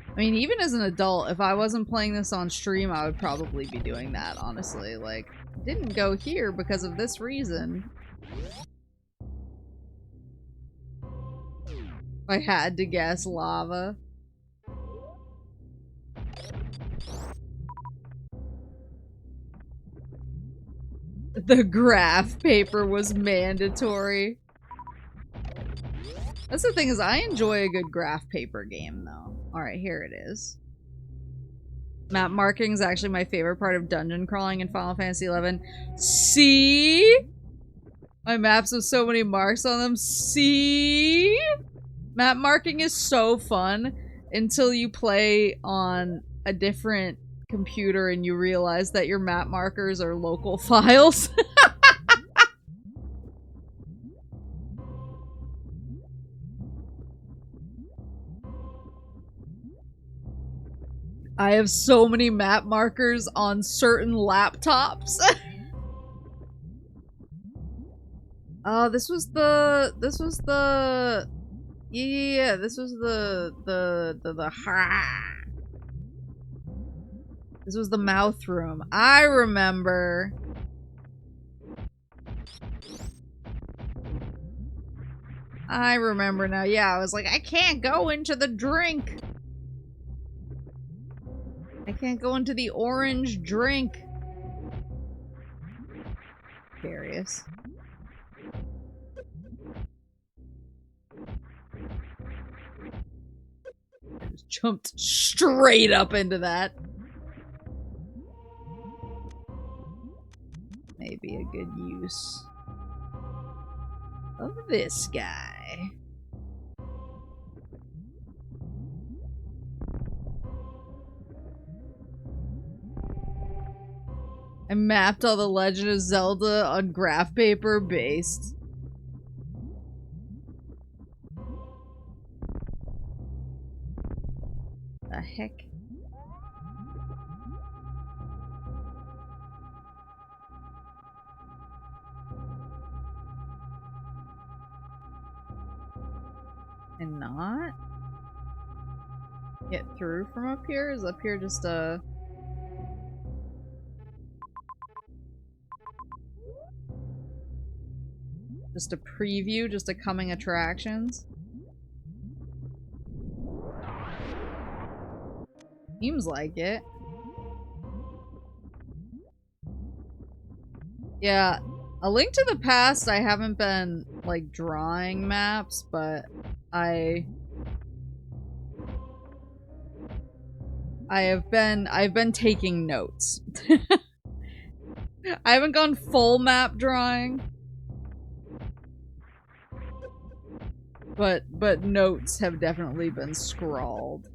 I mean, even as an adult, if I wasn't playing this on stream, I would probably be doing that, honestly. Like, didn't go here because of this reason. If I had to guess, lava. The graph paper was mandatory. That's the thing, is I enjoy a good graph paper game, though. Alright, here it is. Map marking is actually my favorite part of dungeon crawling in Final Fantasy XI. See? My maps have so many marks on them. See? Map marking is so fun until you play on a different computer and you realize that your map markers are local files. I have so many map markers on certain laptops. Oh, this was the yeah, this was this was the mouth room. I remember. I remember now. Yeah, I was like, I can't go into the drink. I can't go into the orange drink. Curious. Just jumped straight up into that. Maybe a good use of this guy. I mapped all the Legend of Zelda on graph paper based. The heck? And not get through from up here? Is up here just a... just a preview, just a coming attractions? Seems like it. Yeah, A Link to the Past, I haven't been, like, drawing maps, but I've been taking notes. I haven't gone full map drawing. But notes have definitely been scrawled.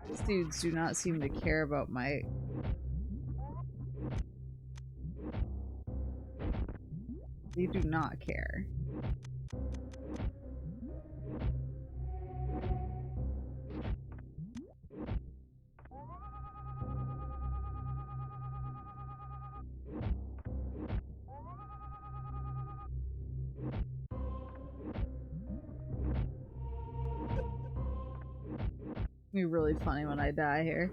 These dudes do not seem to care about my... They do not care. It'll be really funny when I die here.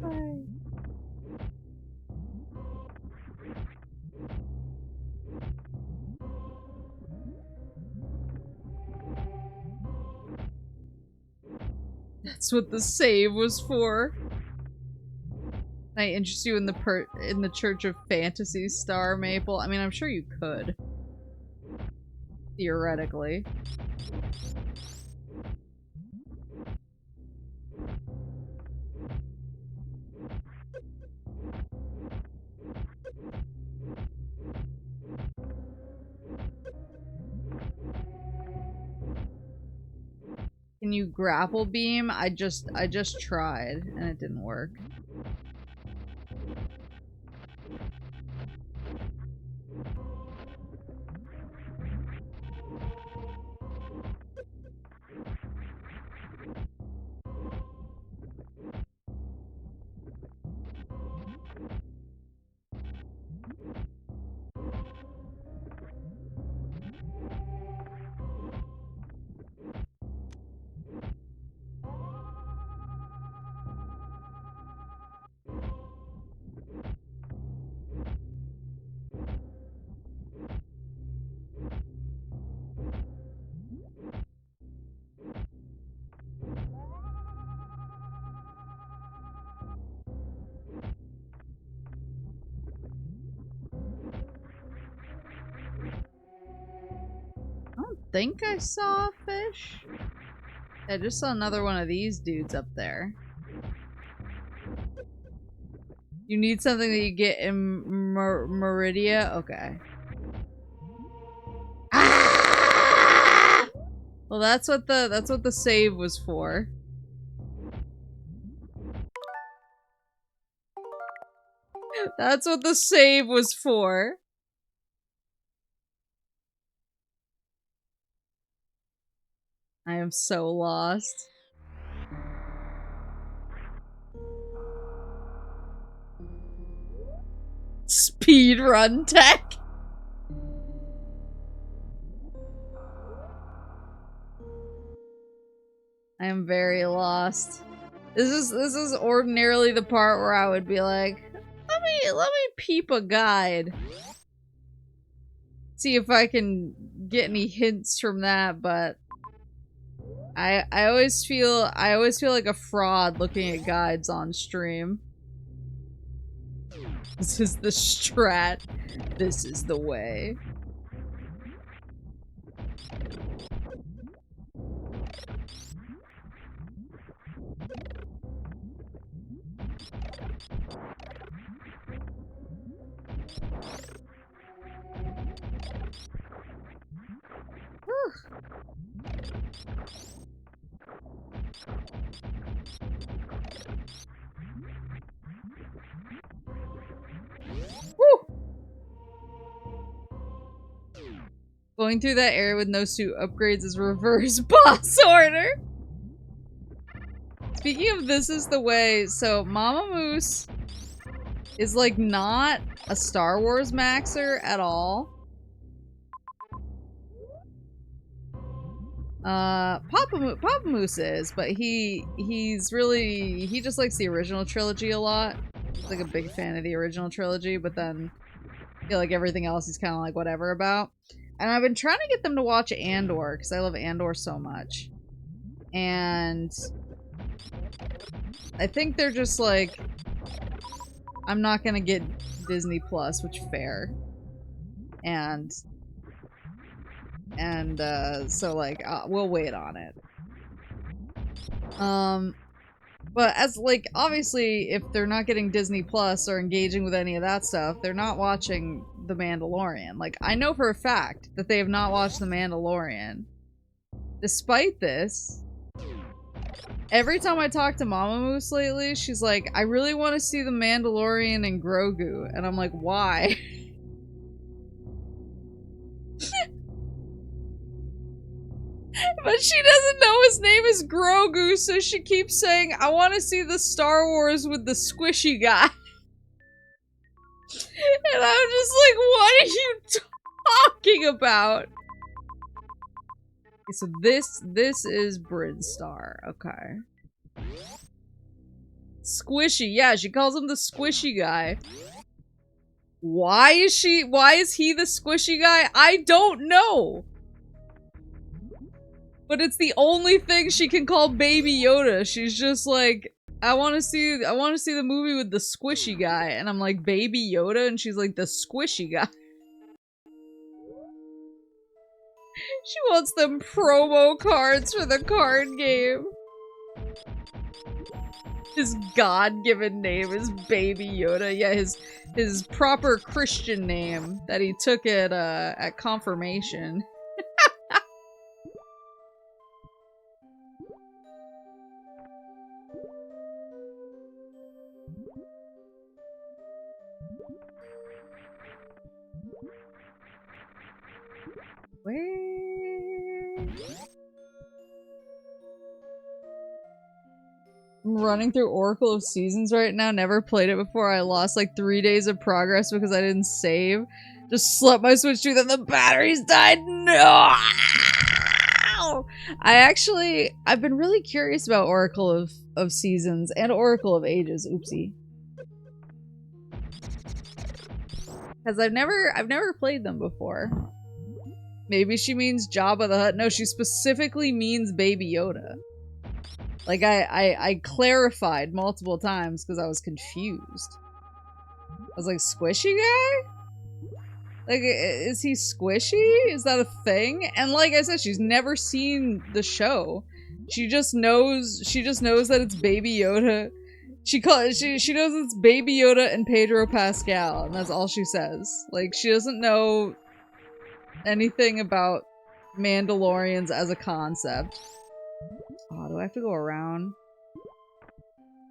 Bye. That's what the save was for. Can I interest you in the Church of Fantasy Star, Maple? I mean, I'm sure you could. Theoretically. Can you grapple beam? I just tried and it didn't work. Think I saw a fish? I just saw another one of these dudes up there. You need something that you get in Meridia? Okay. Ah! Well, that's what the save was for. That's what the save was for. I am so lost. Speedrun tech. I am very lost. This is ordinarily the part where I would be like, let me peep a guide. See if I can get any hints from that, but I always feel like a fraud looking at guides on stream. This is the strat. This is the way. Woo! Going through that area with no suit upgrades is reverse boss order. Speaking of this is the way, so Mama Moose is like not a Star Wars maxer at all. Papa Moose is, but he just likes the original trilogy a lot. He's like a big fan of the original trilogy, but then I feel like everything else he's kind of like whatever about. And I've been trying to get them to watch Andor because I love Andor so much. And I think they're just like, I'm not gonna get Disney Plus, which fair. And so like, we'll wait on it. But as like, obviously, if they're not getting Disney Plus or engaging with any of that stuff, they're not watching The Mandalorian. Like, I know for a fact that they have not watched The Mandalorian. Despite this, every time I talk to Mama Moose lately, she's like, I really want to see The Mandalorian and Grogu. And I'm like, why? But she doesn't know his name is Grogu, so she keeps saying, I want to see the Star Wars with the squishy guy. And I'm just like, what are you talking about? Okay, so this is Brinstar. Okay. Squishy. Yeah, she calls him the squishy guy. Why is he the squishy guy? I don't know. But it's the only thing she can call Baby Yoda. She's just like, I want to see the movie with the squishy guy. And I'm like, Baby Yoda? And she's like, the squishy guy. She wants them promo cards for the card game. His God-given name is Baby Yoda. Yeah, his proper Christian name that he took at confirmation. I'm running through Oracle of Seasons right now. Never played it before. I lost like 3 days of progress because I didn't save. Just slept my Switch through, then the batteries died. No! I've been really curious about Oracle of Seasons and Oracle of Ages. Oopsie. Because I've never played them before. Maybe she means Jabba the Hutt. No, she specifically means Baby Yoda. Like, I clarified multiple times because I was confused. I was like, squishy guy? Like, is he squishy? Is that a thing? And like I said, she's never seen the show. She just knows that it's Baby Yoda. She knows it's Baby Yoda and Pedro Pascal, and that's all she says. Like, she doesn't know anything about Mandalorians as a concept. Oh, do I have to go around?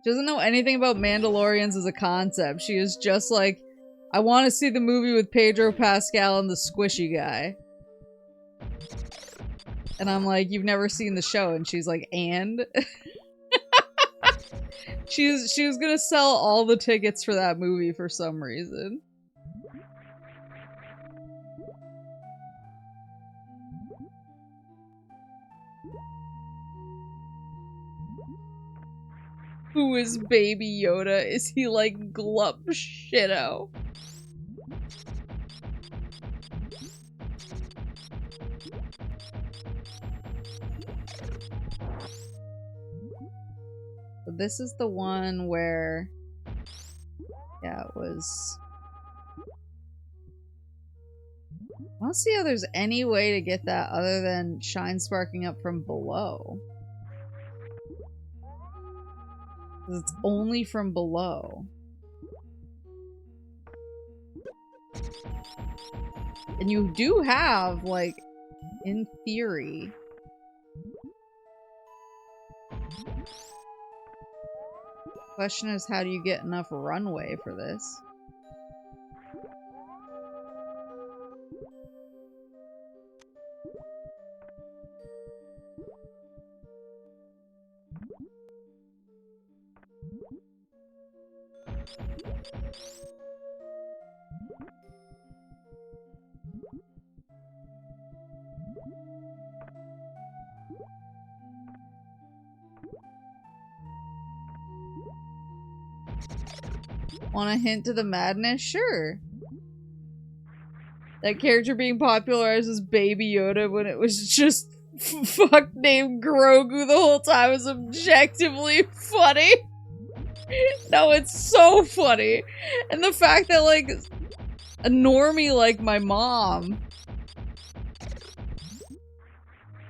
She doesn't know anything about Mandalorians as a concept. She is just like, I want to see the movie with Pedro Pascal and the squishy guy. And I'm like, you've never seen the show. And she's like, and? She was gonna sell all the tickets for that movie for some reason. Who is Baby Yoda? Is he like Glup Shitto? So this is the one where, yeah, it was. I don't see how there's any way to get that other than shine sparking up from below. It's only from below. And you do have, like, in theory, Question is, how do you get enough runway for this? Want a hint to the madness? Sure. That character being popularized as Baby Yoda when it was just fuck named Grogu the whole time was objectively funny. No, it's so funny. And the fact that, like, a normie like my mom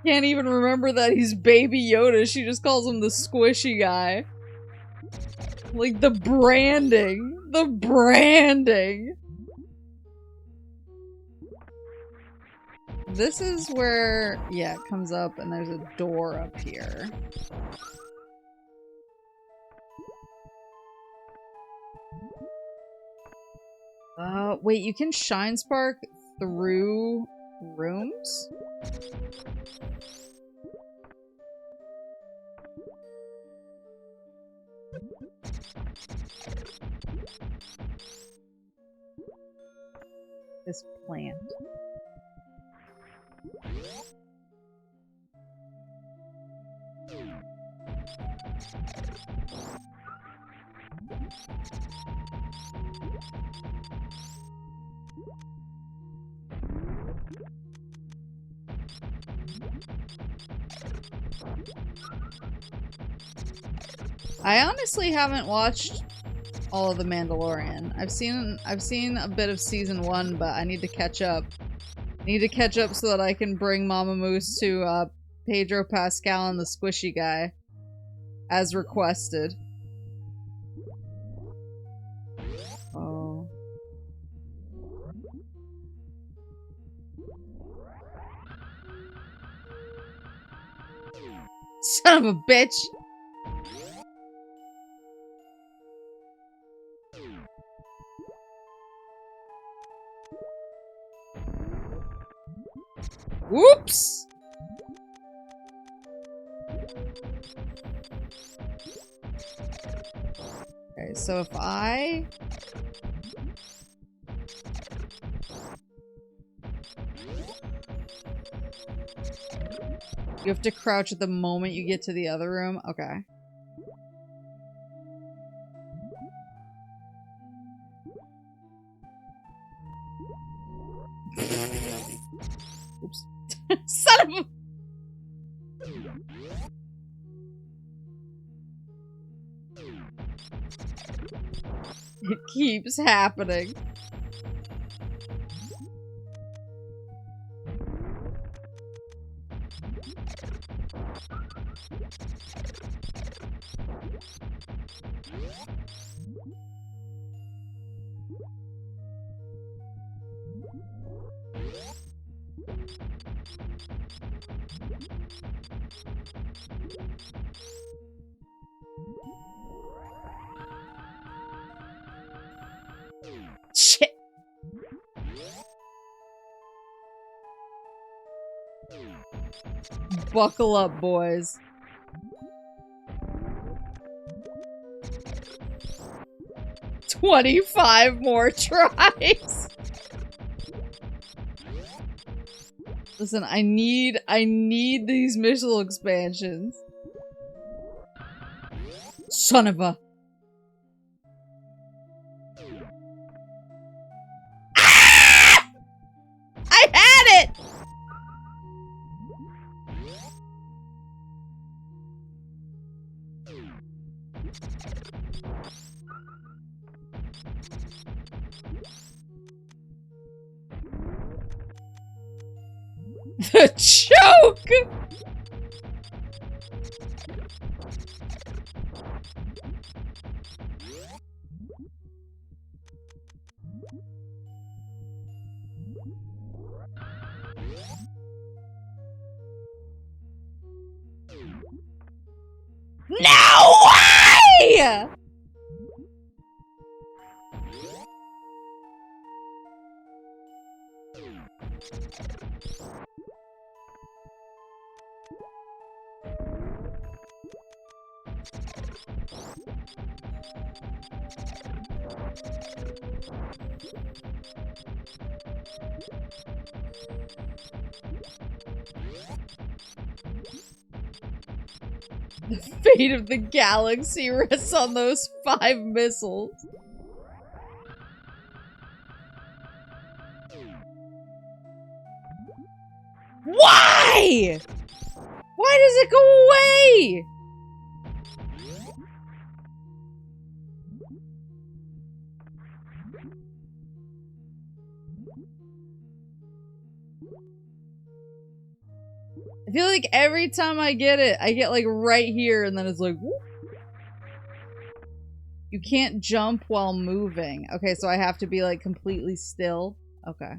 can't even remember that he's Baby Yoda. She just calls him the squishy guy. Like, the branding. The branding. This is where, yeah, it comes up and there's a door up here. Wait, you can shine spark through rooms? This plant. I honestly haven't watched all of The Mandalorian. I've seen a bit of season 1, but I need to catch up. I need to catch up so that I can bring Mama Moose to Pedro Pascal and the squishy guy, as requested. Oh. Son of a bitch! Whoops! Okay, so if I... You have to crouch at the moment you get to the other room? Okay. Oops. Son of a... It keeps happening. Shit. Buckle up, boys. "25 more tries." Listen, I need these missile expansions. Son of a... Ah! I had it! The choke! No way! The fate of the galaxy rests on those 5 missiles. Why? Why does it go away? I feel like every time I get it, I get like right here and then it's like, whoop. You can't jump while moving. Okay, so I have to be like completely still. Okay.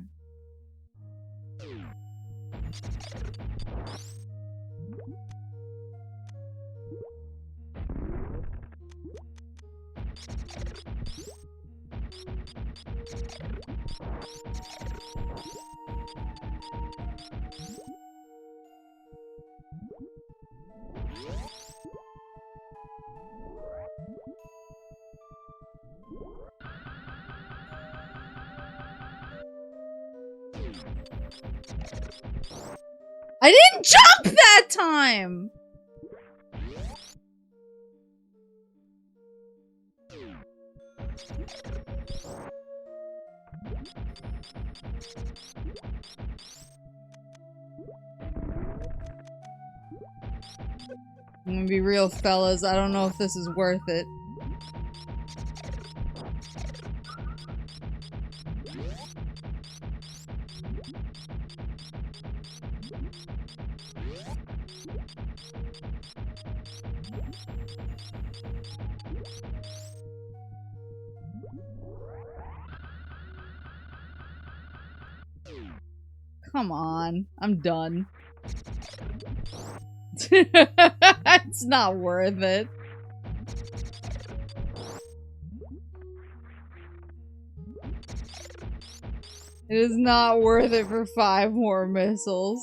I didn't jump that time! I'm gonna be real, fellas. I don't know if this is worth it. Come on. I'm done. It's not worth it. It is not worth it for 5 more missiles.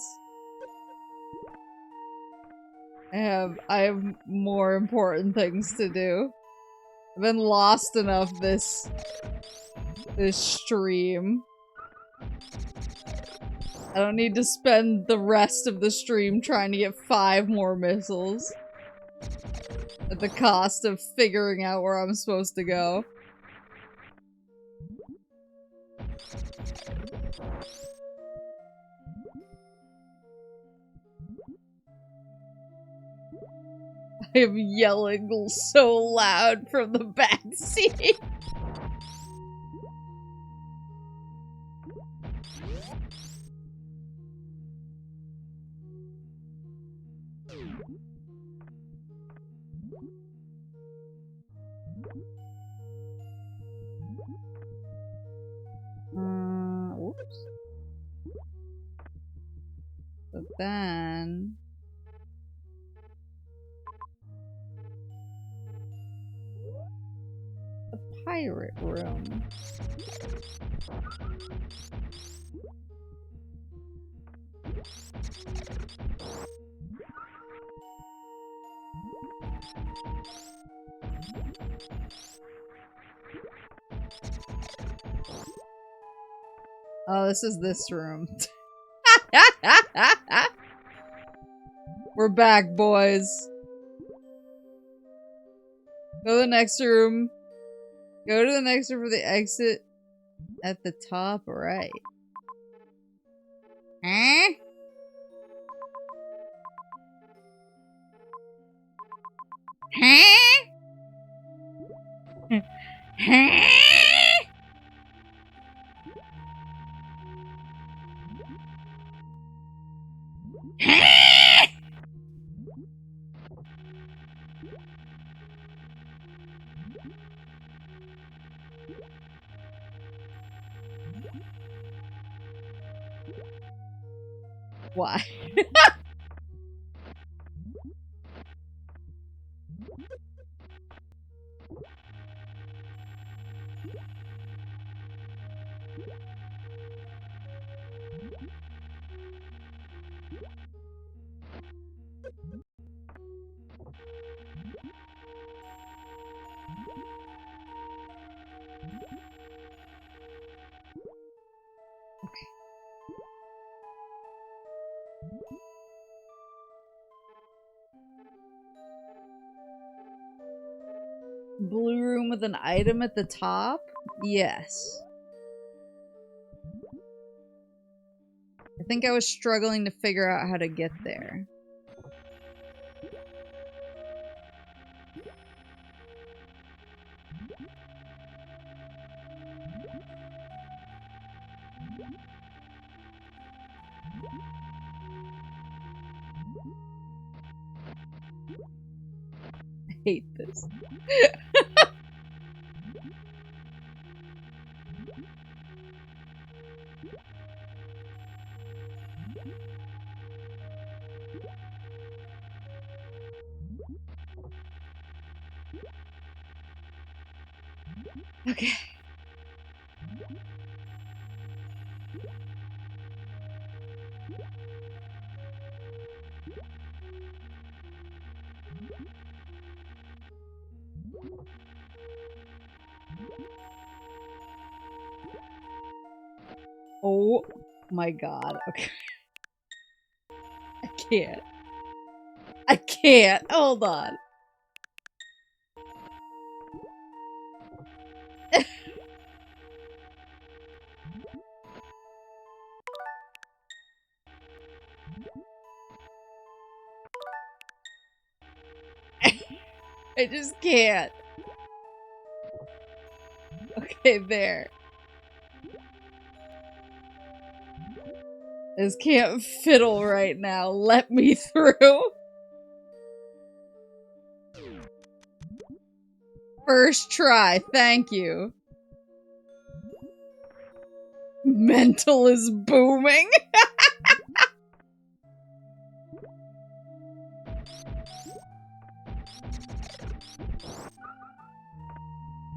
I have more important things to do. I've been lost enough this stream. I don't need to spend the rest of the stream trying to get 5 more missiles. At the cost of figuring out where I'm supposed to go. I am yelling so loud from the backseat. Whoops. But then... the pirate room. Oh, this is this room. We're back, boys. Go to the next room. Go to the next room for the exit at the top right. Huh? Huh? Huh? Why? Blue room with an item at the top? Yes. I think I was struggling to figure out how to get there. I hate this. Okay. Oh my god. Okay. I can't. I can't. Hold on. I just can't. Okay, there. I just can't fiddle right now. Let me through. First try. Thank you. Mental is booming.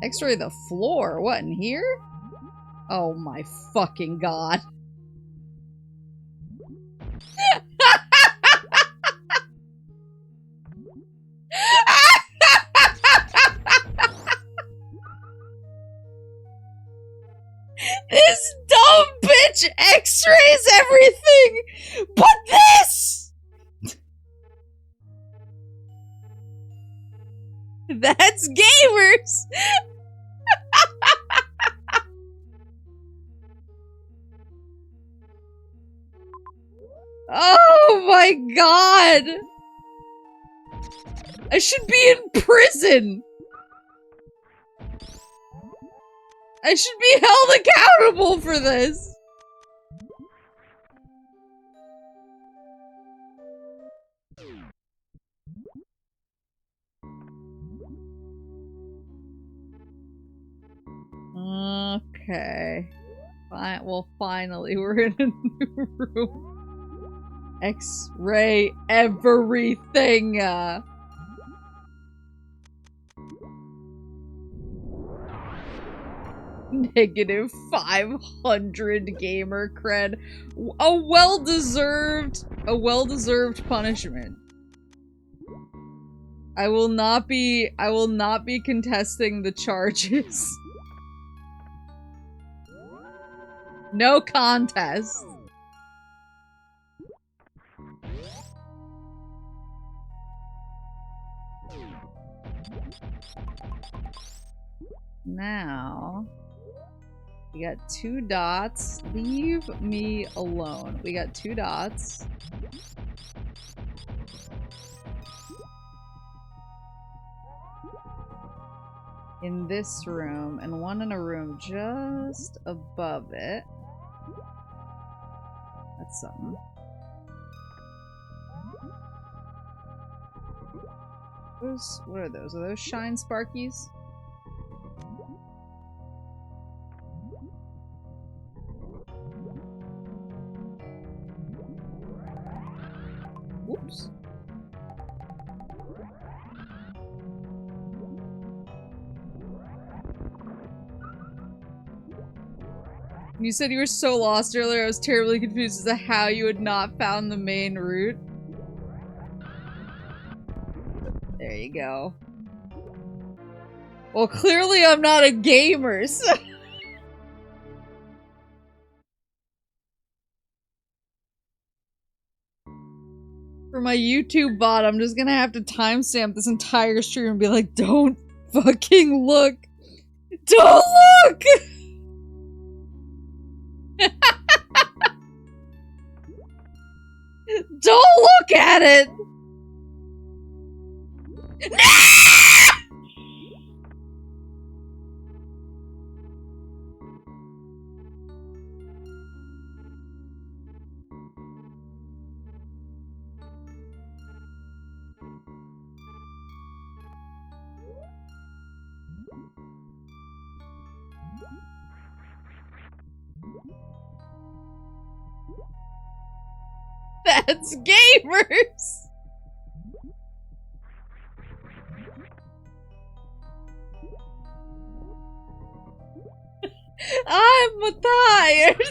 X-ray the floor. What, in here? Oh my fucking god. This dumb bitch x-rays everything but this! That's gamers! Oh my god! I should be in prison! I should be held accountable for this! Okay. Fine. Well, finally, we're in a new room. X-ray everything! Negative 500 gamer cred. A well-deserved punishment. I will not be contesting the charges. No contest. Now, we got 2 dots. Leave me alone. We got 2 dots. In this room, and 1 in a room just above it. That's something. What are those? Are those shine sparkies? Oops. You said you were so lost earlier, I was terribly confused as to how you had not found the main route. There you go. Well, clearly I'm not a gamer, so... For my YouTube bot, I'm just gonna have to timestamp this entire stream and be like, don't fucking look. Don't look! Don't look at it! That's gamers! I'm tired!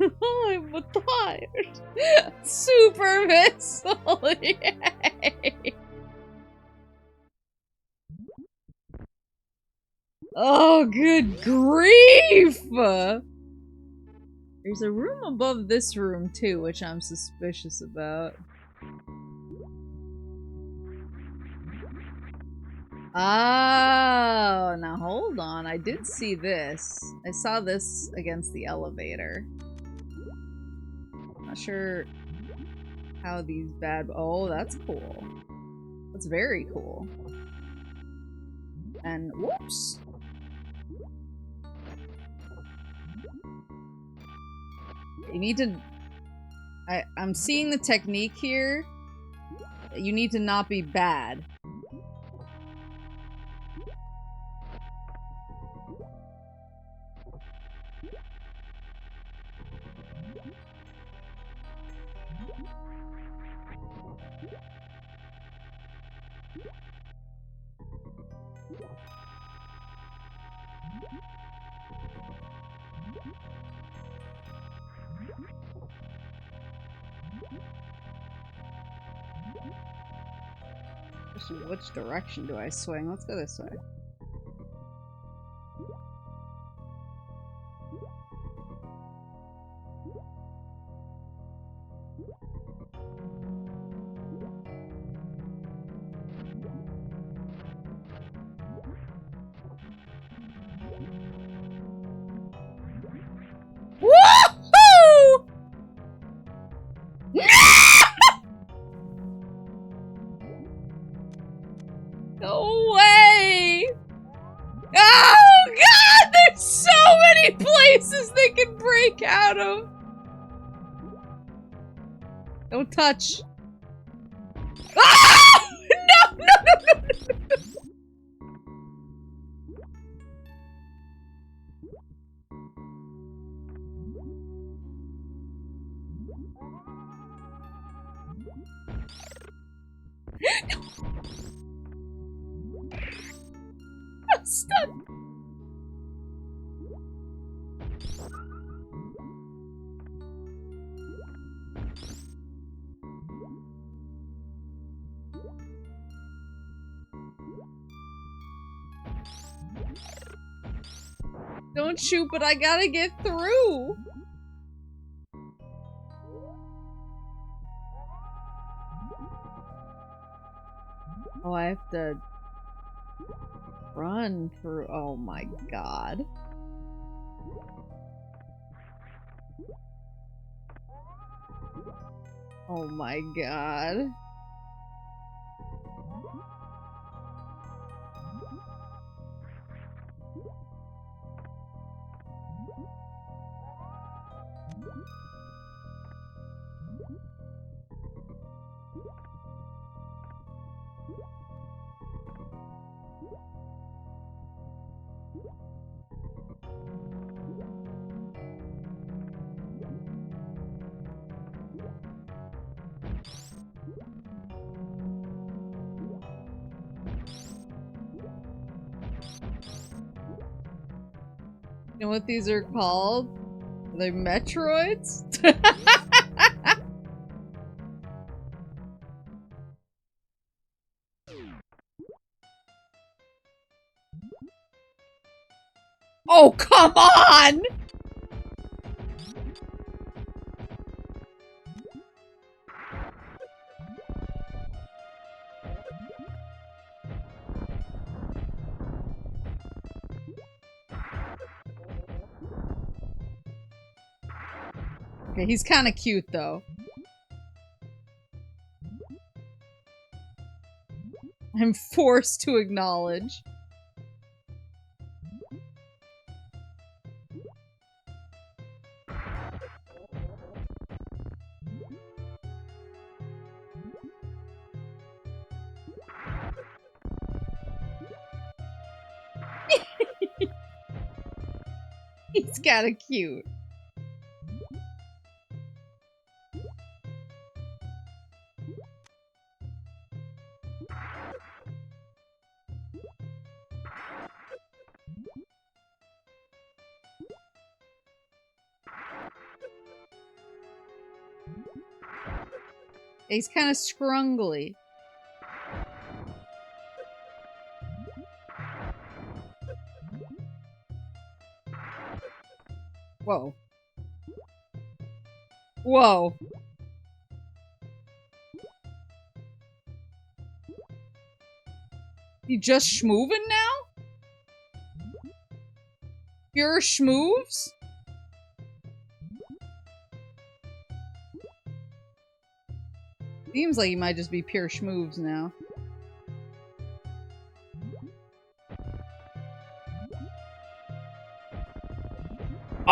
I'm tired. Super missile! Yay! Oh, good grief! There's a room above this room, too, which I'm suspicious about. Oh, now hold on. I did see this. I saw this against the elevator. Not sure how these bad... Oh, that's cool. That's very cool. And whoops. You need to... I'm seeing the technique here. You need to not be bad. Which direction do I swing? Let's go this way. Woohoo! No way! Oh god! There's so many places they can break out of! Don't touch. Ah! No, no, no, no, no, no. I'm stuck. Don't shoot, but I gotta get through. Oh, I have to run through. Oh my god. Oh my god. You know what these are called? Are they Metroids? Oh, come on! Okay, he's kind of cute, though. I'm forced to acknowledge. He's kind of cute. He's kind of scrungly. Whoa. Whoa. You just schmoovin' now? Pure schmooves? Seems like you might just be pure schmooves now.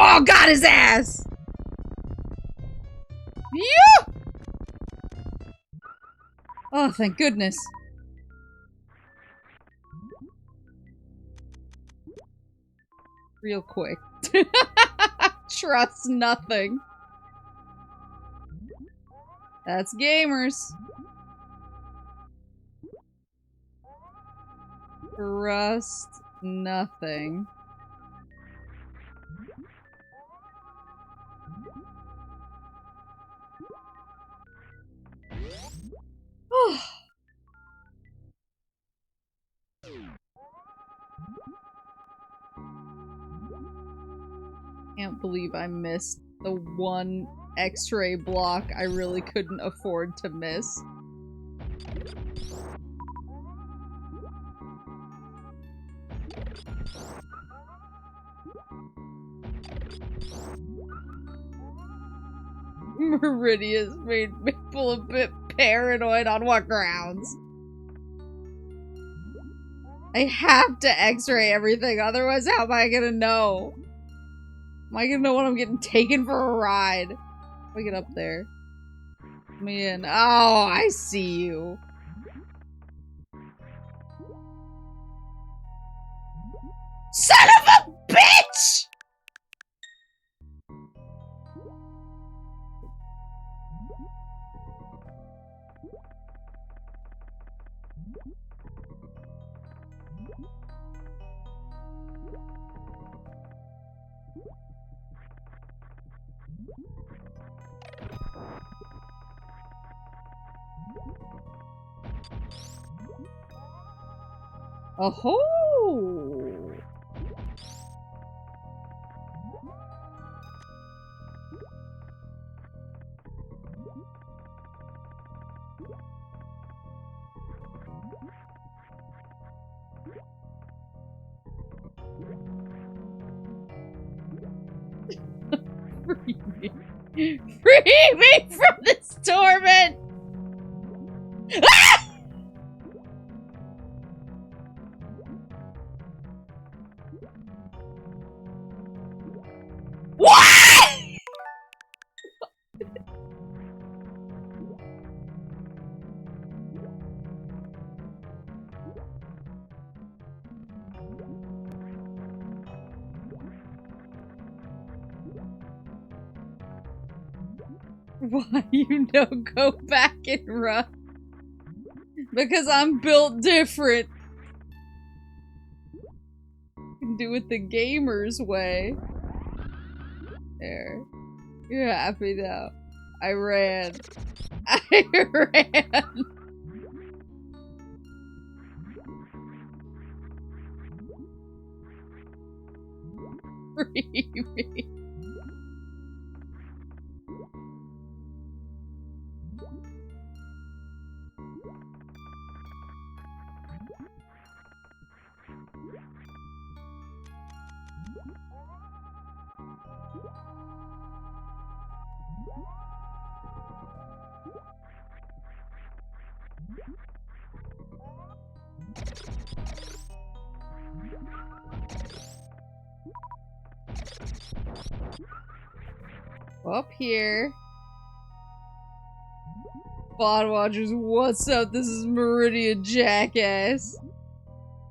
Oh, got his ass! Yeah! Oh, thank goodness. Real quick. Trust nothing. That's gamers. Trust nothing. Can't believe I missed the one X-ray block I really couldn't afford to miss. Meridius made Maple a bit paranoid. On what grounds? I have to X-ray everything, otherwise how am I gonna know? Am I gonna know when I'm getting taken for a ride? Let me get up there. Let me in. Oh, I see you. Son of a bitch! Oh-ho! Free me. Free me from this torment! Ah! What? Why you don't go back and run? Because I'm built different. You can do it the gamer's way. There. You're happy now. I ran. I ran. Free me. Up here. Bod Watchers, what's up? This is Meridian Jackass.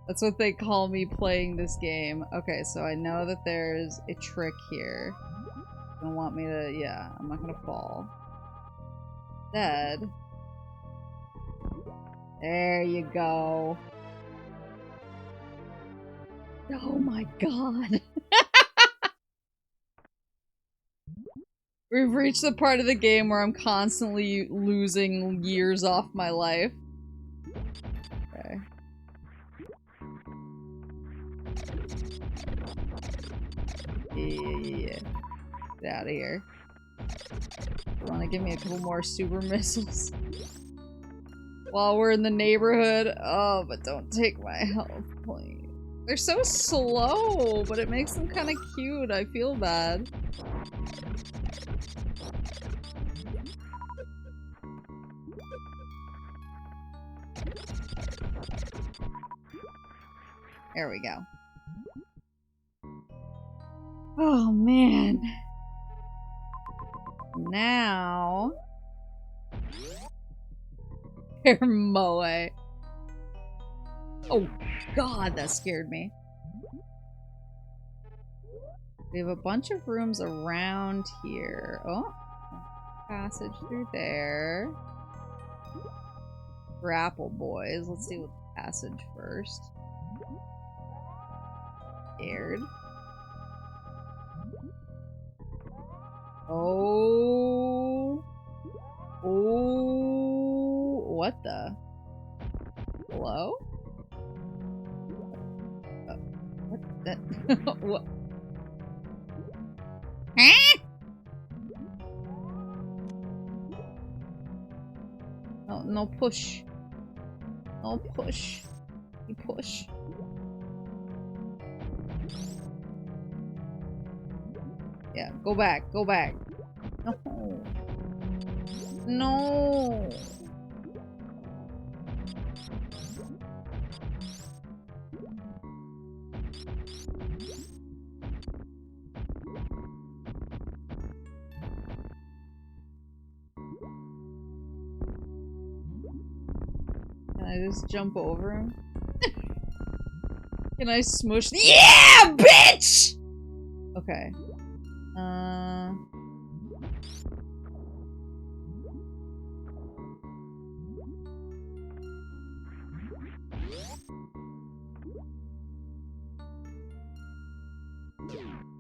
That's what they call me playing this game. Okay, so I know that there's a trick here. They don't want me to, yeah, I'm not gonna fall. Dead. There you go. Oh my god. We've reached the part of the game where I'm constantly losing years off my life. Okay. Yeah. Get out of here. You wanna give me a couple more super missiles? While we're in the neighborhood? Oh, but don't take my health, please. They're so slow, but it makes them kind of cute. I feel bad. There we go. Oh, man. Now... Moe. Oh, God, that scared me. We have a bunch of rooms around here. Oh, passage through there. Grapple boys. Let's see what the passage first. Scared. Oh. Oh. What the? Hello? What the? What? No, no push. No push. You push. Yeah, go back. Go back. No. No. Can I just jump over him? Can I smush? Yeah, bitch! Okay.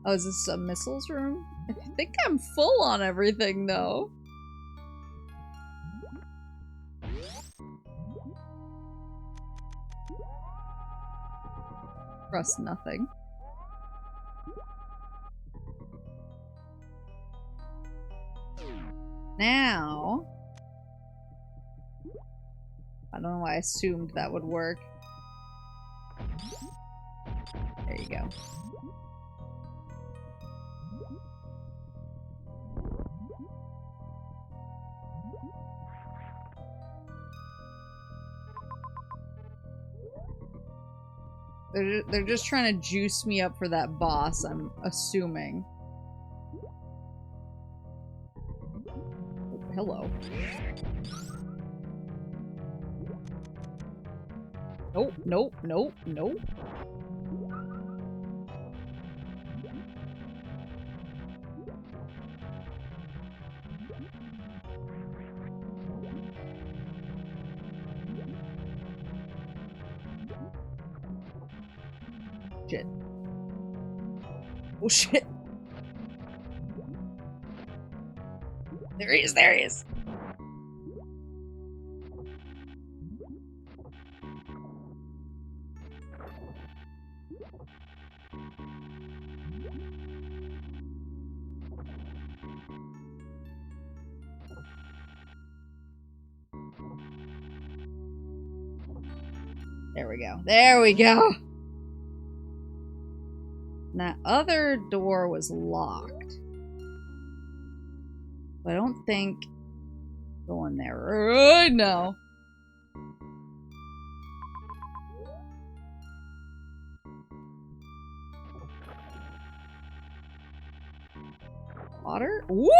Oh, is this a missiles room? I think I'm full on everything, though. Trust nothing. Now... I don't know why I assumed that would work. There you go. They're just trying to juice me up for that boss, I'm assuming. Oh, hello. Nope, nope, nope, nope. Shit. Oh shit. There he is, there he is. There we go. There we go. That other door was locked. I don't think going there right now. Water? What?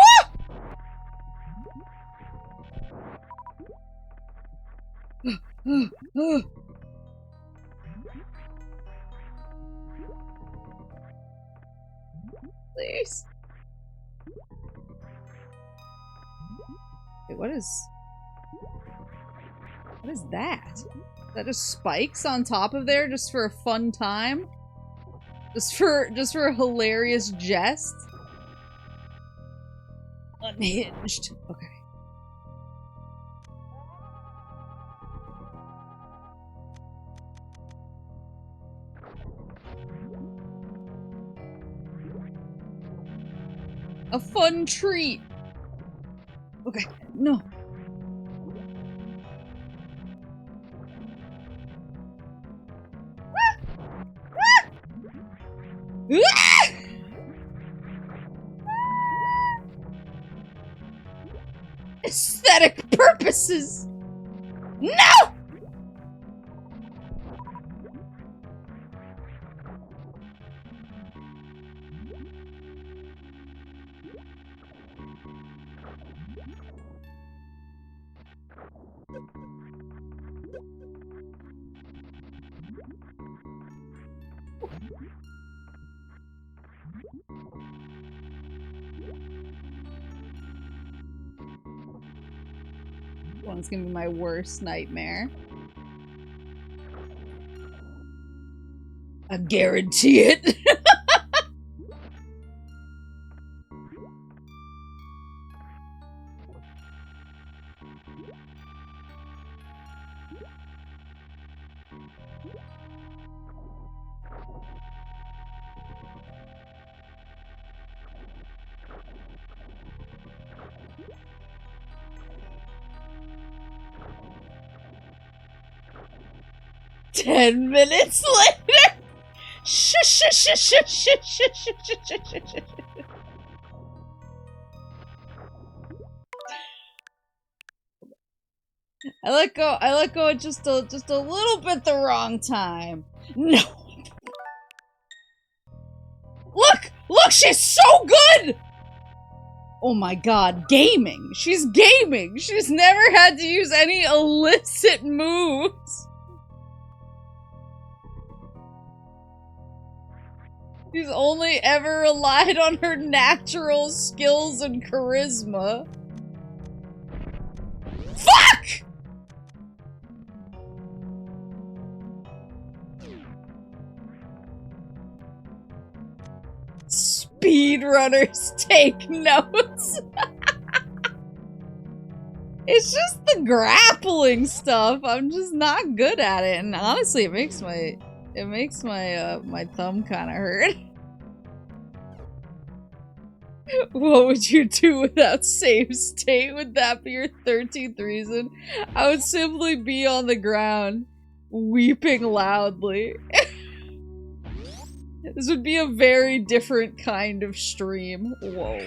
Please. Wait, what is that? Is that just spikes on top of there just for a fun time? Just for a hilarious jest? Unhinged. Okay. A fun treat. Okay, no. Aesthetic purposes. No! One's gonna be my worst nightmare. I guarantee it. Ten minutes later. I let go at just a little bit the wrong time. No. Look, she's so good. Oh my god, gaming. She's gaming. She's never had to use any illicit moves. She's only ever relied on her natural skills and charisma. Fuck! Speedrunners take notes. It's just the grappling stuff. I'm just not good at it, and honestly, it makes my my thumb kind of hurt. What would you do without save state? Would that be your 13th reason? I would simply be on the ground, weeping loudly. This would be a very different kind of stream. Whoa.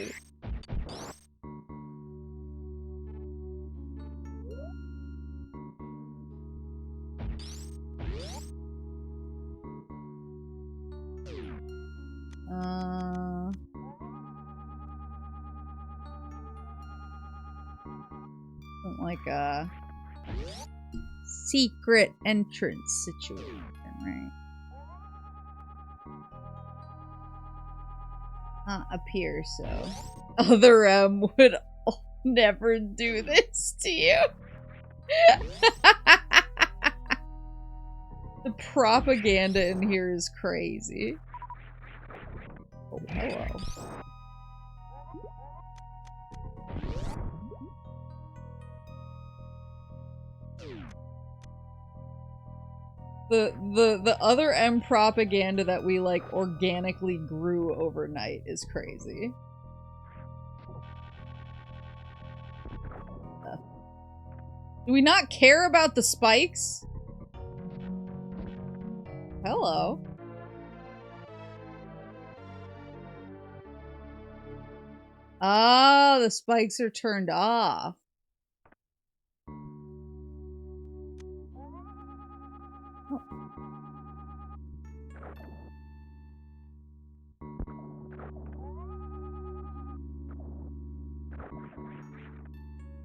Like a secret entrance situation, right? Appear so. Other M would never do this to you. The propaganda in here is crazy. Oh, hello. The other M propaganda that we like organically grew overnight is crazy. Do we not care about the spikes? Hello. Oh, the spikes are turned off.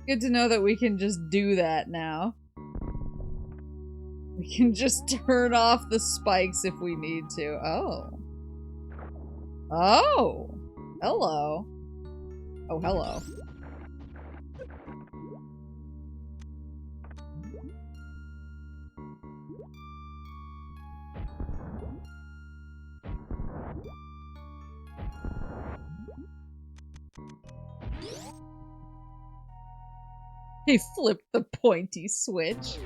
Good to know that we can just do that now. We can just turn off the spikes if we need to. Oh. Oh. Hello. Oh, hello. He flipped the pointy switch.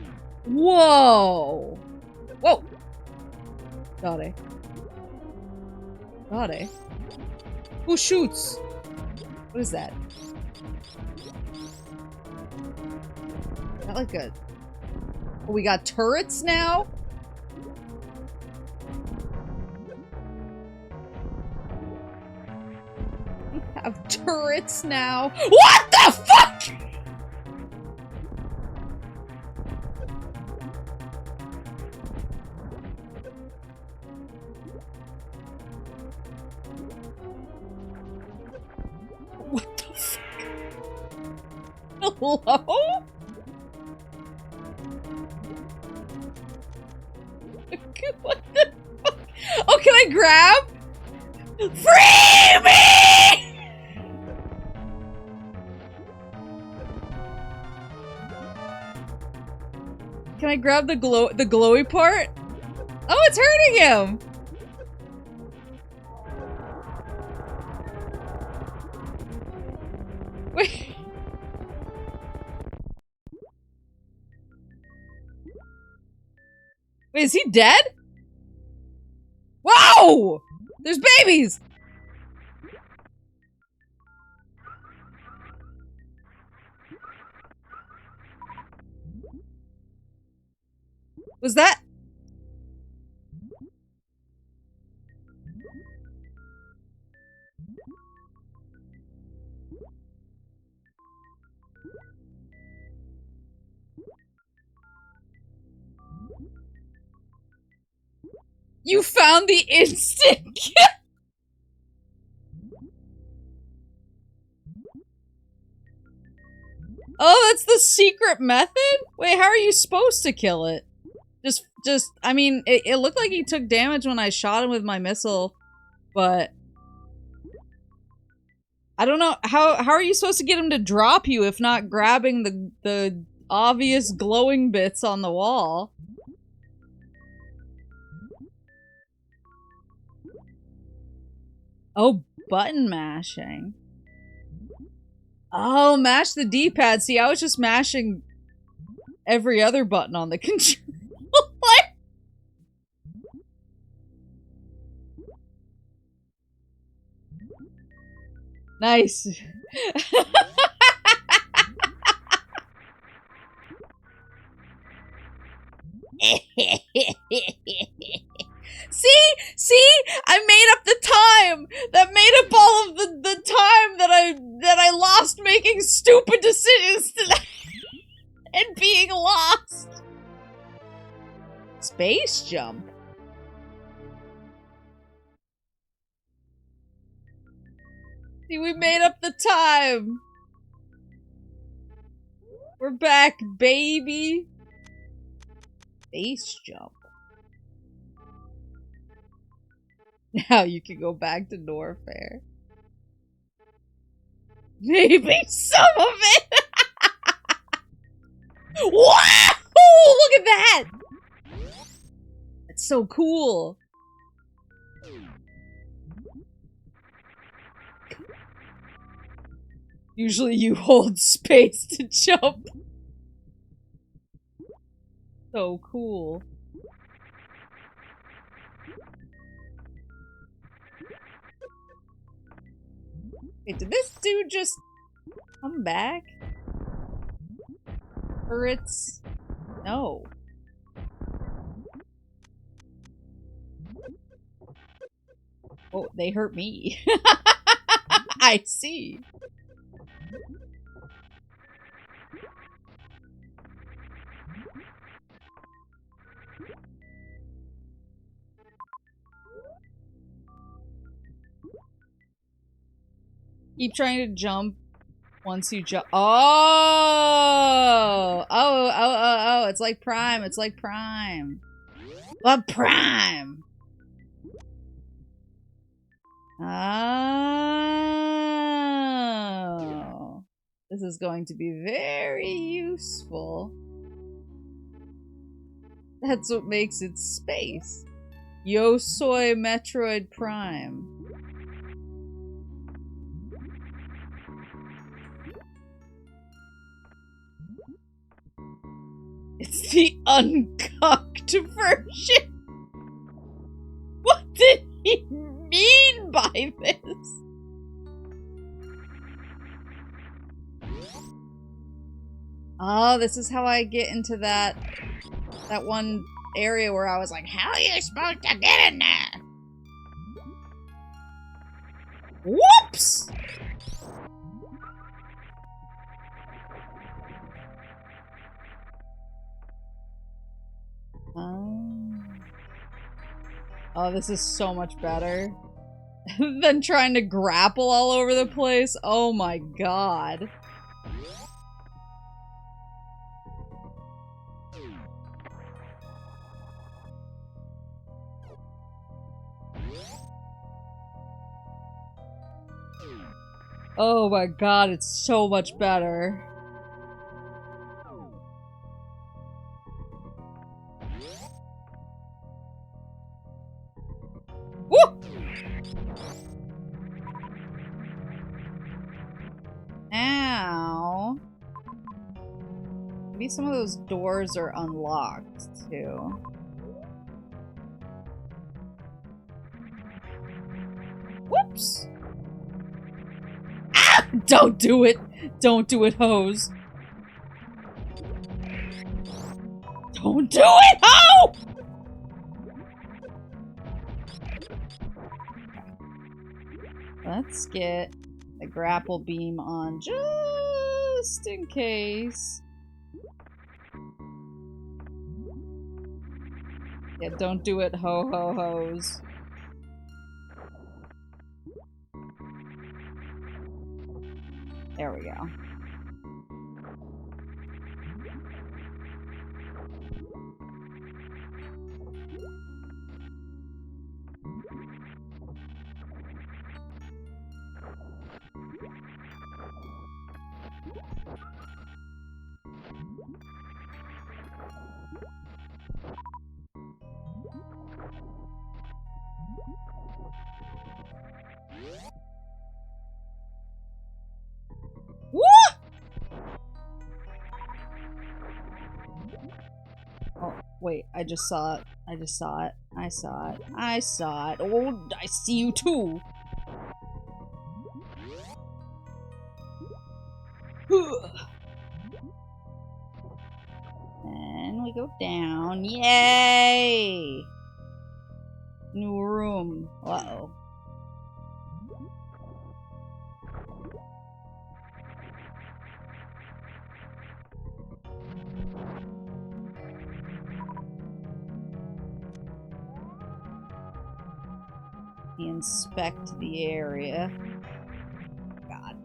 Whoa! Whoa! Got it. Got it. Who shoots? What is that? Is that like a... Oh, we got turrets now? We have turrets now. What the fuck?! What the fuck? Hello? What the fuck? Oh, can I grab? Free me! Can I grab the glowy part? Oh, it's hurting him! Wait. Wait, is he dead? Whoa! There's babies! Was that? You found the instant kill! Oh, that's the secret method? Wait, how are you supposed to kill it? I mean, it looked like he took damage when I shot him with my missile, but... I don't know, how are you supposed to get him to drop you if not grabbing the obvious glowing bits on the wall? Oh, button mashing. Oh, mash the D-pad. See, I was just mashing every other button on the controller. Nice. See, I made up the time. That made up all of the time that I lost making stupid decisions and being lost. Space jump. See, we made up the time. We're back, baby. Space jump. Now you can go back to Norfair. Maybe some of it. Wow! Look at that! That's so cool. Usually you hold space to jump. So cool. Wait, did this dude just come back? Turrets? No. Oh, they hurt me. I see. Keep trying to jump once you jump. Oh! It's like Prime. It's like Prime. What Prime? Oh. This is going to be very useful. That's what makes it space. Yo soy Metroid Prime. It's the uncooked version. What did he mean by this? Oh, this is how I get into that one area where I was like, how are you supposed to get in there? Whoops! Oh, this is so much better than trying to grapple all over the place. Oh my god. Oh my god, it's so much better. Woo! Ow. Maybe some of those doors are unlocked, too. Whoops! Ah! Don't do it! Don't do it, hose! Don't do it, ho! Let's get the grapple beam on just in case. Yeah, don't do it, ho-ho-hos. There we go. Oh, wait, I just saw it. I just saw it. I saw it. I saw it. Oh, I see you too! And we go down. Yay! New room. Uh-oh. Inspect the area. God.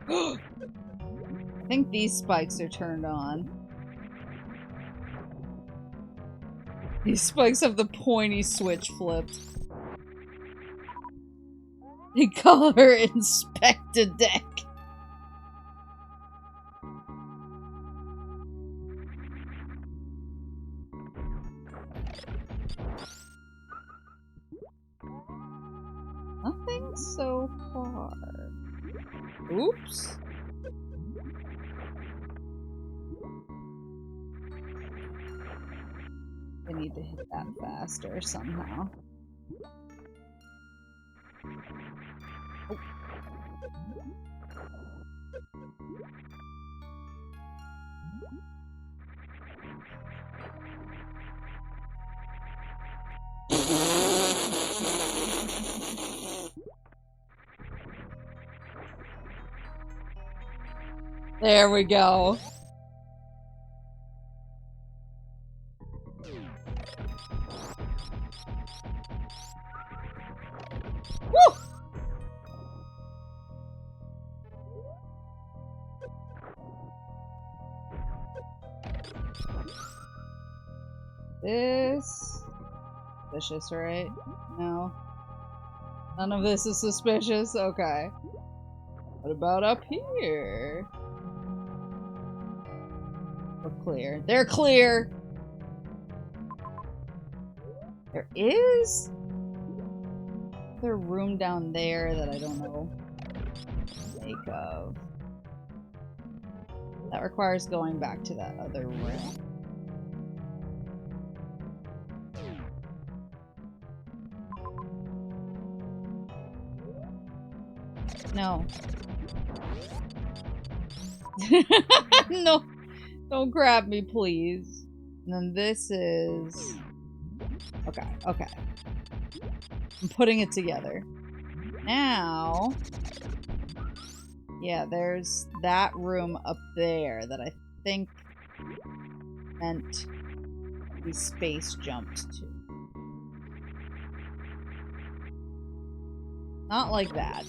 I think these spikes are turned on. These spikes have the pointy switch flipped. They call her Inspect a Deck. Nothing so far. Oops. I need to hit that faster somehow. Oh. There we go. This... suspicious, right? No. None of this is suspicious? Okay. What about up here? We're clear. They're clear! There is... another room down there that I don't know what to make of. That requires going back to that other room. No. No. Don't grab me, please. And then this is... okay, okay. I'm putting it together. Now... yeah, there's that room up there that I think meant we space jumped to. Not like that.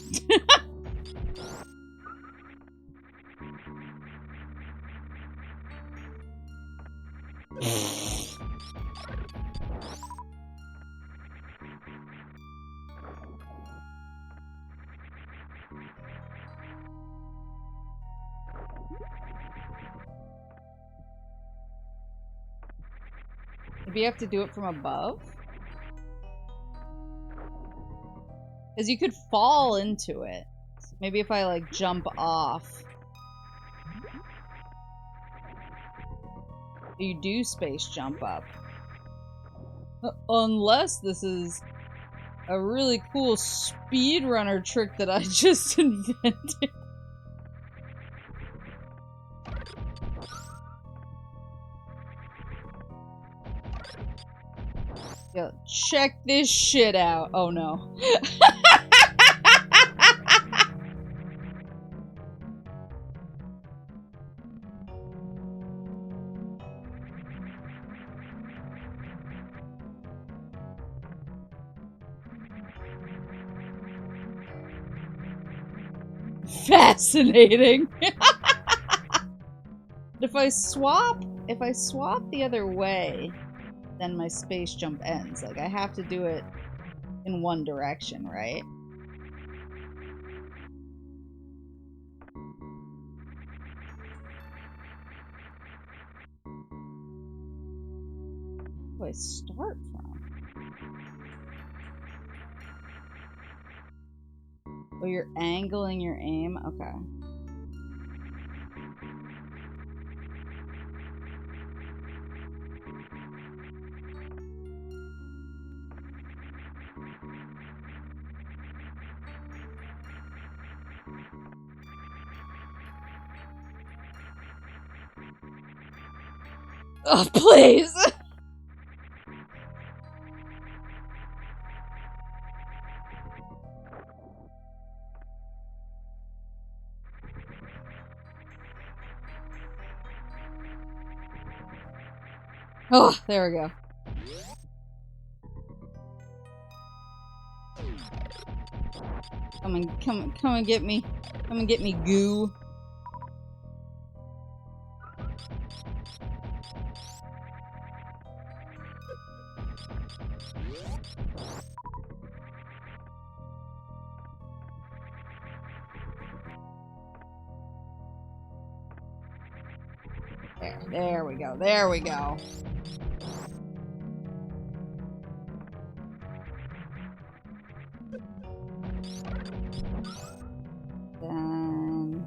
Maybe you have to do it from above? Because you could fall into it. So maybe if I, like, jump off. You do space jump up. Unless this is a really cool speedrunner trick that I just invented. Yo, check this shit out. Oh no. Fascinating. If I swap the other way, then my space jump ends. Like, I have to do it in one direction, right? Where do I start from? Oh, you're angling your aim? Okay. Oh, please! Oh, there we go. Come and get me. Come and get me, goo. There we go. There we go. Then...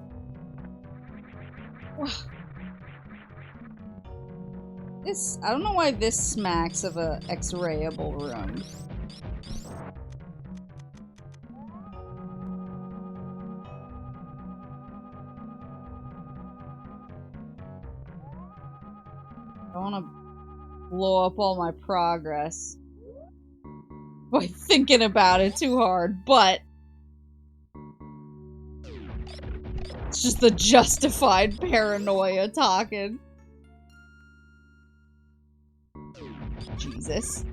this... I don't know why this smacks of a X-rayable room. I want to blow up all my progress by thinking about it too hard, but it's just the justified paranoia talking. Jesus.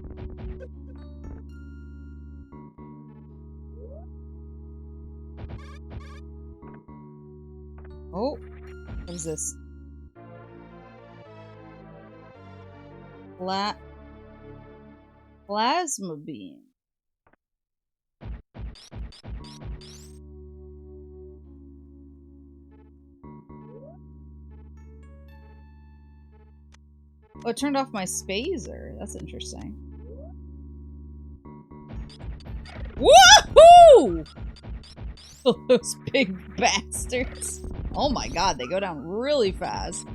Oh, what is this? Plasma beam. Oh, it turned off my spazer. That's interesting. Woohoo! Those big bastards. Oh my god, they go down really fast.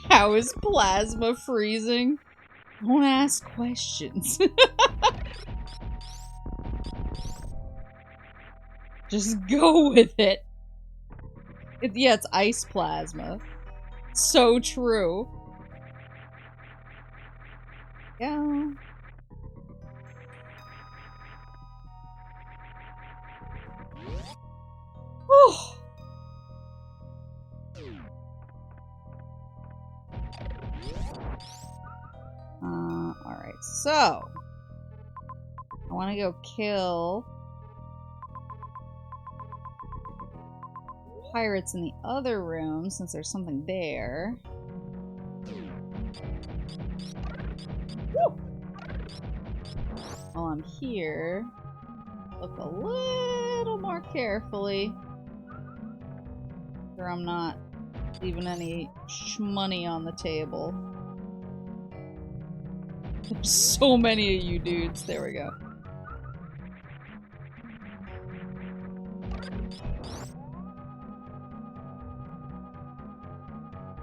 How is plasma freezing? Don't ask questions. Just go with it. Yeah, it's ice plasma. So true. Yeah. Whew. Alright, so I want to go kill pirates in the other room since there's something there. Woo! While I'm here, look a little more carefully. Sure I'm not leaving any shmoney on the table. There's so many of you dudes. There we go.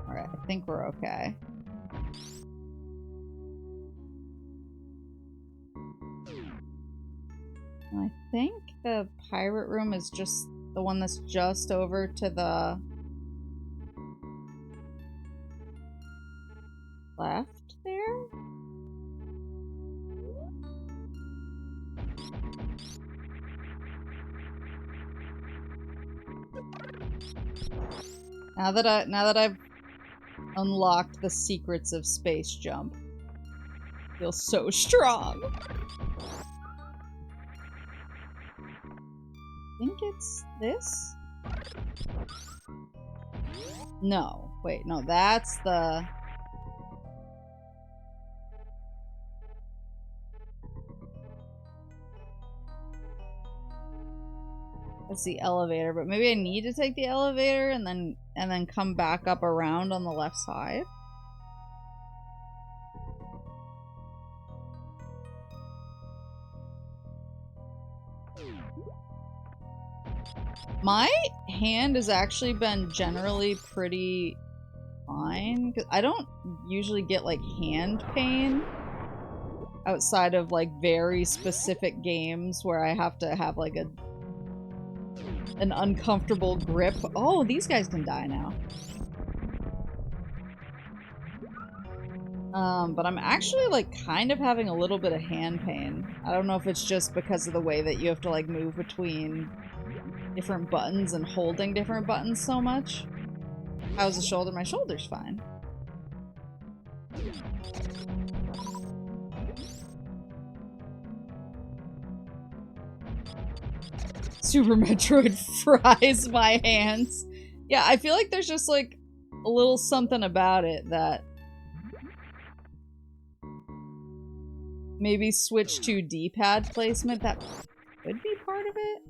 Alright, I think we're okay. I think the pirate room is just the one that's just over to the left there? Now that I've unlocked the secrets of space jump, I feel so strong. I think it's this? No. Wait, no, that's the... That's the elevator, but maybe I need to take the elevator and then come back up around on the left side. My hand has actually been generally pretty fine, 'cause I don't usually get like hand pain outside of like very specific games where I have to have like an uncomfortable grip. Oh, these guys can die now. But I'm actually like kind of having a little bit of hand pain. I don't know if it's just because of the way that you have to like move between different buttons and holding different buttons so much. How's the shoulder? My shoulder's fine. Super Metroid fries my hands. Yeah, I feel like there's just like a little something about it that maybe switch to D-pad placement. That could be part of it.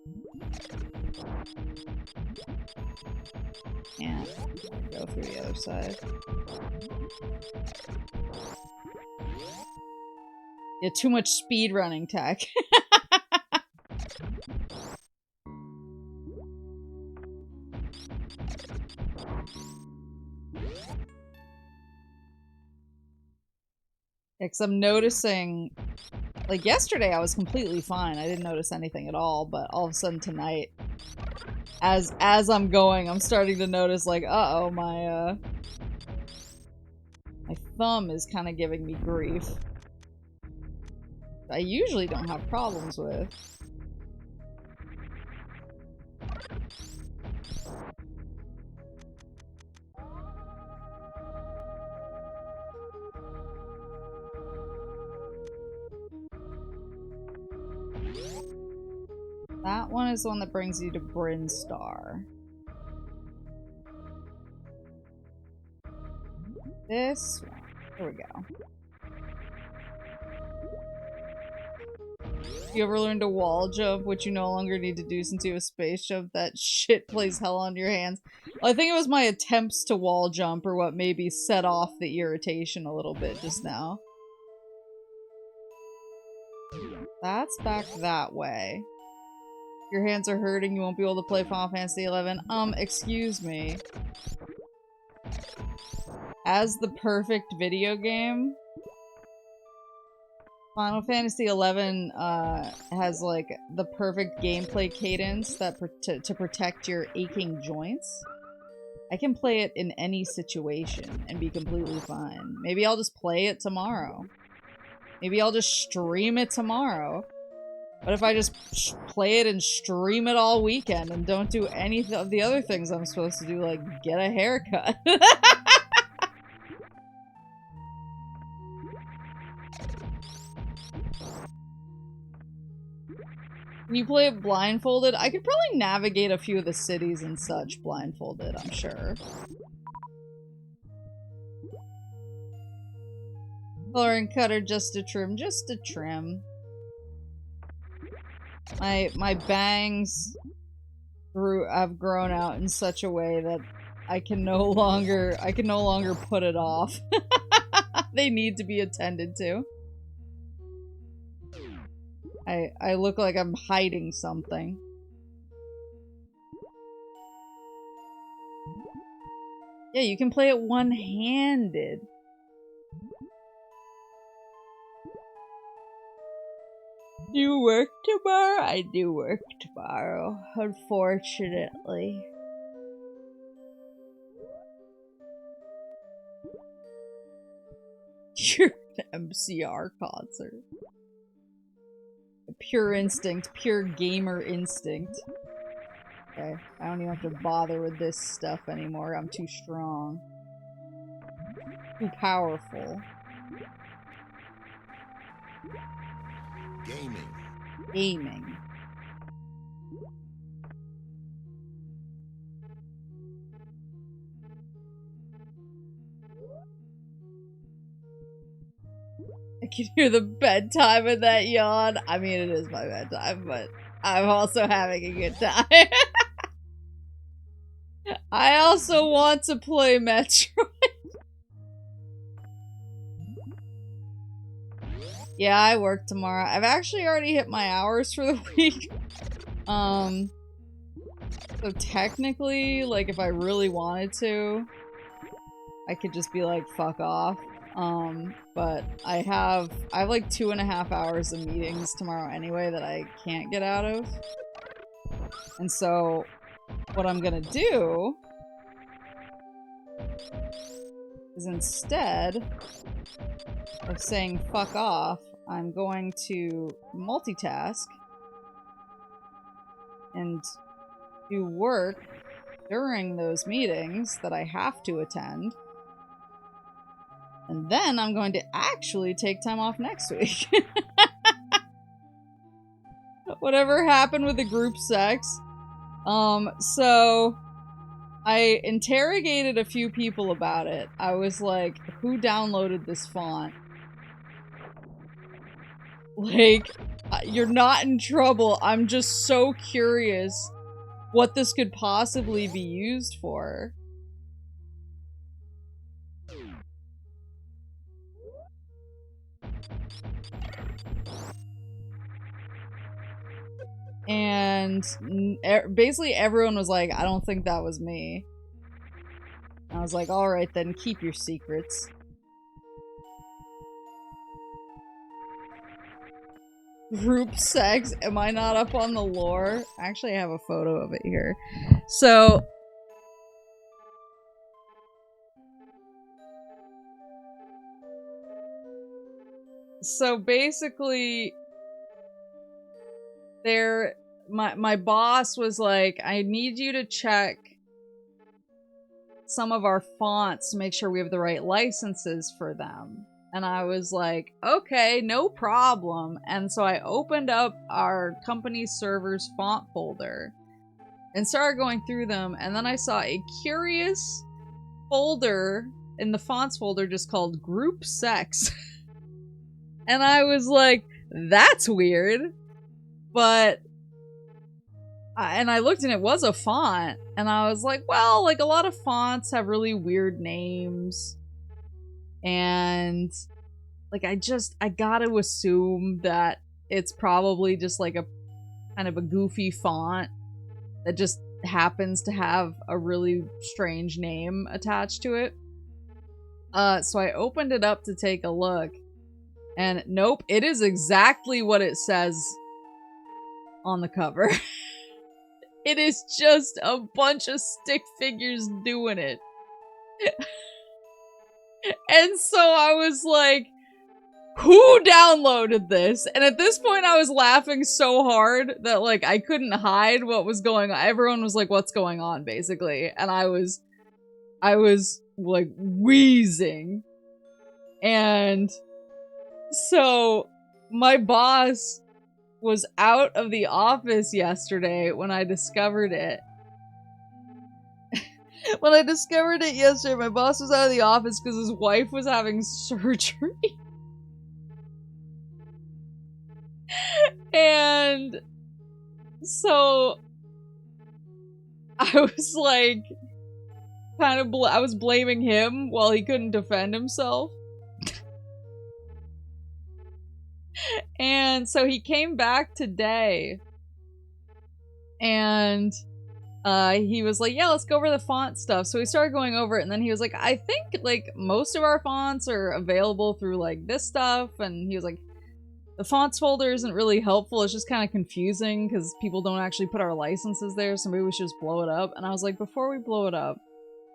Yeah, go through the other side. Yeah, too much speed running tech. Because I'm noticing, like yesterday I was completely fine. I didn't notice anything at all, but all of a sudden tonight, as I'm going, I'm starting to notice like, uh-oh, my thumb is kind of giving me grief. I usually don't have problems with. That one is the one that brings you to Brinstar. This one. Here we go. You ever learned to wall jump, which you no longer need to do since you have a space jump? That shit plays hell on your hands. Well, I think it was my attempts to wall jump or what maybe set off the irritation a little bit just now. That's back that way. Your hands are hurting, you won't be able to play Final Fantasy XI. Excuse me. As the perfect video game, Final Fantasy XI has like the perfect gameplay cadence that to protect your aching joints. I can play it in any situation and be completely fine. Maybe I'll just play it tomorrow. Maybe I'll just stream it tomorrow. But if I just play it and stream it all weekend and don't do any of the other things I'm supposed to do, like get a haircut. Can you play it blindfolded? I could probably navigate a few of the cities and such blindfolded, I'm sure. Coloring cutter just a trim, just a trim. My bangs have grown out in such a way that I can no longer put it off. They need to be attended to. I look like I'm hiding something. Yeah, you can play it one-handed. Do you work tomorrow? I do work tomorrow, unfortunately. You're an MCR concert. Pure instinct, pure gamer instinct. Okay, I don't even have to bother with this stuff anymore. I'm too strong. Too powerful. Gaming. Gaming. I can hear the bedtime in that yawn. I mean, it is my bedtime, but I'm also having a good time. I also want to play Metroid. Yeah, I work tomorrow. I've actually already hit my hours for the week. So technically, like, if I really wanted to, I could just be like, fuck off. But I have like 2.5 hours of meetings tomorrow anyway that I can't get out of. And so, what I'm gonna do is instead of saying fuck off, I'm going to multitask and do work during those meetings that I have to attend. And then I'm going to actually take time off next week. Whatever happened with the group sex. So I interrogated a few people about it. I was like, who downloaded this font? Like, you're not in trouble. I'm just so curious what this could possibly be used for. And basically everyone was like, I don't think that was me. And I was like, alright then, keep your secrets. Group sex? Am I not up on the lore? Actually, I have a photo of it here. So basically my boss was like, I need you to check some of our fonts to make sure we have the right licenses for them. And I was like, okay, no problem. And so I opened up our company server's font folder and started going through them. And then I saw a curious folder in the fonts folder just called group sex. And I was like, that's weird. But and I looked and it was a font. And I was like, well, like a lot of fonts have really weird names. And like I gotta assume that it's probably just like a kind of a goofy font that just happens to have a really strange name attached to it. So I opened it up to take a look, and nope, it is exactly what it says on the cover. It is just a bunch of stick figures doing it. And so I was like, who downloaded this? And at this point I was laughing so hard that like I couldn't hide what was going on. Everyone was like, what's going on, basically. And I was like wheezing. And so my boss was out of the office yesterday when I discovered it. When I discovered it yesterday, my boss was out of the office because his wife was having surgery. And so I was like, kind of, I was blaming him while he couldn't defend himself. And so he came back today and he was like, yeah, let's go over the font stuff. So we started going over it, and then he was like, I think like most of our fonts are available through like this stuff. And he was like, the fonts folder isn't really helpful. It's just kind of confusing because people don't actually put our licenses there, so maybe we should just blow it up. And I was like, before we blow it up,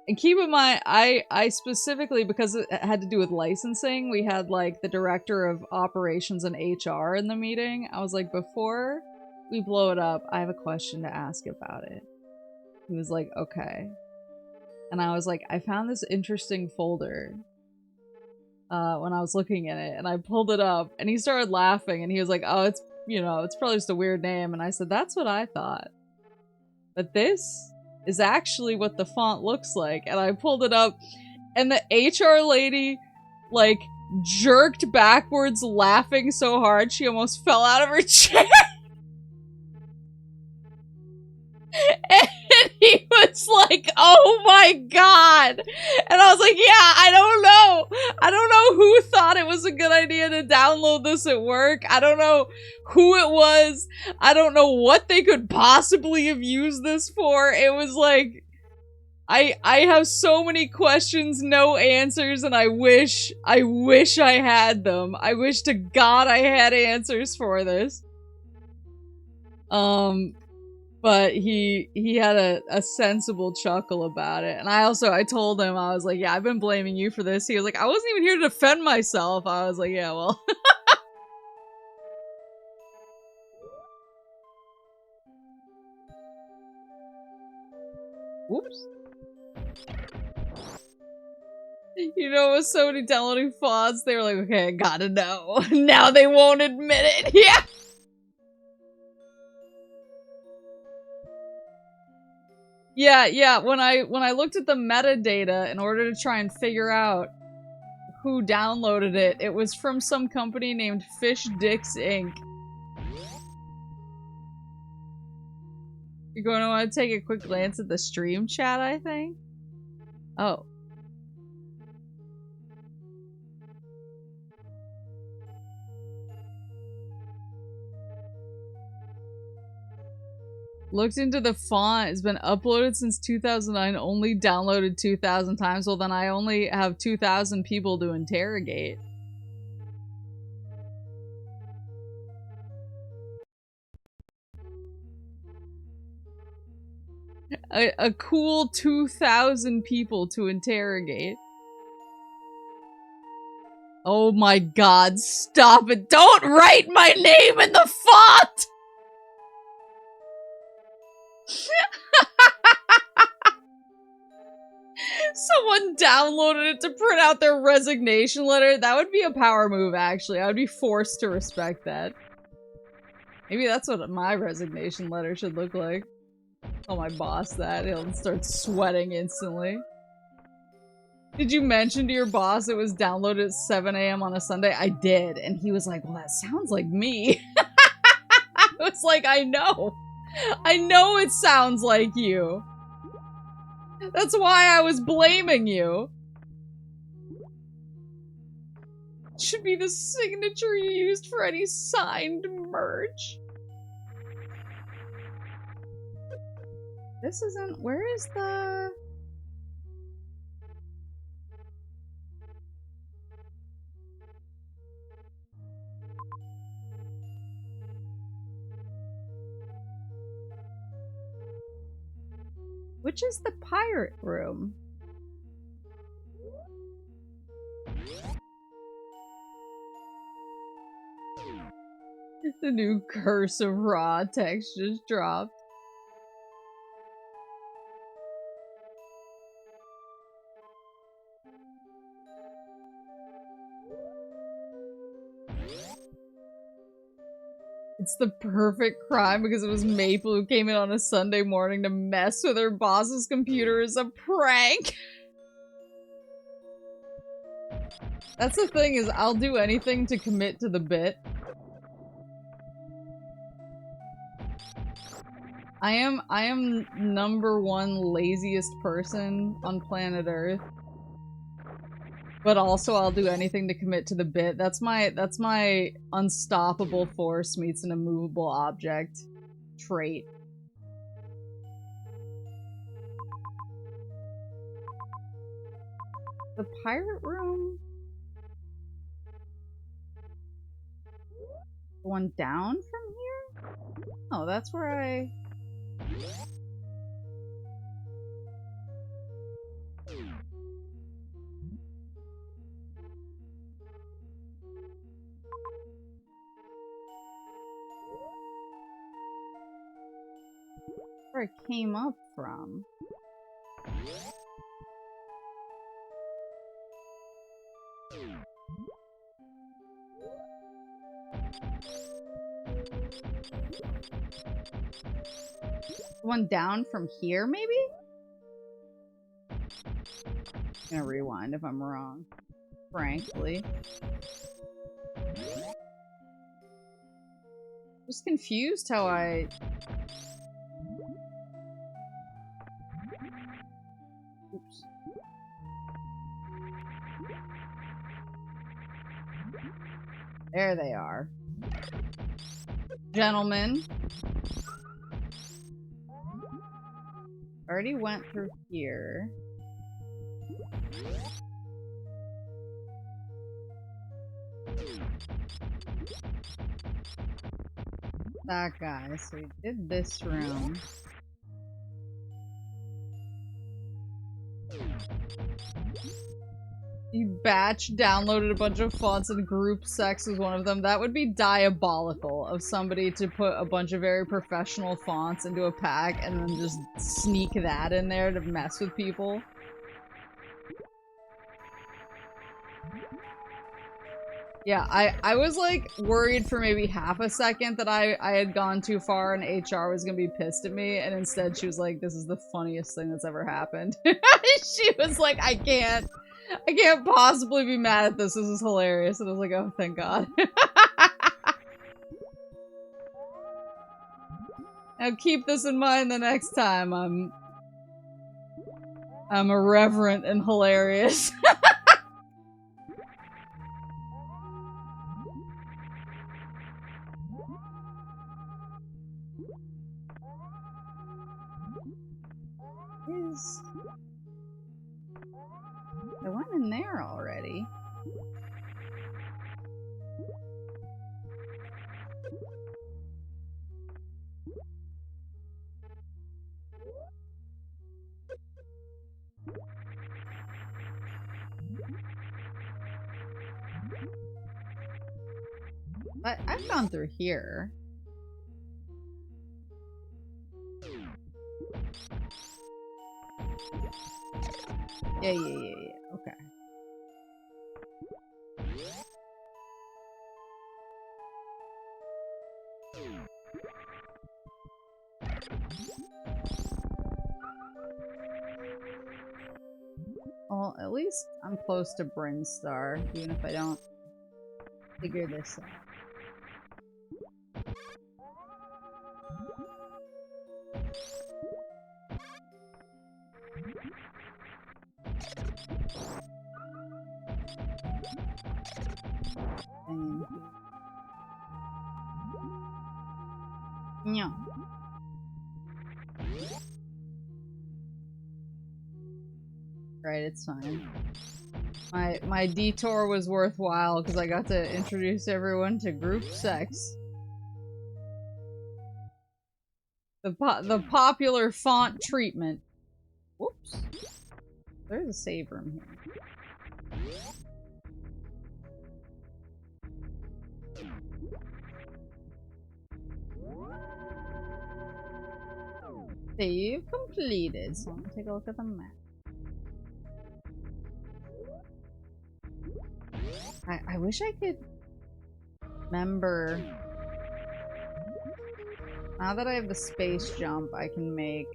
and keep in mind, I specifically, because it had to do with licensing, we had like the director of operations and HR in the meeting. I was like, before we blow it up, I have a question to ask about it. He was like, okay. And I was like, I found this interesting folder when I was looking at it, and I pulled it up, and he started laughing, and he was like, oh, it's, you know, it's probably just a weird name. And I said, that's what I thought. But this is actually what the font looks like. And I pulled it up, and the HR lady, like, jerked backwards laughing so hard she almost fell out of her chair. And he was like, oh my god. And I was like, yeah, I don't know who thought it was a good idea to download this at work. I don't know who it was. I don't know what they could possibly have used this for. It was like, I have so many questions, no answers, and I wish I had them. I wish to God I had answers for this. But he had a sensible chuckle about it. And I told him, I was like, yeah, I've been blaming you for this. He was like, I wasn't even here to defend myself. I was like, yeah, well. Whoops. You know, with somebody downloading fonts, they were like, okay, I gotta know. Now they won't admit it. Yeah. Yeah, when I looked at the metadata in order to try and figure out who downloaded it, it was from some company named Fish Dicks Inc. You're going to want to take a quick glance at the stream chat, I think? Oh. Looked into the font. It's been uploaded since 2009. Only downloaded 2,000 times. Well, then I only have 2,000 people to interrogate. A cool 2,000 people to interrogate. Oh my god, stop it. Don't write my name in the font! Someone downloaded it to print out their resignation letter. That would be a power move, actually. I would be forced to respect that. Maybe that's what my resignation letter should look like. Tell my boss that. He'll start sweating instantly. Did you mention to your boss it was downloaded at 7 a.m. on a Sunday? I did. And he was like, well, that sounds like me. I was like, I know. I know it sounds like you. That's why I was blaming you. It should be the signature you used for any signed merch. This isn't... Where is the... Which is the pirate room? The new curse of raw text just dropped. It's the perfect crime because it was Maple who came in on a Sunday morning to mess with her boss's computer as a prank. That's the thing, is I'll do anything to commit to the bit. I am #1 laziest person on planet Earth. But also I'll do anything to commit to the bit. That's my unstoppable force meets an immovable object trait. The pirate room? The one down from here? Oh, that's where I... Where it came up from. One down from here, maybe? I'm gonna rewind if I'm wrong, frankly. Just confused how I... Oops. There they are. Gentlemen. Already went through here. That guy, so we did this room. You batch downloaded a bunch of fonts and group sex was one of them. That would be diabolical of somebody to put a bunch of very professional fonts into a pack and then just sneak that in there to mess with people. Yeah, I was like worried for maybe half a second that I had gone too far and HR was gonna be pissed at me, and instead she was like, this is the funniest thing that's ever happened. She was like, I can't possibly be mad at this. This is hilarious. And I was like, oh, thank God. Now keep this in mind the next time I'm irreverent and hilarious. I went in there already. I've gone through here. Yeah. Okay. Well, at least I'm close to Brinstar, even if I don't figure this out. Yeah. Right, it's fine. My detour was worthwhile because I got to introduce everyone to group sex. The popular font treatment. Whoops. There's a save room here. Save completed. So I'm gonna take a look at the map. I wish I could remember. Now that I have the space jump, I can make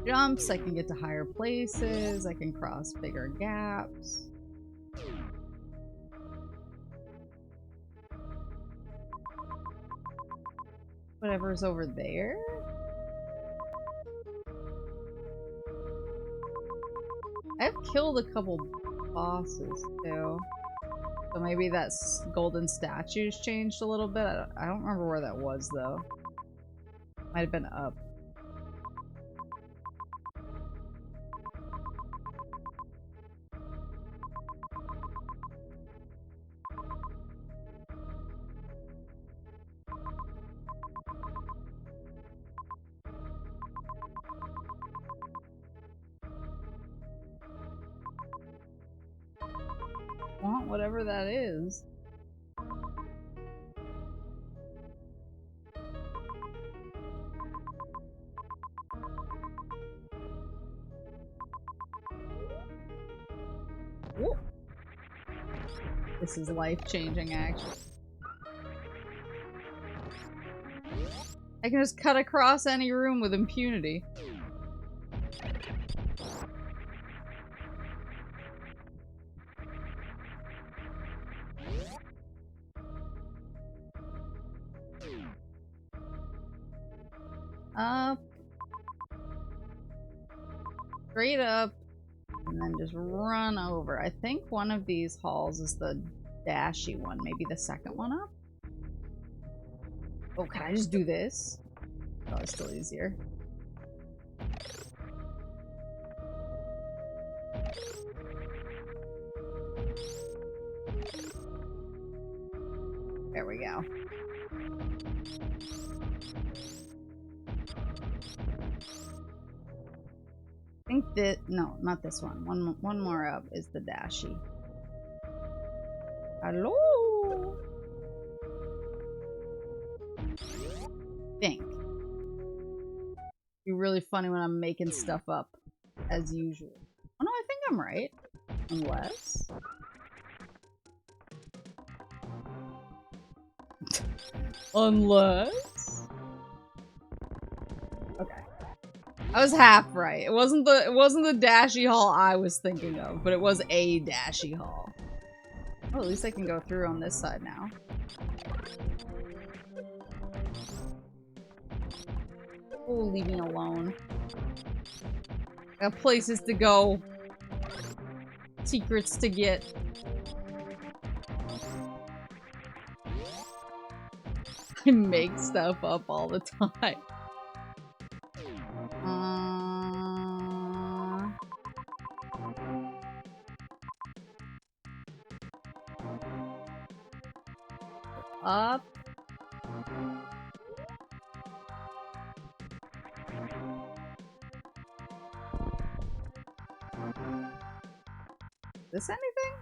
jumps, I can get to higher places, I can cross bigger gaps. Whatever's over there? I've killed a couple bosses too. So maybe that golden statue's changed a little bit. I don't remember where that was though. Might have been up. Want whatever that is. Whoa. This is life-changing, actually. I can just cut across any room with impunity. Up. Straight up. And then just run over. I think one of these halls is the dashy one. Maybe the second one up? Oh, can I just do this? Oh, it's still easier. There we go. I think that no, not this one. One more up is the dashy. Hello. Think. You're really funny when I'm making stuff up, as usual. Oh no, I think I'm right. Unless. Unless. Okay. I was half right. It wasn't the dashy hall I was thinking of, but it was a dashy hall. Oh, at least I can go through on this side now. Oh, leave me alone. I got places to go. Secrets to get. I make stuff up all the time. Up. This anything?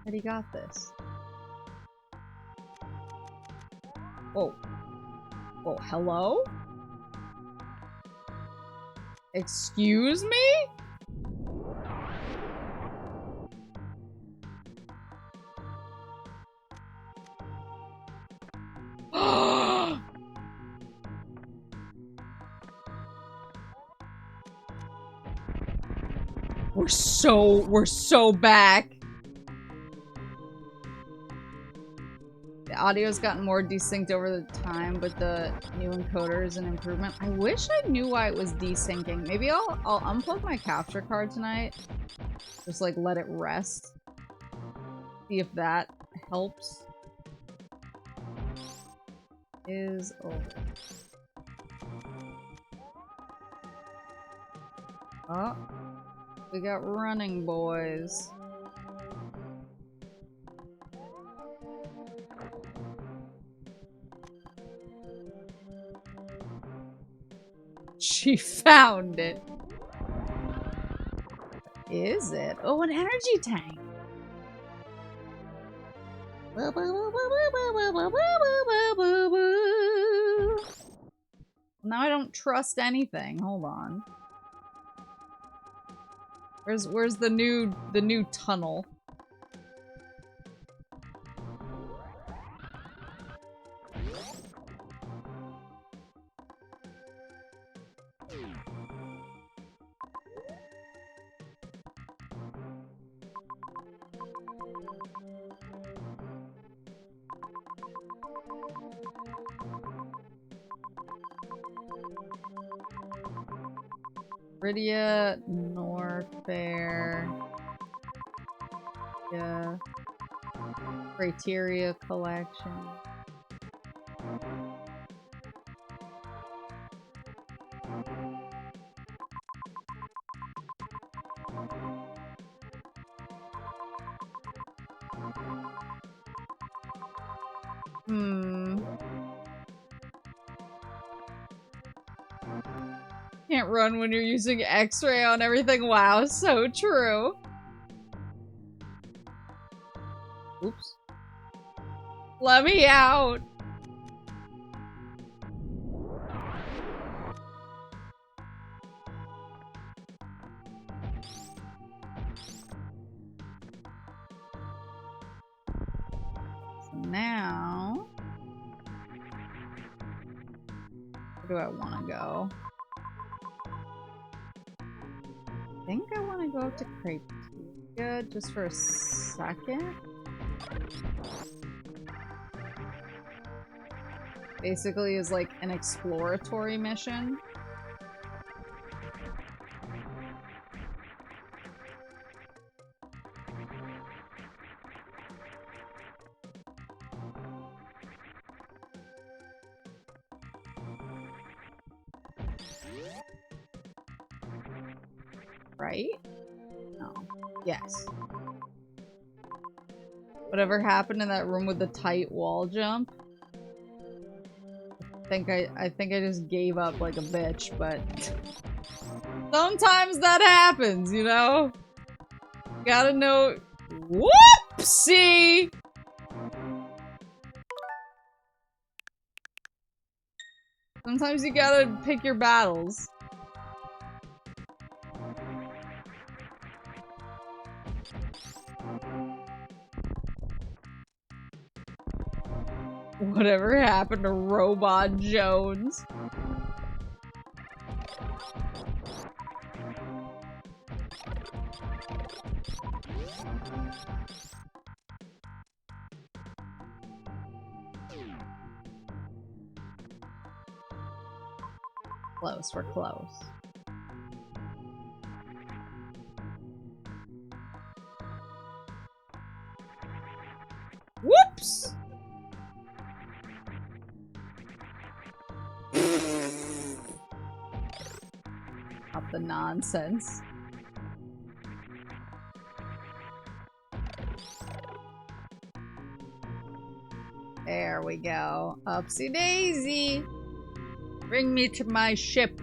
But he got this. Whoa. Whoa, hello? Excuse me? We're so back. The audio's gotten more desynced over the time, but the new encoder is an improvement. I wish I knew why it was desyncing. Maybe I'll unplug my capture card tonight. Just like let it rest. See if that helps. Is over. Oh, we got running boys. She found it. Is it? Oh, an energy tank. Now I don't trust anything. Hold on. Where's the new tunnel? Rydia, Norfair. Yeah. Criteria collection. Can't run when you're using X-ray on everything. Wow, so true. Oops. Let me out. So now, where do I want to go? I think I want to go to Criteria just for a second. Basically is like an exploratory mission. Right? No. Yes. Whatever happened in that room with the tight wall jump? I think I just gave up like a bitch, but sometimes that happens, you know? Gotta know. Whoopsie! Sometimes you gotta pick your battles. Whatever happened to Robot Jones? Close, we're close. Whoops! Up the nonsense. There we go. Upsy daisy. Bring me to my ship.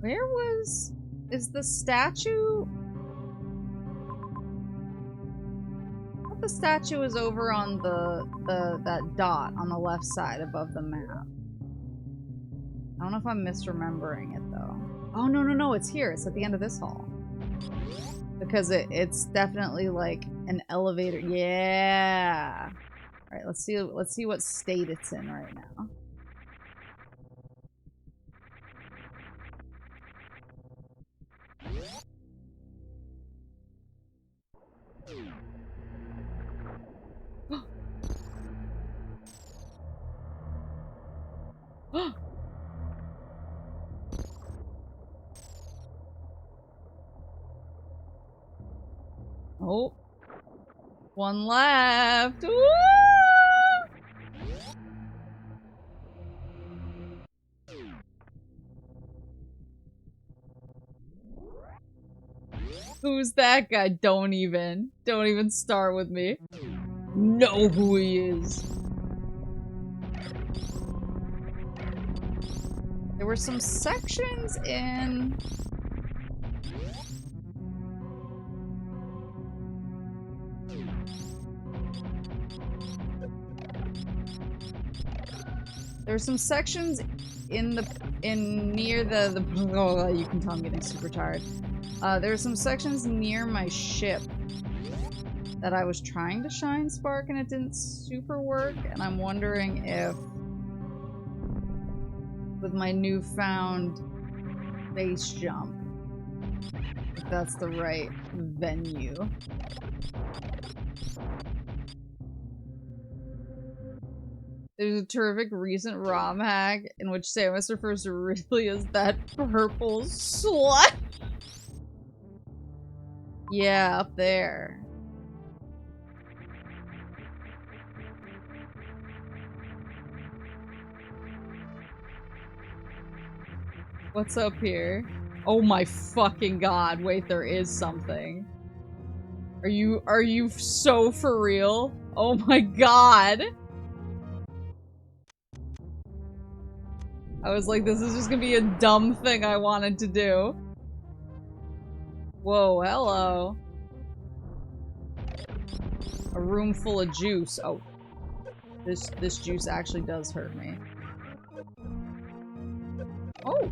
Where was... Is the statue... I thought the statue was over on that dot on the left side above the map. I don't know if I'm misremembering it though. Oh no, it's here. It's at the end of this hall. Because it's definitely like an elevator. Yeah. All right, let's see what state it's in right now. Oh. One left. Woo! Who's that guy? Don't even start with me. Know who he is. There were some sections in... There were some sections near the oh, you can tell I'm getting super tired. There were some sections near my ship that I was trying to shine spark and it didn't super work, and I'm wondering if with my newfound base jump, if that's the right venue. There's a terrific recent ROM hack in which Samus refers to Ridley as that purple slut. Yeah, up there. What's up here? Oh my fucking god, wait, there is something. Are you so for real? Oh my god! I was like, this is just gonna be a dumb thing I wanted to do. Whoa, hello. A room full of juice. Oh. This juice actually does hurt me. Oh!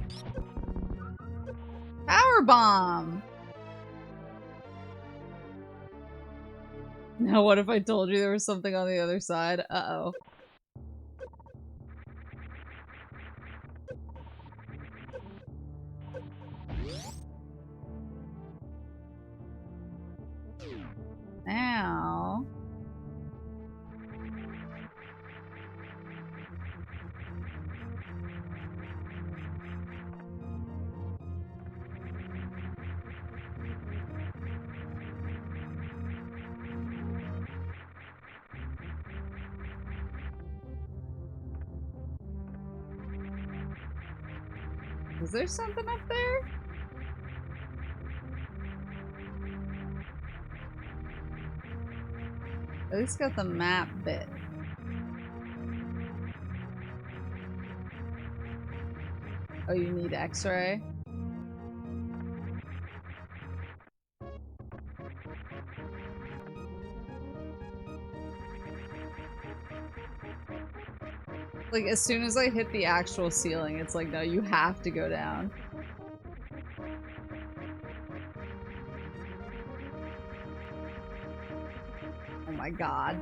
Power bomb! Now what if I told you there was something on the other side? Uh-oh. Now... Is there something up there? At least got the map bit. Oh, you need X-ray? Like, as soon as I hit the actual ceiling, it's like, no, you have to go down. Oh my god.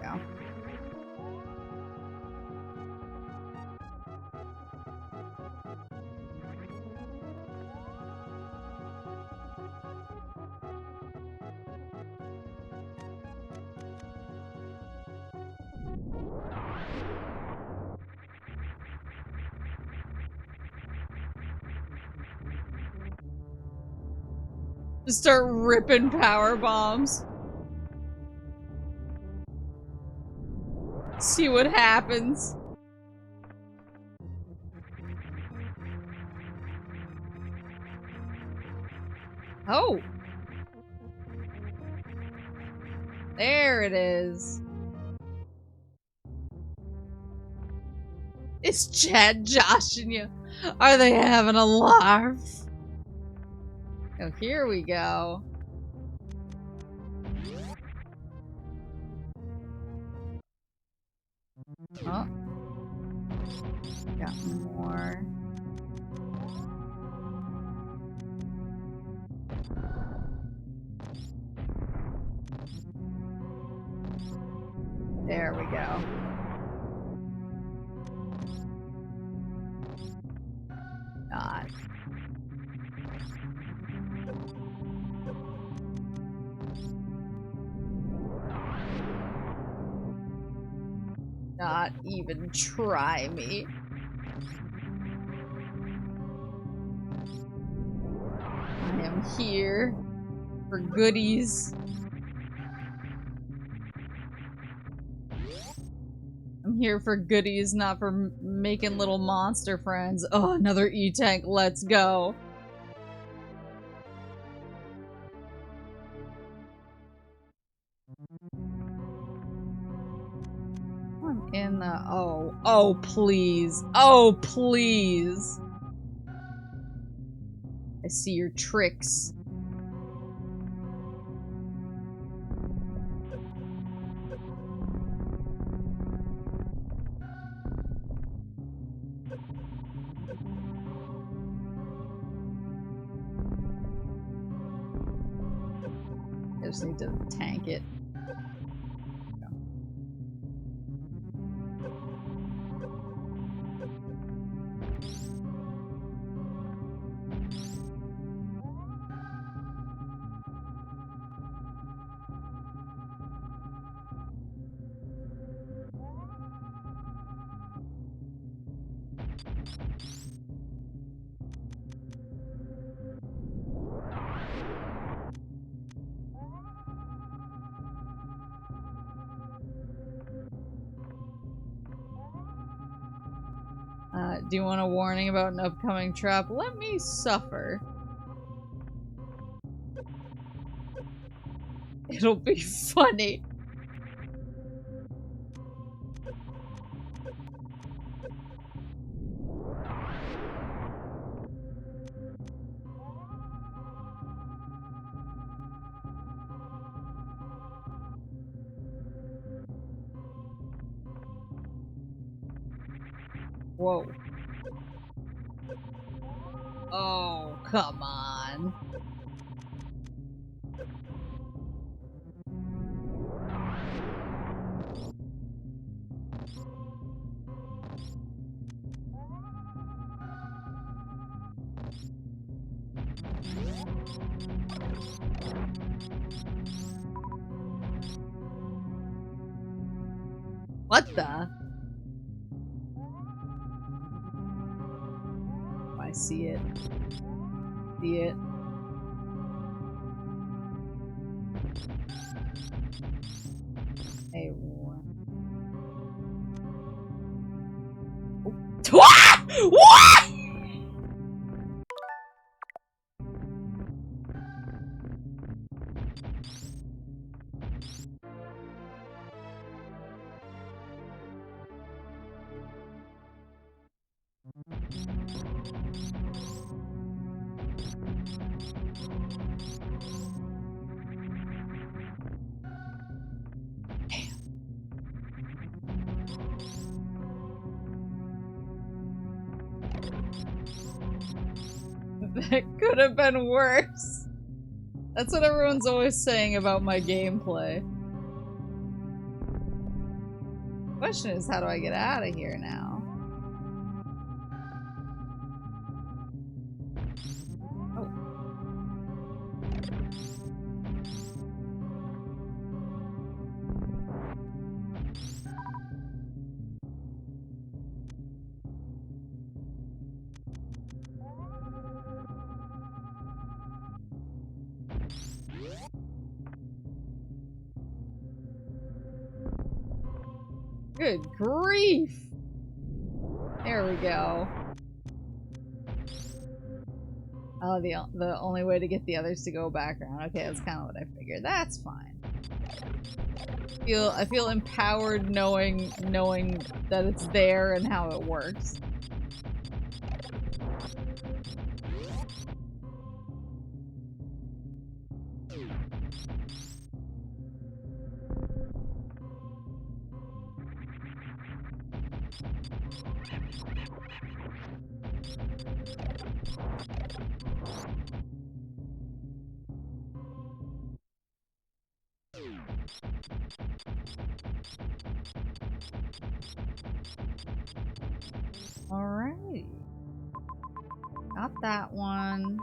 Yeah. Just start ripping power bombs. See what happens. Oh! There it is. Is Chad joshing you? Are they having a laugh? Oh, here we go. Oh. Got more. There we go. God. Not even try me. I am here for goodies. I'm here for goodies, not for making little monster friends. Oh, another E-tank. Let's go. I'm in the... Oh. Oh, please. Oh, please. I see your tricks. I just need to tank it. Do you want a warning about an upcoming trap? Let me suffer. It'll be funny. Whoa. Oh, come on. What the? Oh, I see it. See it. Hey, what? What? What? That could have been worse. That's what everyone's always saying about my gameplay. The question is, how do I get out of here now? Oh. Good grief! There we go. Oh, the only way to get the others to go back around. Okay, that's kind of what I figured. That's fine. I feel empowered knowing that it's there and how it works. Alright. Got that one.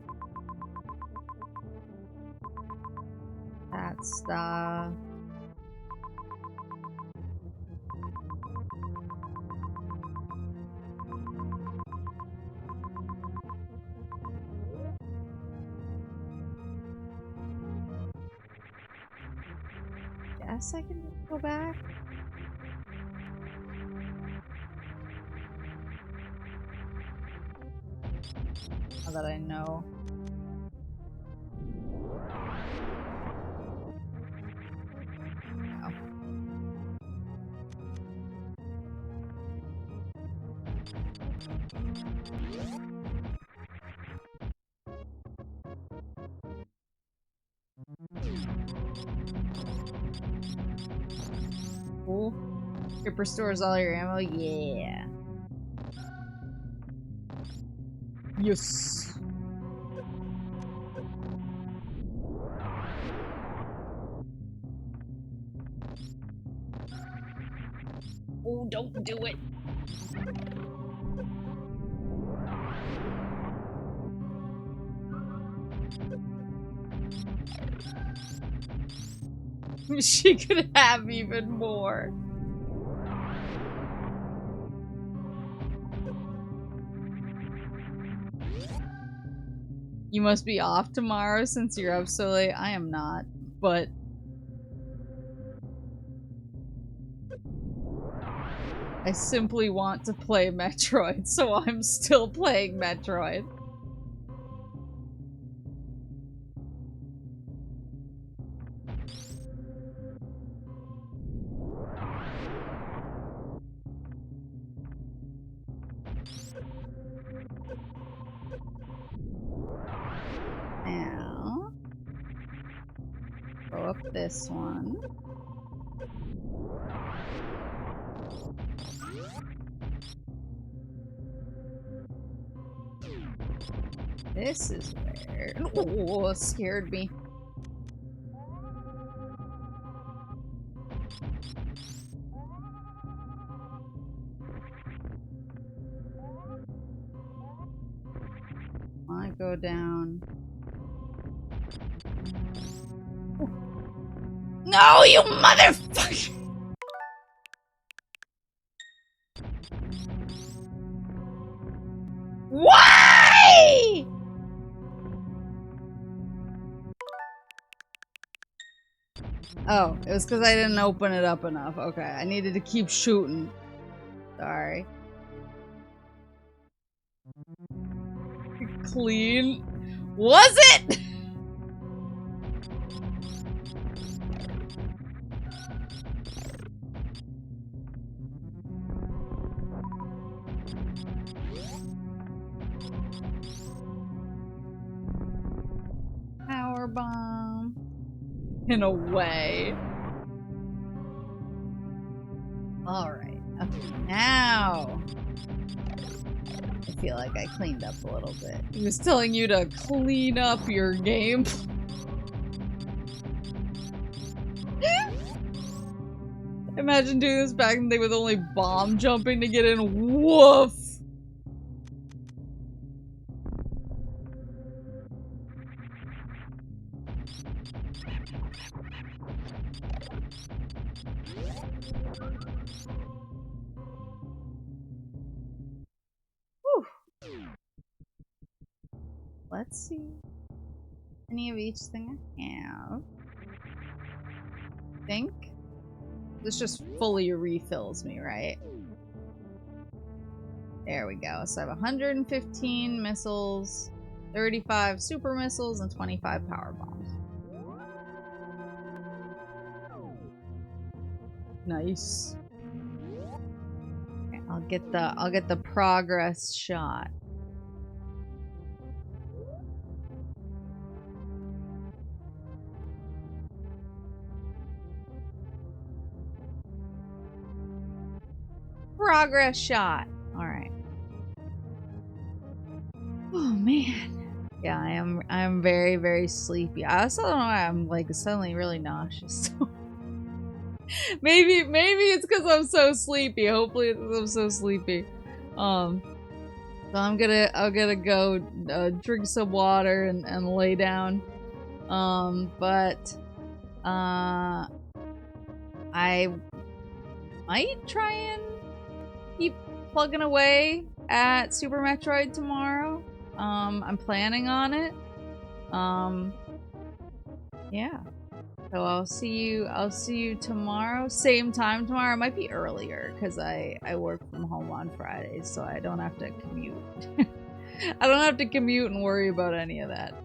That stuff. Guess I can go back. Now that I know. Cool. Ripper stores all your ammo. Yeah. Yes. Oh, don't do it. She could have even more. You must be off tomorrow since you're up so late. I am not, but I simply want to play Metroid, so I'm still playing Metroid. Now, go up this one. This is where... Oh, it scared me. I go down. No, you motherfucker! Why? Oh, it was because I didn't open it up enough. Okay, I needed to keep shooting. Sorry. Clean. Was it? Power bomb. In a way. Alright. Okay, now. I feel like I cleaned up a little bit. He was telling you to clean up your game. Imagine doing this back in the day with only bomb jumping to get in. Woof! Let's see. Any of each thing I have. I think this just fully refills me, right? There we go. So I have 115 missiles, 35 super missiles and 25 power bombs. Nice. Okay, I'll get the progress shot. Progress shot. All right. Oh man. Yeah, I am very, very sleepy. I also don't know why I'm like suddenly really nauseous. maybe it's because I'm so sleepy. Hopefully it's 'cause I'm so sleepy. So I'm gonna go drink some water and lay down. But I might try and keep plugging away at Super Metroid tomorrow. I'm planning on it. Yeah. So I'll see you tomorrow. Same time tomorrow. It might be earlier because I work from home on Fridays, so I don't have to commute. I don't have to commute and worry about any of that.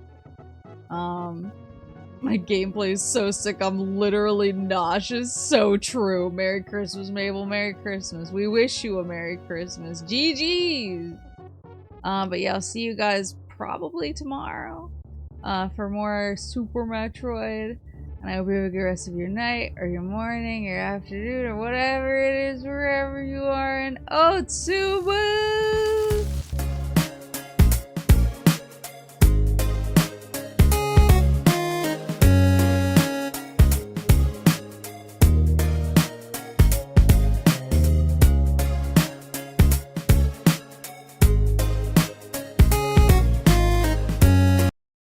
My gameplay is so sick, I'm literally nauseous. So true. Merry Christmas, Mabel. Merry Christmas. We wish you a Merry Christmas. GG's! But yeah, I'll see you guys probably tomorrow for more Super Metroid. And I hope you have a good rest of your night, or your morning, or afternoon, or whatever it is, wherever you are in HOWDY!